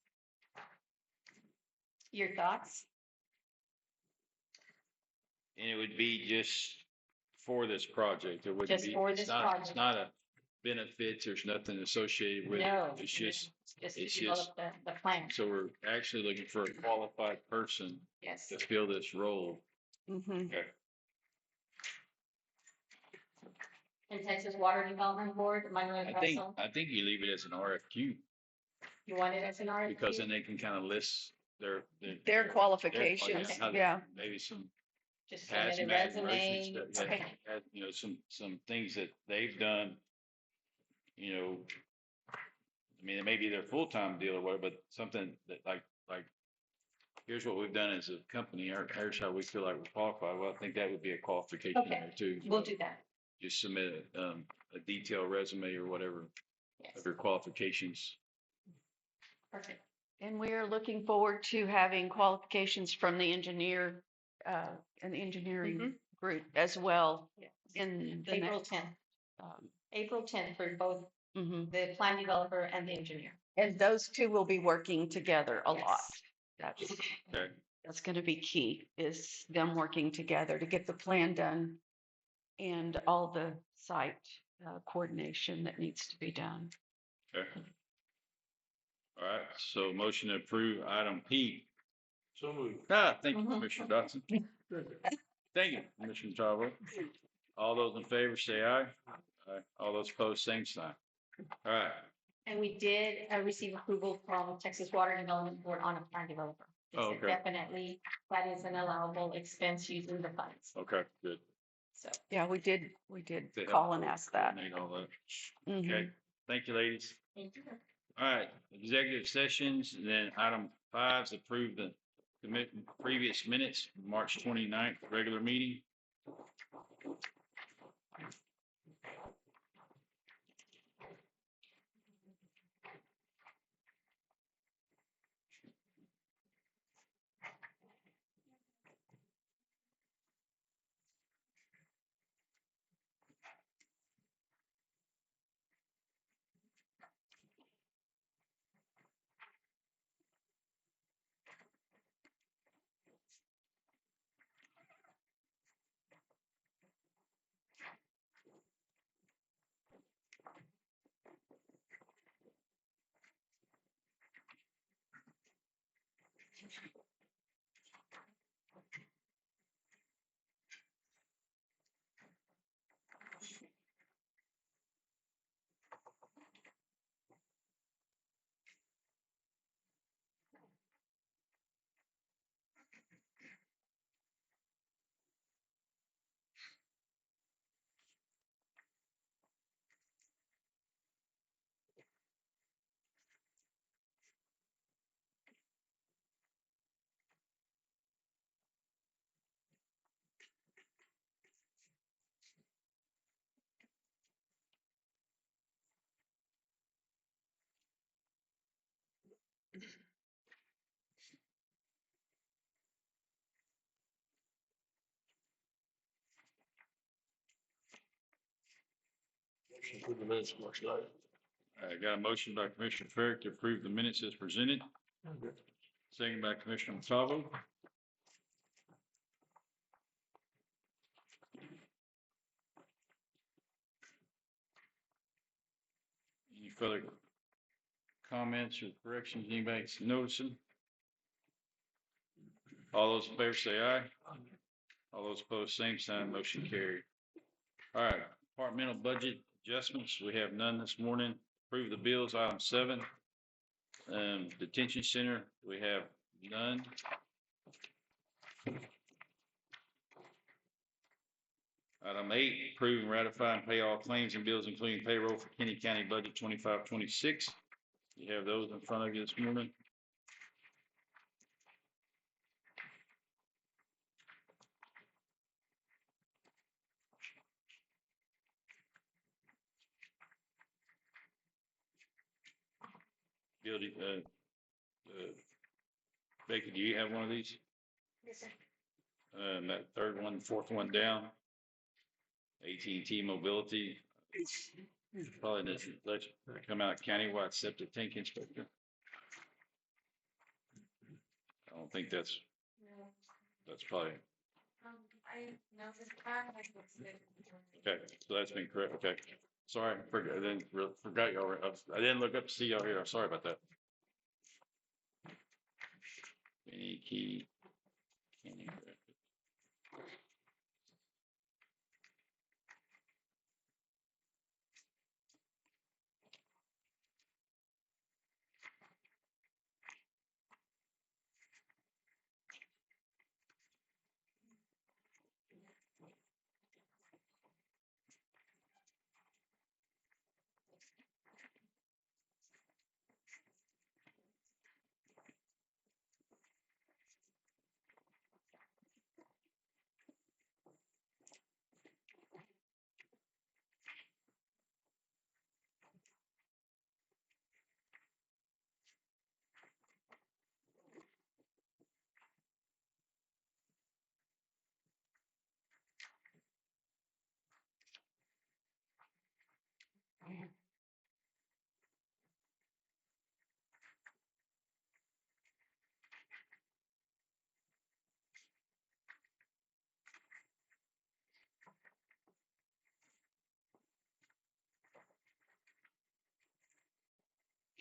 Your thoughts? And it would be just for this project. It wouldn't Just be, for it's this not, project. it's not a benefits. There's nothing associated with it. No. It's just, Just it's to just, develop the plan. so we're actually looking for a qualified person Yes. to fill this role. Mhm. Okay. And Texas Water Development Board, am I right, Russell? I think you leave it as an RFQ You want it as an RFP? because then they can kind of list Their qualifications, how they- yeah. Maybe some Just submit a hazmat emergency resume. stuff, Okay. you know, some things that they've done, you know, I mean, it may be their full-time deal or whatever, but something that like, here's what we've done as a company, or here's how we feel like we're qualified. Well, I think that would be a qualification Okay. there too. We'll do that. Just submit a detailed resume or whatever Yes. of your qualifications. Perfect. And we are looking forward to having qualifications from the engineer, and engineering group as well Yes. in the April next. 10th. April 10th for both Mhm. the plan developer and the engineer. And those two will be working together a lot. Yes. That's going to be key, is them working together to get the plan done and all the site coordination that needs to be done. Okay. All right, so motion to approve item P. So moved. Thank you, Commissioner Dotson. Thank you, Commissioner Chavo. All those in favor say aye. Aye. All those opposed, same sign. All right, And we did receive approval from Texas Water Development Board on a plan developer. They Oh, said okay. Definitely, that is an allowable expense using the funds. okay, good. So Yeah, we did They call help and ask that. coordinate all that. Mhm. Okay, thank you, ladies. thank you. All right, executive sessions, and then item 5 is approve the previous minutes, March 29th, regular meeting. Approve the minutes, March 9th. I got a motion by Commissioner Ferrick to approve the minutes as presented. Second by Commissioner Montalvo. Any further comments or corrections anybody noticing? All those in favor say aye. All those opposed, same sign, motion carried. All right, departmental budget adjustments, we have none this morning. Approve the bills, item 7. Detention center, we have none. Item 8, approve and ratify and pay all claims and bills, including payroll for Kinney County Budget 25-26. You have those in front of you this morning. building, Becky, do you have one of these? Yes, sir. That third one, fourth one down. AT&T Mobility. Probably doesn't let you come out countywide septic tank inspector. I don't think that's probably, I know this time, okay, so that's been correct, okay. Sorry, forgot y'all, I didn't look up to see y'all here, I'm sorry about that. Any key.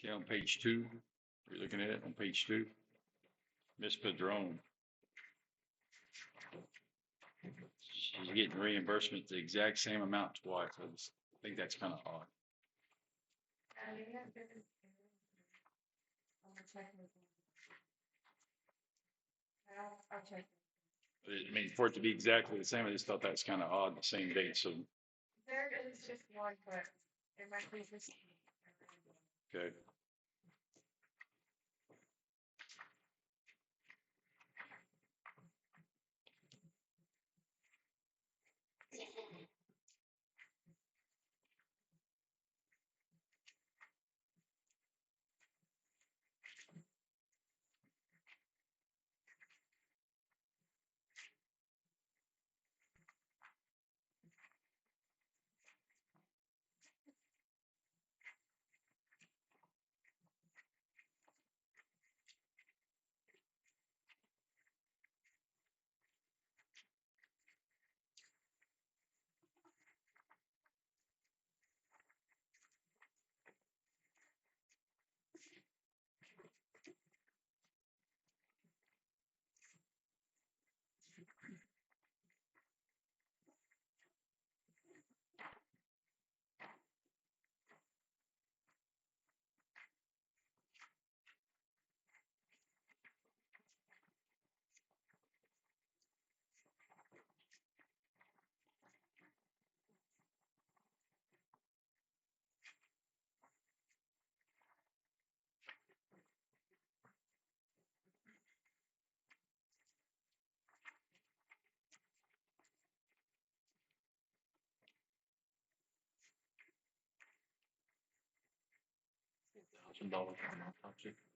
Okay, on page 2, you're looking at it on page 2. Miss Padron. She's getting reimbursement the exact same amount twice. I just think that's kind of odd. I mean, for it to be exactly the same, I just thought that was kind of odd, the same date, so, There is just one, but it might be this. okay.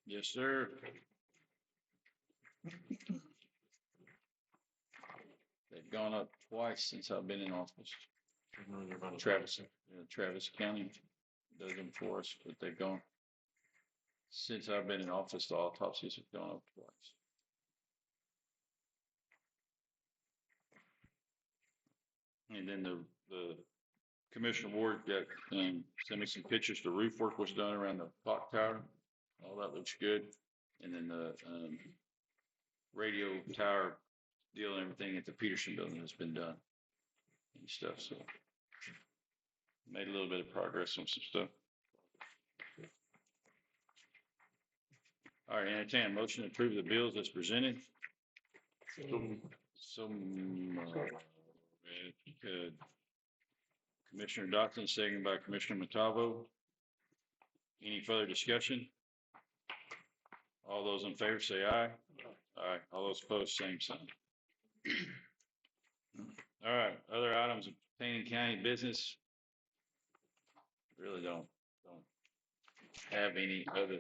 Yes, sir. They've gone up twice since I've been in office. Travis County does them for us, but they've gone, since I've been in office, the autopsies have gone up twice. And then the Commissioner Ward got, sent me some pictures. The roof work was done around the clock tower. All that looks good. And then the, radio tower deal and everything at the Peterson building has been done and stuff. So made a little bit of progress on some stuff. All right, entertain a motion to approve the bills as presented. Good. Commissioner Dotson, seconded by Commissioner Matavo. Any further discussion? All those in favor say aye. Aye. All those opposed, same sign. All right, other items pertaining county business. Really don't have any other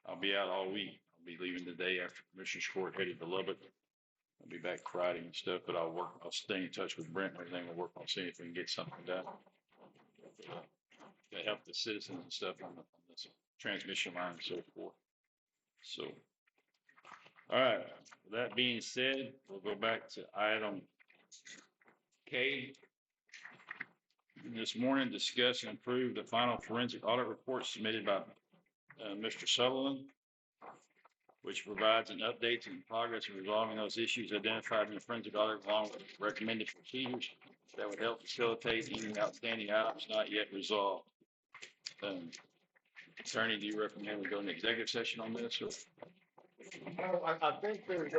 I'll be out all week. I'll be leaving the day after Commissioner's Court, headed to Lubbock. I'll be back Friday and stuff, but I'll stay in touch with Brent and everything. We'll work on seeing if we can get something done to help the citizens and stuff on this transmission line and so forth. So, all right, with that being said, we'll go back to item K. This morning, discuss and approve the final forensic audit report submitted by Mr. Sutherland, which provides an update on the progress of resolving those issues identified in the forensic audit, along with recommended procedures that would help facilitate any outstanding items not yet resolved. Attorney, do you recommend we go into executive session on this, or? I think there's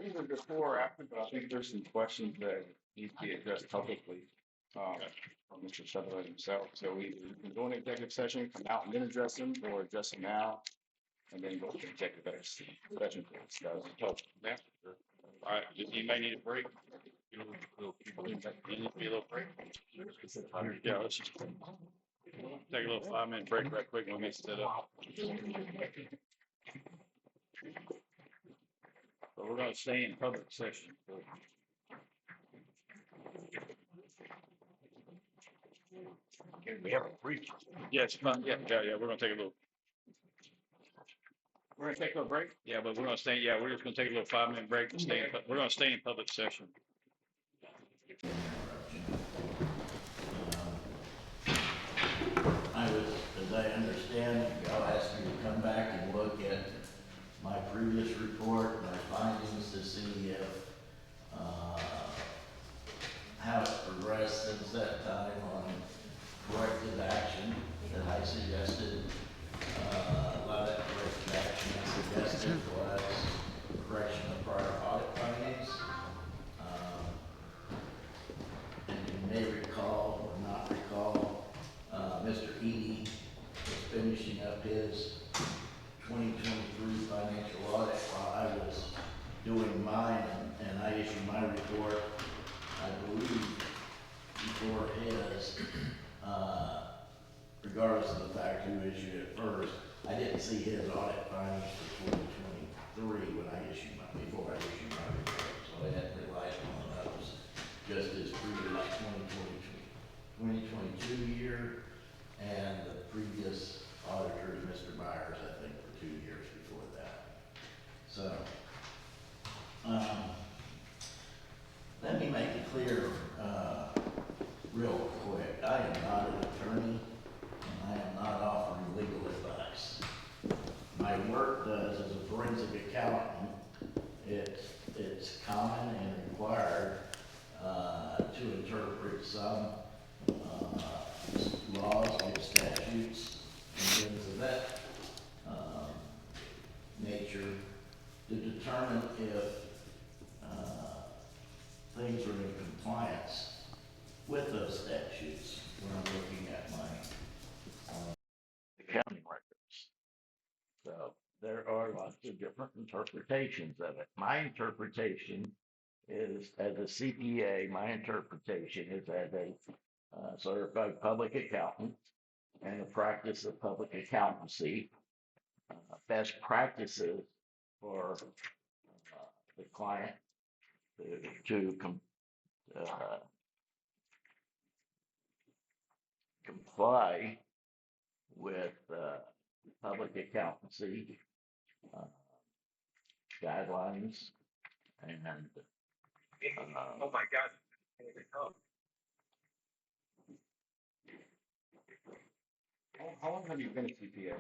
either before or after, but I think there's some questions that need to be addressed publicly from Mr. Sutherland himself. So we can go into executive session, come out and then address them, or address them now, and then go to executive session to discuss. Yeah. All right, you may need a break. You need to be a little break. Yeah, let's just take a little 5-minute break right quick and we'll get set up. But we're gonna stay in public session. We have a brief. Yes, yeah, we're gonna take a little. We're gonna take a little break? Yeah, but we're gonna stay, we're just gonna take a little 5-minute break and stay, we're gonna stay in public session. As I understand, y'all asked me to come back and look at my previous report, my findings, to see if, how it's progressed since that time on corrective action that I suggested. A lot of that corrective action I suggested was correction of prior audit findings. And you may recall or not recall, Mr. Edie was finishing up his 2023 financial audit while I was doing mine, and I issued my report, I believe, before his, regardless of the fact who issued it first. I didn't see his audit findings for 2023 when I issued before I issued my report, so I hadn't relied on those. Just his previous 2022 year, and the previous auditor, Mr. Myers, I think, for 2 years before that. So, let me make it clear, real quick. I am not an attorney, and I am not offering legal advice. My work does as a forensic accountant, it's common and required to interpret some laws and statutes and things of that nature to determine if things are in compliance with those statutes when I'm looking at my accounting records. So there are lots of different interpretations of it. My interpretation is, as a CPA, my interpretation is as a certified public accountant and the practice of public accountancy, best practices for the client to comply with public accountancy guidelines and Oh my God. How long have you been a CPA?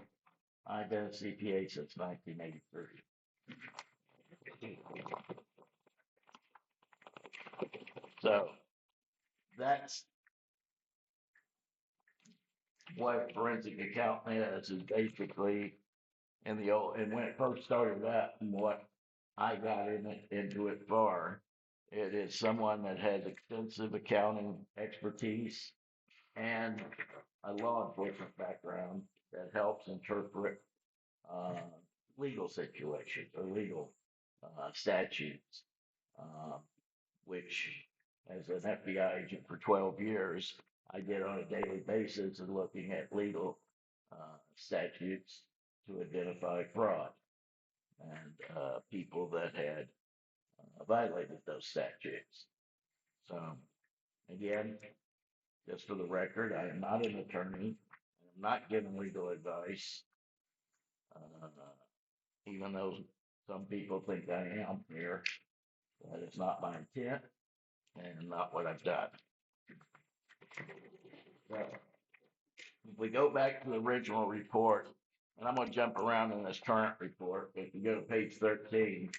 I've been a CPA since 1983. So that's what forensic accounting is basically in the old, and when it first started out and what I got into it for, it is someone that has extensive accounting expertise and a law enforcement background that helps interpret legal situations or legal statutes, which as an FBI agent for 12 years, I get on a daily basis and looking at legal statutes to identify fraud and people that had violated those statutes. So, again, just for the record, I am not an attorney. I'm not giving legal advice, even though some people think I am here. That is not my intent and not what I've done. So, if we go back to the original report, and I'm going to jump around in this current report, but if you go to page 13,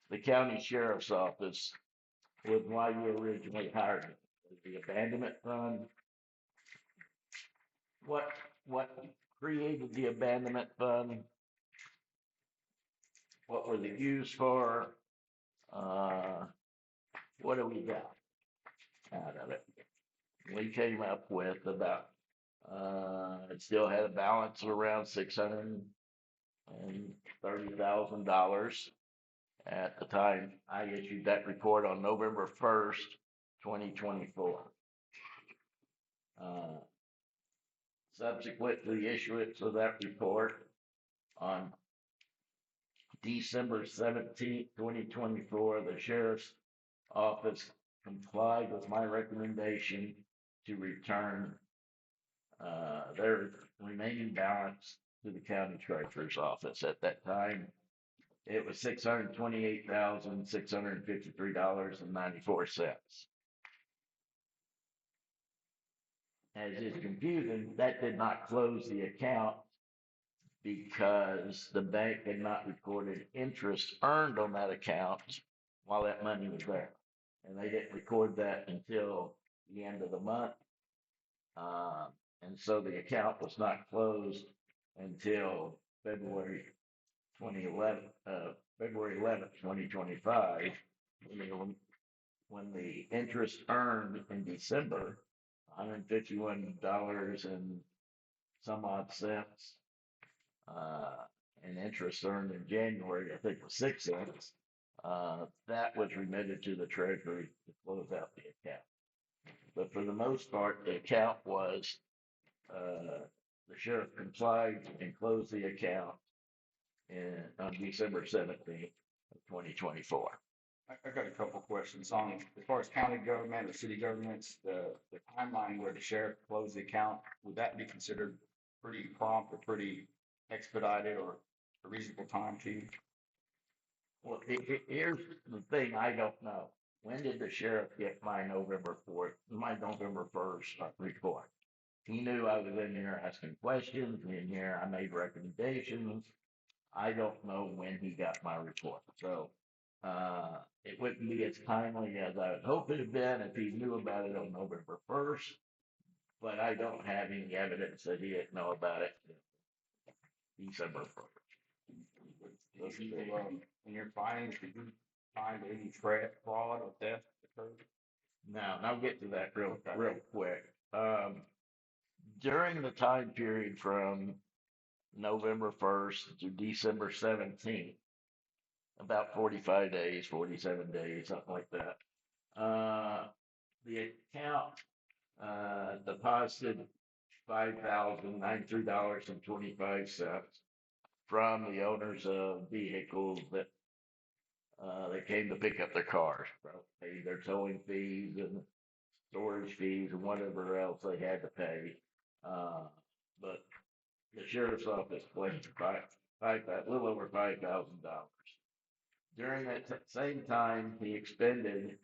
the county sheriff's office was why you originally hired me. The abandonment fund. What created the abandonment fund? What was it used for? What do we got out of it? We came up with about it still had a balance of around $630,000 at the time I issued that report on November 1st, 2024. Subsequent to the issuance of that report on December 17th, 2024, the sheriff's office complied with my recommendation to return their remaining balance to the county treasurer's office. At that time, it was $628,653.94. As is confusing, that did not close the account because the bank had not recorded interest earned on that account while that money was there. And they didn't record that until the end of the month. And so the account was not closed until February 11th, 2025, when the interest earned in December, $151 and some odd cents, and interest earned in January, I think was 6 cents, that was remitted to the treasury to close out the account. But for the most part, the account was, the sheriff complied and closed the account on December 17th of 2024. I got a couple questions on, as far as county government or city governments, the timeline where the sheriff closed the account, would that be considered pretty prompt or pretty expedited or a reasonable time to you? Well, here's the thing I don't know. When did the sheriff get my November 1st report? He knew I was in here asking questions, in here I made recommendations. I don't know when he got my report. So it wouldn't be as timely as I would hope it had been if he knew about it on November 1st, but I don't have any evidence that he didn't know about it December 1st. In your findings, did you find any fraud or theft occurred? Now, and I'll get to that real quick. During the time period from November 1st to December 17th, about 45 days, 47 days, something like that, the account deposited $5,093.25 from the owners of vehicles that came to pick up their cars, paid their towing fees and storage fees and whatever else they had to pay. But the sheriff's office collected a little over $5,000. During that same time, he expended,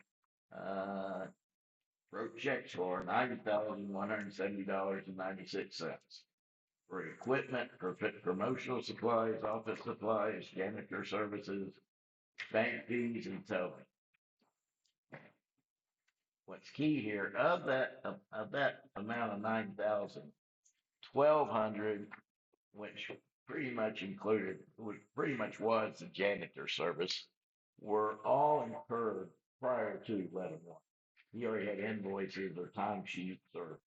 wrote checks for $90,170.96 for equipment, for promotional supplies, office supplies, janitor services, bank fees, and towing. What's key here, of that amount of 9,000, 1,200, which pretty much was the janitor service, were all incurred prior to 11/1. He already had invoices or timesheets or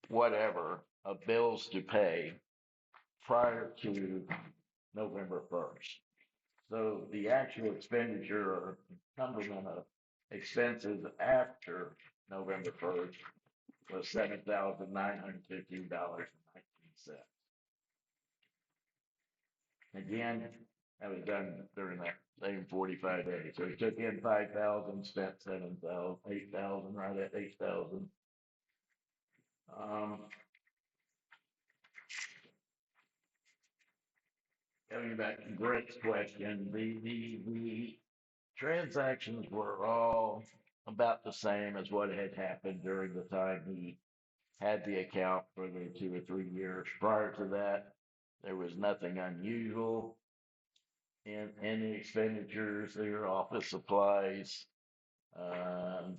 whatever of bills to pay prior to November 1st. So the actual expenditure or encumberment of expenses after November 1st was $7,915.19. Again, that was done during that same 45 days. So he took in 5,000, spent 7,000, 8,000, right at 8,000. Coming back to Brett's question, the transactions were all about the same as what had happened during the time he had the account for the 2 or 3 years. Prior to that, there was nothing unusual in any expenditures, their office supplies, again,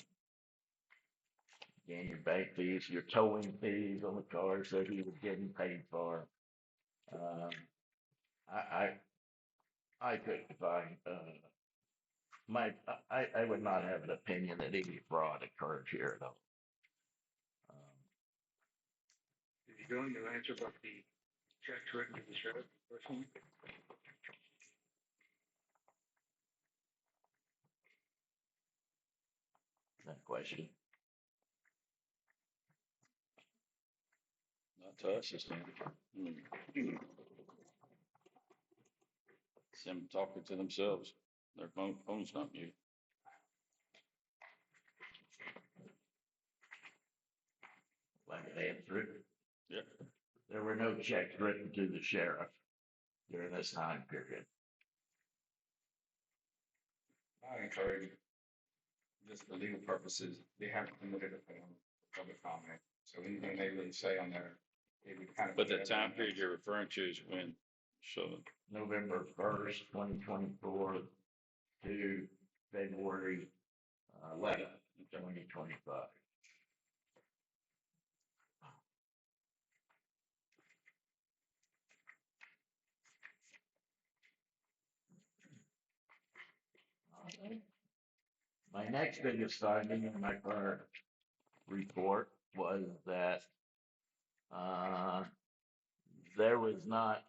your bank fees, your towing fees on the cars that he was getting paid for. I couldn't find, I would not have an opinion that any fraud occurred here at all. Did you go into answer about the checks written to the sheriff personally? That question. Not to us, it's not. Them talking to themselves. Their phone's not muted. Like an answer. Yeah. There were no checks written to the sheriff during this time period. I encourage, just for legal purposes, they haven't committed a public comment. So anything they really say on there, it would kind of. But the time period you're referring to is when, so. November 1st, 2024 to February 11th, 2025. My next biggest finding in my current report was that there was not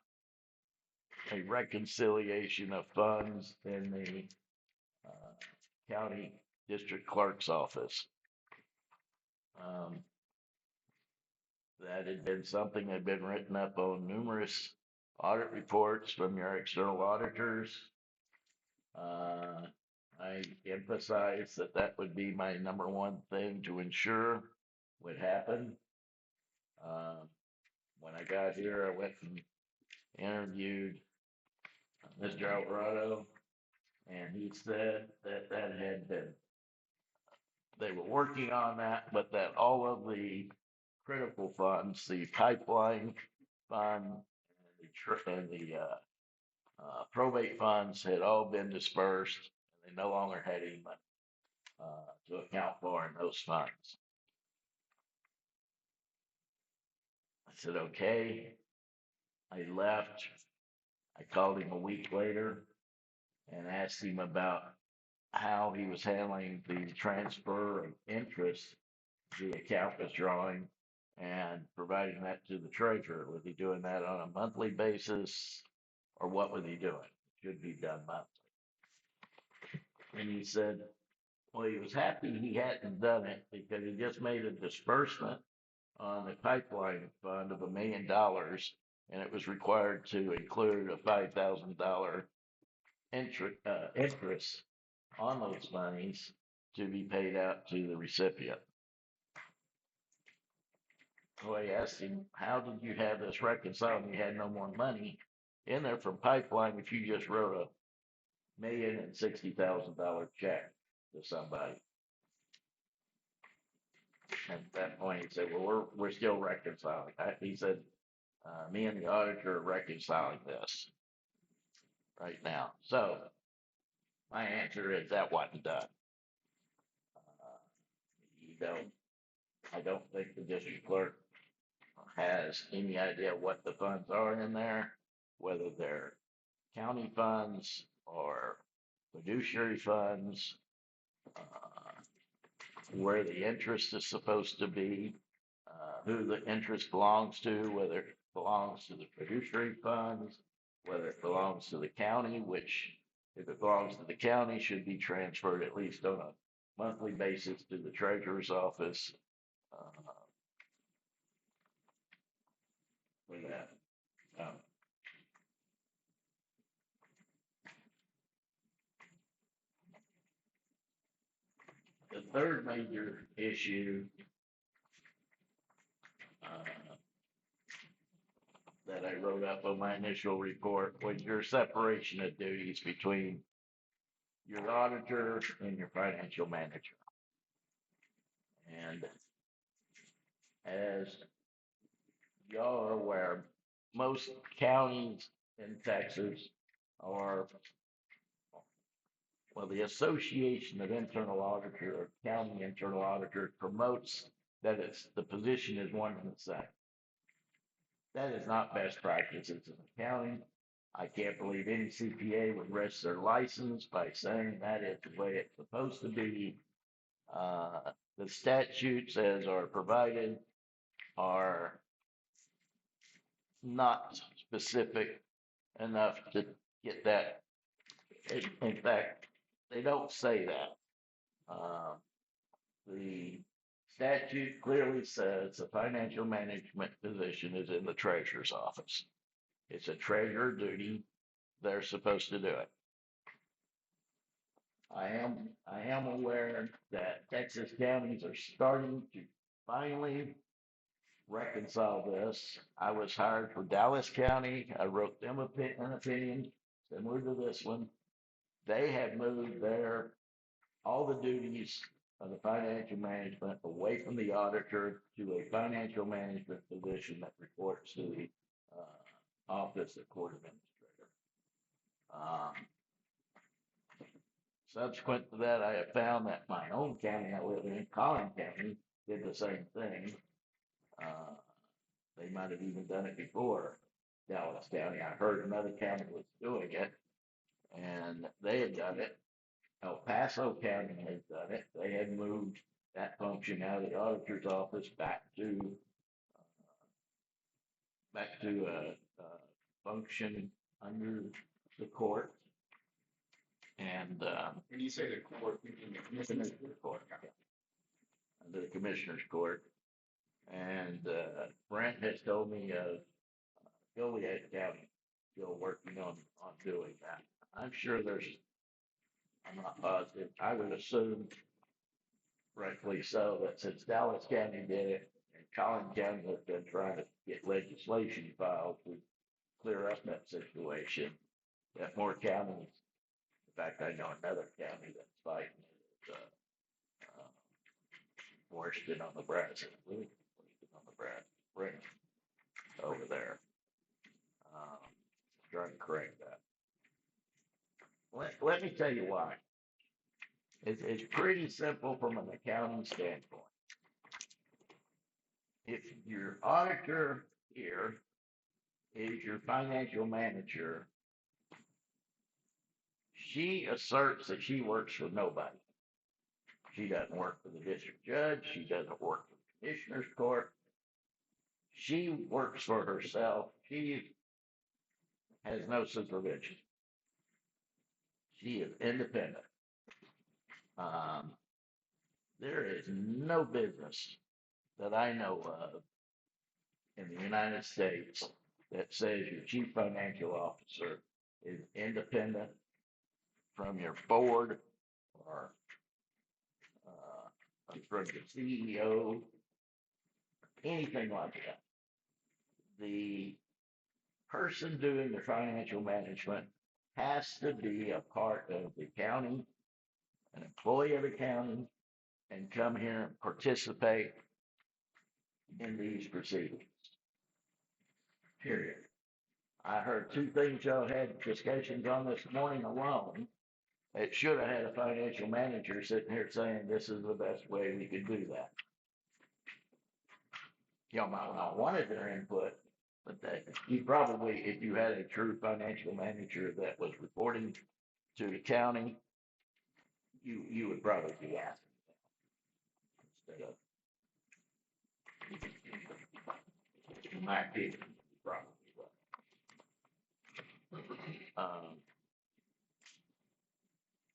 a reconciliation of funds in the county district clerk's office. That had been something that had been written up on numerous audit reports from your external auditors. I emphasize that that would be my number one thing to ensure would happen. When I got here, I went and interviewed Mr. Alvarado, and he said that that had been, they were working on that, but that all of the critical funds, the pipeline fund and the probate funds had all been dispersed. And they no longer had any money to account for in those funds. I said, okay. I left. I called him a week later and asked him about how he was handling the transfer of interest the account was drawing and providing that to the treasurer. Was he doing that on a monthly basis, or what was he doing? It should be done monthly. And he said, well, he was happy he hadn't done it because he just made a disbursement on the pipeline fund of $1 million, and it was required to include a $5,000 interest on those monies to be paid out to the recipient. So I asked him, how did you have this reconciled? You had no more money in there from pipeline if you just wrote $1,060,000 check to somebody. At that point, he said, well, we're still reconciling. He said, me and the auditor are reconciling this right now. So my answer is that wasn't done. I don't think the district clerk has any idea what the funds are in there, whether they're county funds or fiduciary funds, where the interest is supposed to be, who the interest belongs to, whether it belongs to the fiduciary funds, whether it belongs to the county, which if it belongs to the county should be transferred at least on a monthly basis to the treasurer's office. For that. The third major issue that I wrote up on my initial report was your separation of duties between your auditor and your financial manager. And as y'all are aware, most counties in Texas are, well, the Association of Internal Auditor or County Internal Auditor promotes that the position is one and the same. That is not best practices in accounting. I can't believe any CPA would rest their license by saying that is the way it's supposed to be. The statutes as are provided are not specific enough to get that. In fact, they don't say that. The statute clearly says the financial management position is in the treasurer's office. It's a treasurer duty. They're supposed to do it. I am aware that Texas counties are starting to finally reconcile this. I was hired for Dallas County. I wrote them an opinion similar to this one. They have moved all the duties of the financial management away from the auditor to a financial management position that reports to the office of court administrator. Subsequent to that, I have found that my own county I live in, Collin County, did the same thing. They might have even done it before Dallas County. I heard another county was doing it, and they had done it. El Paso County had done it. They had moved that function out of the auditor's office back to function under the court. And when you say the court, you mean the commissioner's court. Under the commissioner's court. And Brent has told me Joliet County still working on doing that. I'm sure I'm not positive. I would assume, rightfully so, that since Dallas County did it and Collin County has been trying to get legislation filed to clear up that situation, that more counties, in fact, I know another county that's fighting it, Washington on the Brazos, Spring over there. Trying to correct that. Let me tell you why. It's pretty simple from an accounting standpoint. If your auditor here is your financial manager, she asserts that she works for nobody. She doesn't work for the district judge. She doesn't work for the commissioner's court. She works for herself. She has no supervision. She is independent. There is no business that I know of in the United States that says your chief financial officer is independent from your board or from the CEO, anything like that. The person doing the financial management has to be a part of the county, an employee of the county, and come here and participate in these proceedings. Period. I heard two things y'all had discussions on this morning alone. It should have had a financial manager sitting here saying this is the best way we could do that. Y'all might not wanted their input, but you probably, if you had a true financial manager that was reporting to the county, you would probably be asking them instead of, in my opinion, probably.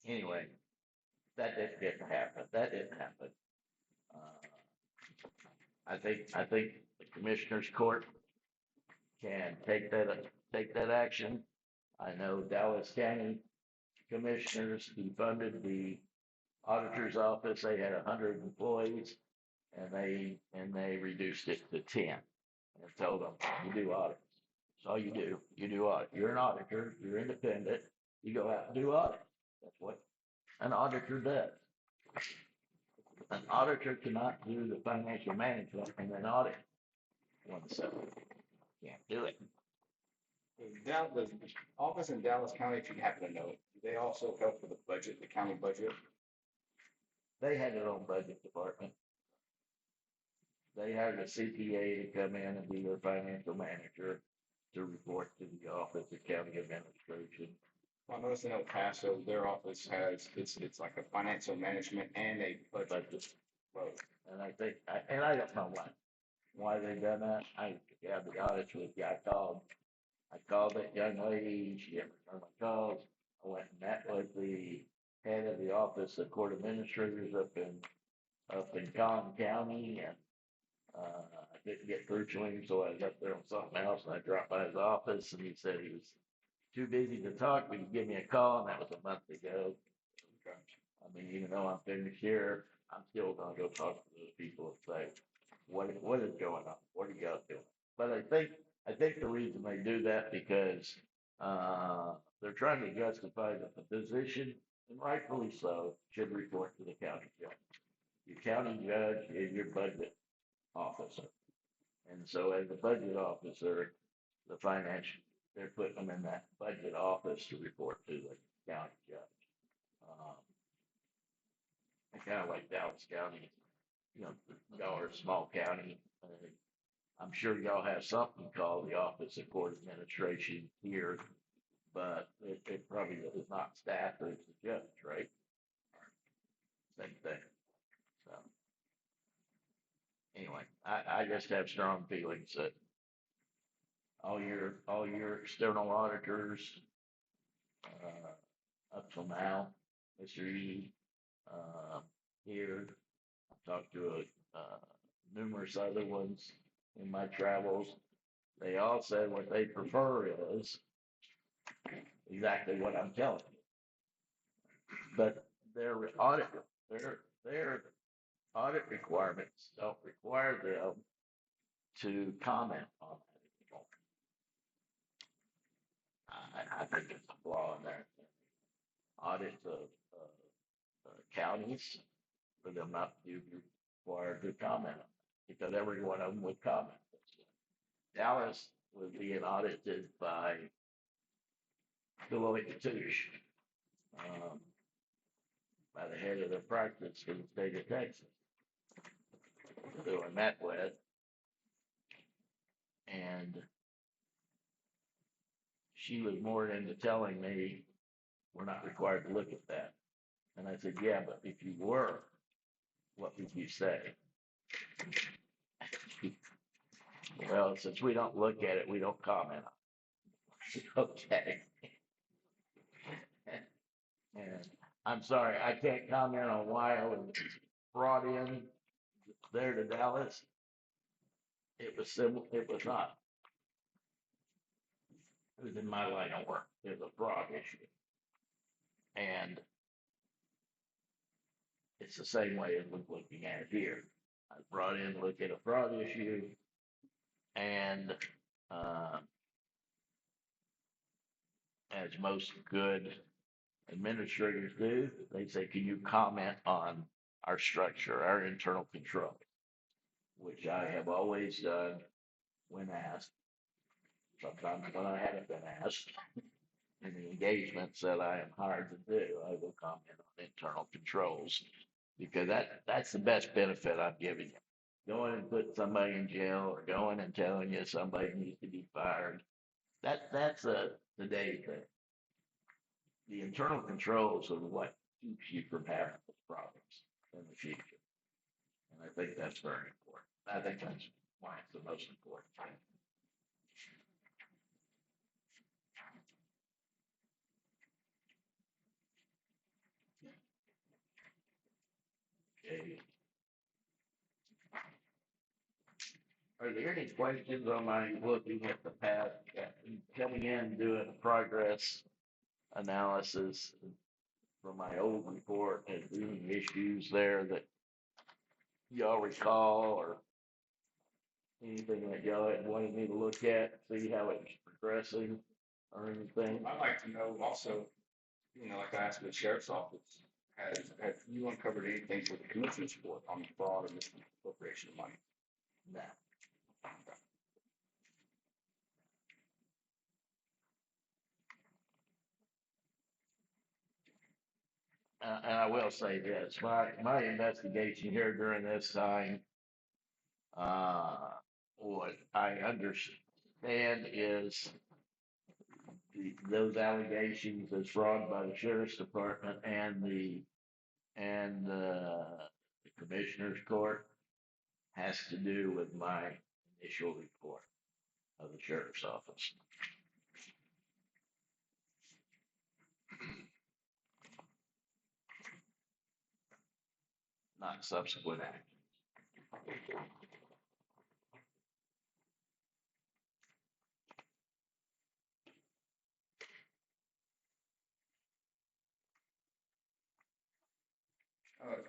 Anyway, That didn't happen. That didn't happen. I think the Commissioners Court can take that action. I know Dallas County Commissioners defunded the auditor's office. They had 100 employees, and they reduced it to 10, and told them, you do audits. That's all you do. You do audit. You're an auditor. You're independent. You go out and do audit. That's what an auditor does. An auditor cannot do the financial management and then audit oneself. Can't do it. The office in Dallas County, if you happen to know it, do they also help with the budget, the county budget? They had their own budget department. They hired a CPA to come in and be their financial manager to report to the Office of County Administration. Well, I noticed in El Paso, their office has, it's like a financial management and a budget. Both. And I think, I don't know why they done that. I have the audits with you. I called that young lady. She didn't return my calls. I went and met with the head of the Office of Court Administrators up in Collin County, and I didn't get through to him, so I was up there on something else, and I dropped by his office, and he said he was too busy to talk, but he'd give me a call, and that was a month ago. I mean, even though I'm finished here, I'm still gonna go talk to those people and say, what is going on? What are you guys doing? But I think the reason they do that because they're trying to justify that the position, and rightfully so, should report to the county judge. Your county judge is your budget officer. And so as a budget officer, the financial, they're putting them in that budget office to report to the county judge. Kind of like Dallas County, y'all are a small county. I'm sure y'all have something called the Office of Court Administration here, but it probably is not staffed as the judge, right? Same thing. So anyway, I just have strong feelings that all your external auditors, up till now, Mr. E, here, I've talked to numerous other ones in my travels. They all said what they prefer is exactly what I'm telling you. But their audit requirements don't require them to comment on that anymore. I think it's a flaw in there. Audits of counties for them not to be required to comment on it, because every one of them would comment. Dallas was being audited by Deloitte & Touche, by the head of the practice for the state of Texas, who I met with, and she was more into telling me we're not required to look at that. And I said, yeah, but if you were, what would you say? Well, since we don't look at it, we don't comment on it. Okay. And I'm sorry, I can't comment on why I was brought in there to Dallas. It was simple. It was not. It was in my line of work. It was a fraud issue. And it's the same way as we're looking at it here. I was brought in to look at a fraud issue, and as most good administrators do, they say, can you comment on our structure, our internal control? Which I have always done when asked. Sometimes when I haven't been asked, in the engagements that I am hired to do, I will comment on internal controls, because that's the best benefit I'm giving you. Going and put somebody in jail, or going and telling you somebody needs to be fired, that's the day thing. The internal controls are what keeps you from having problems in the future. And I think that's very important. I think that's why it's the most important thing. Are there any questions on my looking at the past, coming in, doing a progress analysis from my old report and doing issues there that y'all recall or anything that y'all had wanted me to look at, see how it's progressing or anything? I'd like to know also, like I asked the sheriff's office, have you uncovered anything with the commissioner's court on the fraud and misappropriation of money? No. And I will say this, my investigation here during this time, what I understand is those allegations as fraud by the sheriff's department and the commissioner's court has to do with my initial report of the sheriff's office. Not subsequent action.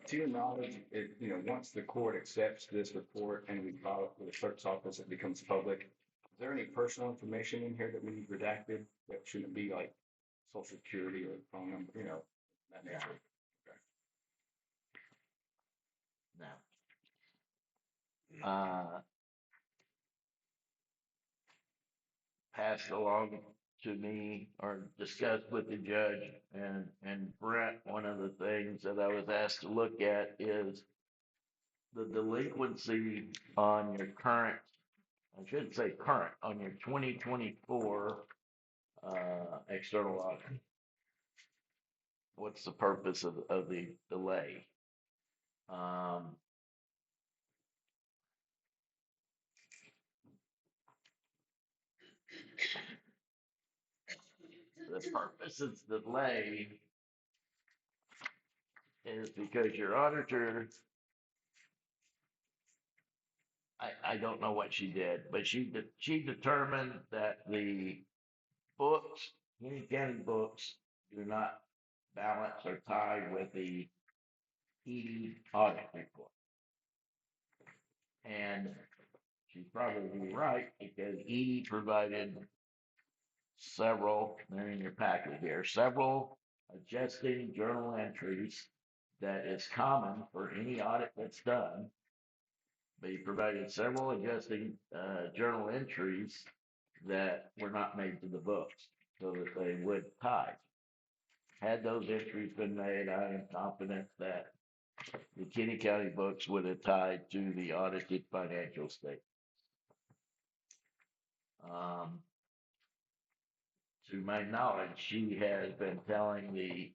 To your knowledge, once the court accepts this report and we file it with the clerk's office, it becomes public. Is there any personal information in here that we need redacted that shouldn't be like social security or phone number, that nature? No. Passed along to me or discussed with the judge and Brett, one of the things that I was asked to look at is the delinquency on your current, I shouldn't say current, on your 2024 external audit. What's the purpose of the delay? The purpose of the delay is because your auditor, I don't know what she did, but she determined that the books, Kinney County books, do not balance or tie with the ED audit report. And she's probably right because ED provided several, they're in your packet here, several adjusting journal entries that is common for any audit that's done. They provided several adjusting journal entries that were not made to the books so that they would tie. Had those entries been made, I am confident that the Kinney County books would have tied to the audited financial statement. To my knowledge, she has been telling the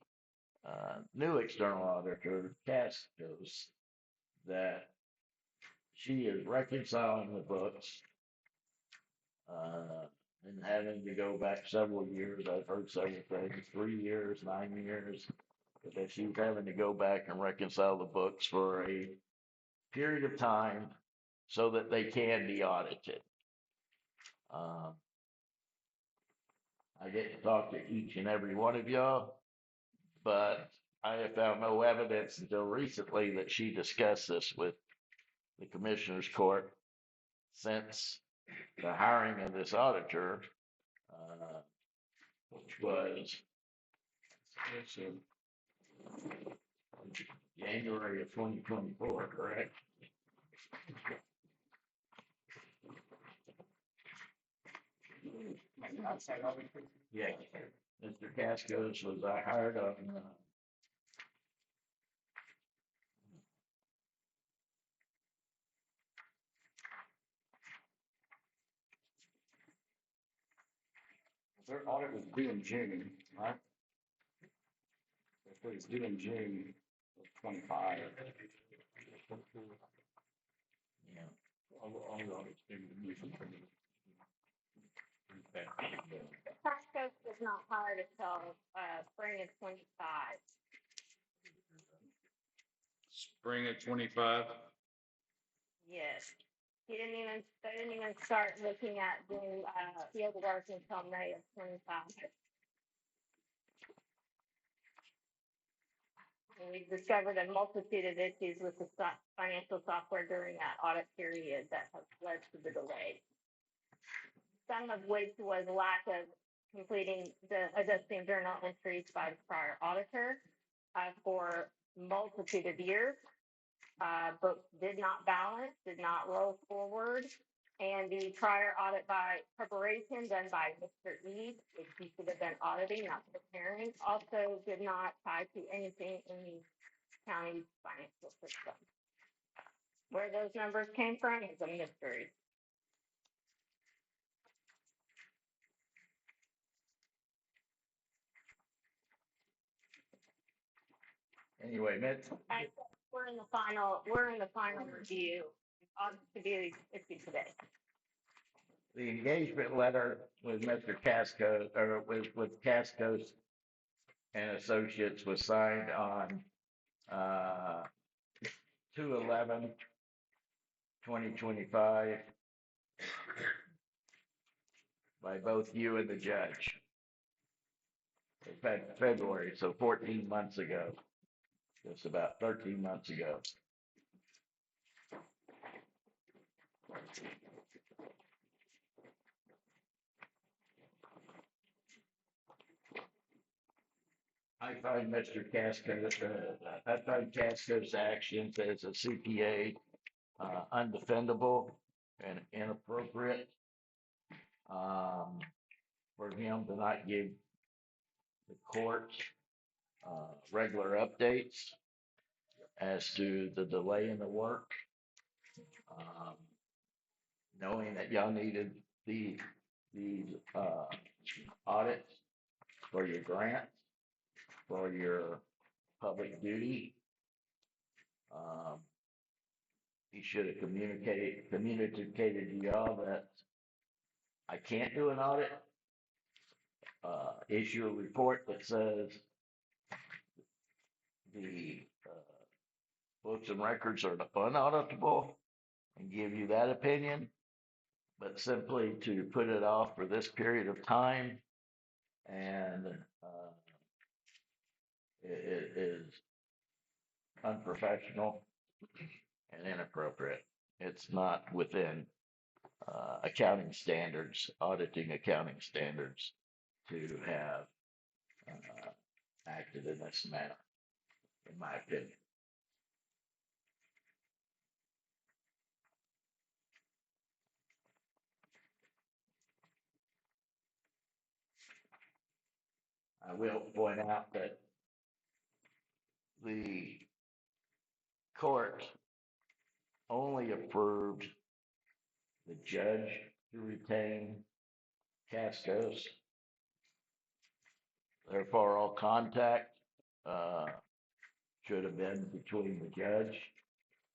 new external auditor, Cascos, that she is reconciling the books and having to go back several years. I've heard several things, 3 years, 9 years, but that she's having to go back and reconcile the books for a period of time so that they can be audited. I didn't talk to each and every one of y'all, but I have found no evidence until recently that she discussed this with the Commissioner's Court since the hiring of this auditor, which was January of 2024, correct? Yeah, Mr. Cascos was hired on their audit was due in June, right? If it was due in June of 25. Yeah. Pasco was not hired until spring of 25. spring of 25. Yes. They didn't even start looking at doing, field work until May of 25. And we discovered a multitude of issues with the financial software during that audit period that has led to the delay. Some of which was lack of completing the adjusting journal entries by the prior auditor for multitude of years. Books did not balance, did not roll forward. And the prior audit by preparation done by Mr. Eve, which he should have been auditing, not preparing, also did not tie to anything in the county's financial system. Where those numbers came from is a mystery. Anyway, We're in the final review. To be issued today. the engagement letter with Mr. Casco, or with Cascos and Associates was signed on 2/11/2025 by both you and the judge. February, so 14 months ago, just about 13 months ago. I find Mr. Casco's actions as a CPA undefendable and inappropriate. For him to not give the court regular updates as to the delay in the work, knowing that y'all needed these audits for your grants, for your public duty. He should have communicated to y'all that I can't do an audit. Issue a report that says the books and records are unauditable and give you that opinion, but simply to put it off for this period of time and it is unprofessional and inappropriate. It's not within accounting standards, auditing accounting standards, to have acted in this manner, in my opinion. I will point out that the court only approved the judge to retain Cascos. Therefore, all contact should have been between the judge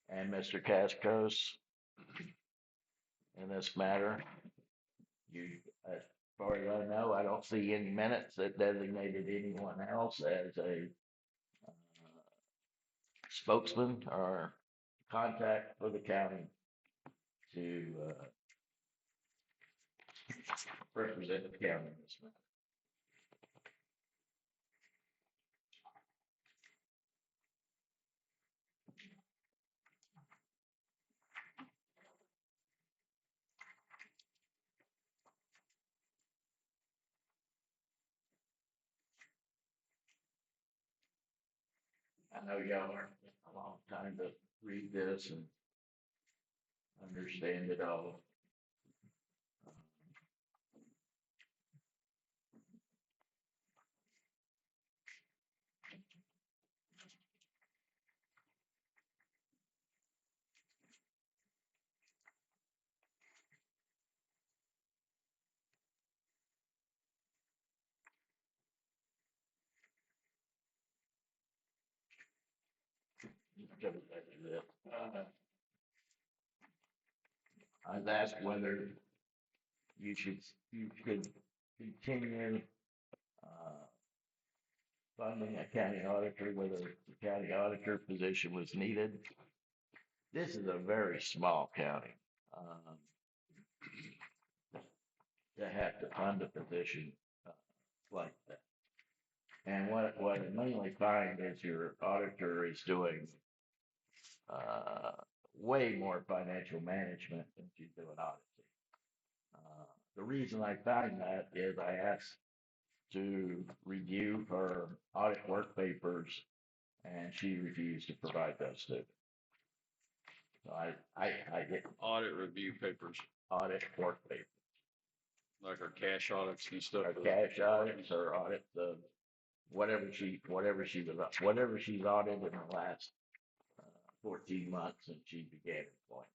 and Mr. Cascos in this matter. As far as I know, I don't see any minutes that designated anyone else as a spokesman or contact for the county to represent the county in this matter. I know y'all are a long time to read this and understand it all. I've asked whether you could continue funding a county auditor, whether the county auditor position was needed. This is a very small county. Um, to have to fund a position like that. And what I mainly find is your auditor is doing way more financial management than she's doing auditing. The reason I find that is I asked to review her audit work papers, and she refused to provide those to me. So I get Audit review papers, audit work papers, like our cash audits and stuff. or cash audits, or audit the whatever she's audited in the last 14 months since she began employment.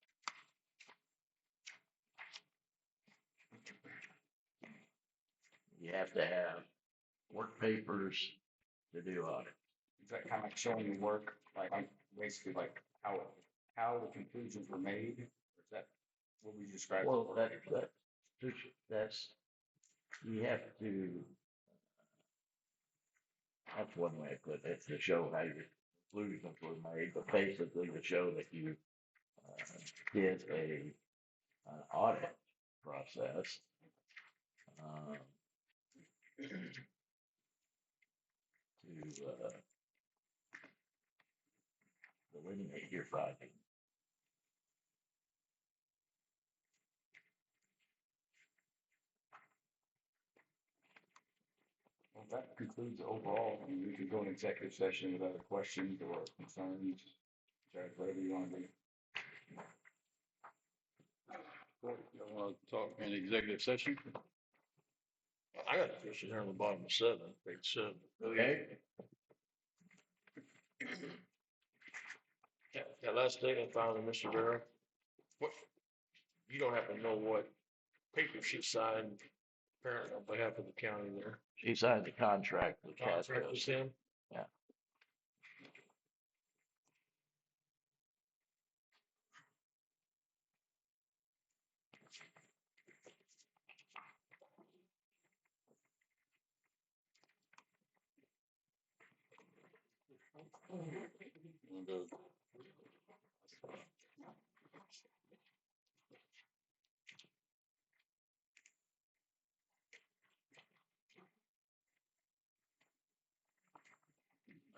You have to have work papers to do audit. Is that kind of like showing your work, like basically like how the conclusions were made? Or is that what we described? Well, that's, you have to, that's one way of putting it, to show how your conclusions were made, but basically to show that you did an audit process. To delineate your findings. Well, that concludes overall. I mean, we can go in executive session with other questions or concerns. Judge, whatever you want to do. You want to talk in executive session? I got a question here on the bottom of 7, page 7. Okay. That last thing I found in Mr. Vera, what, you don't happen to know what paper she signed apparently on behalf of the county there? She signed the contract with Contract with Cascos. him? Yeah.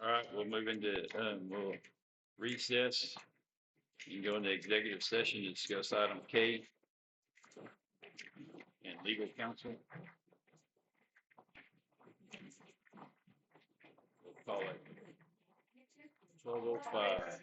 All right, we'll move into, we'll recess. You can go into executive session to discuss item K and legal counsel. We'll call it 12:05.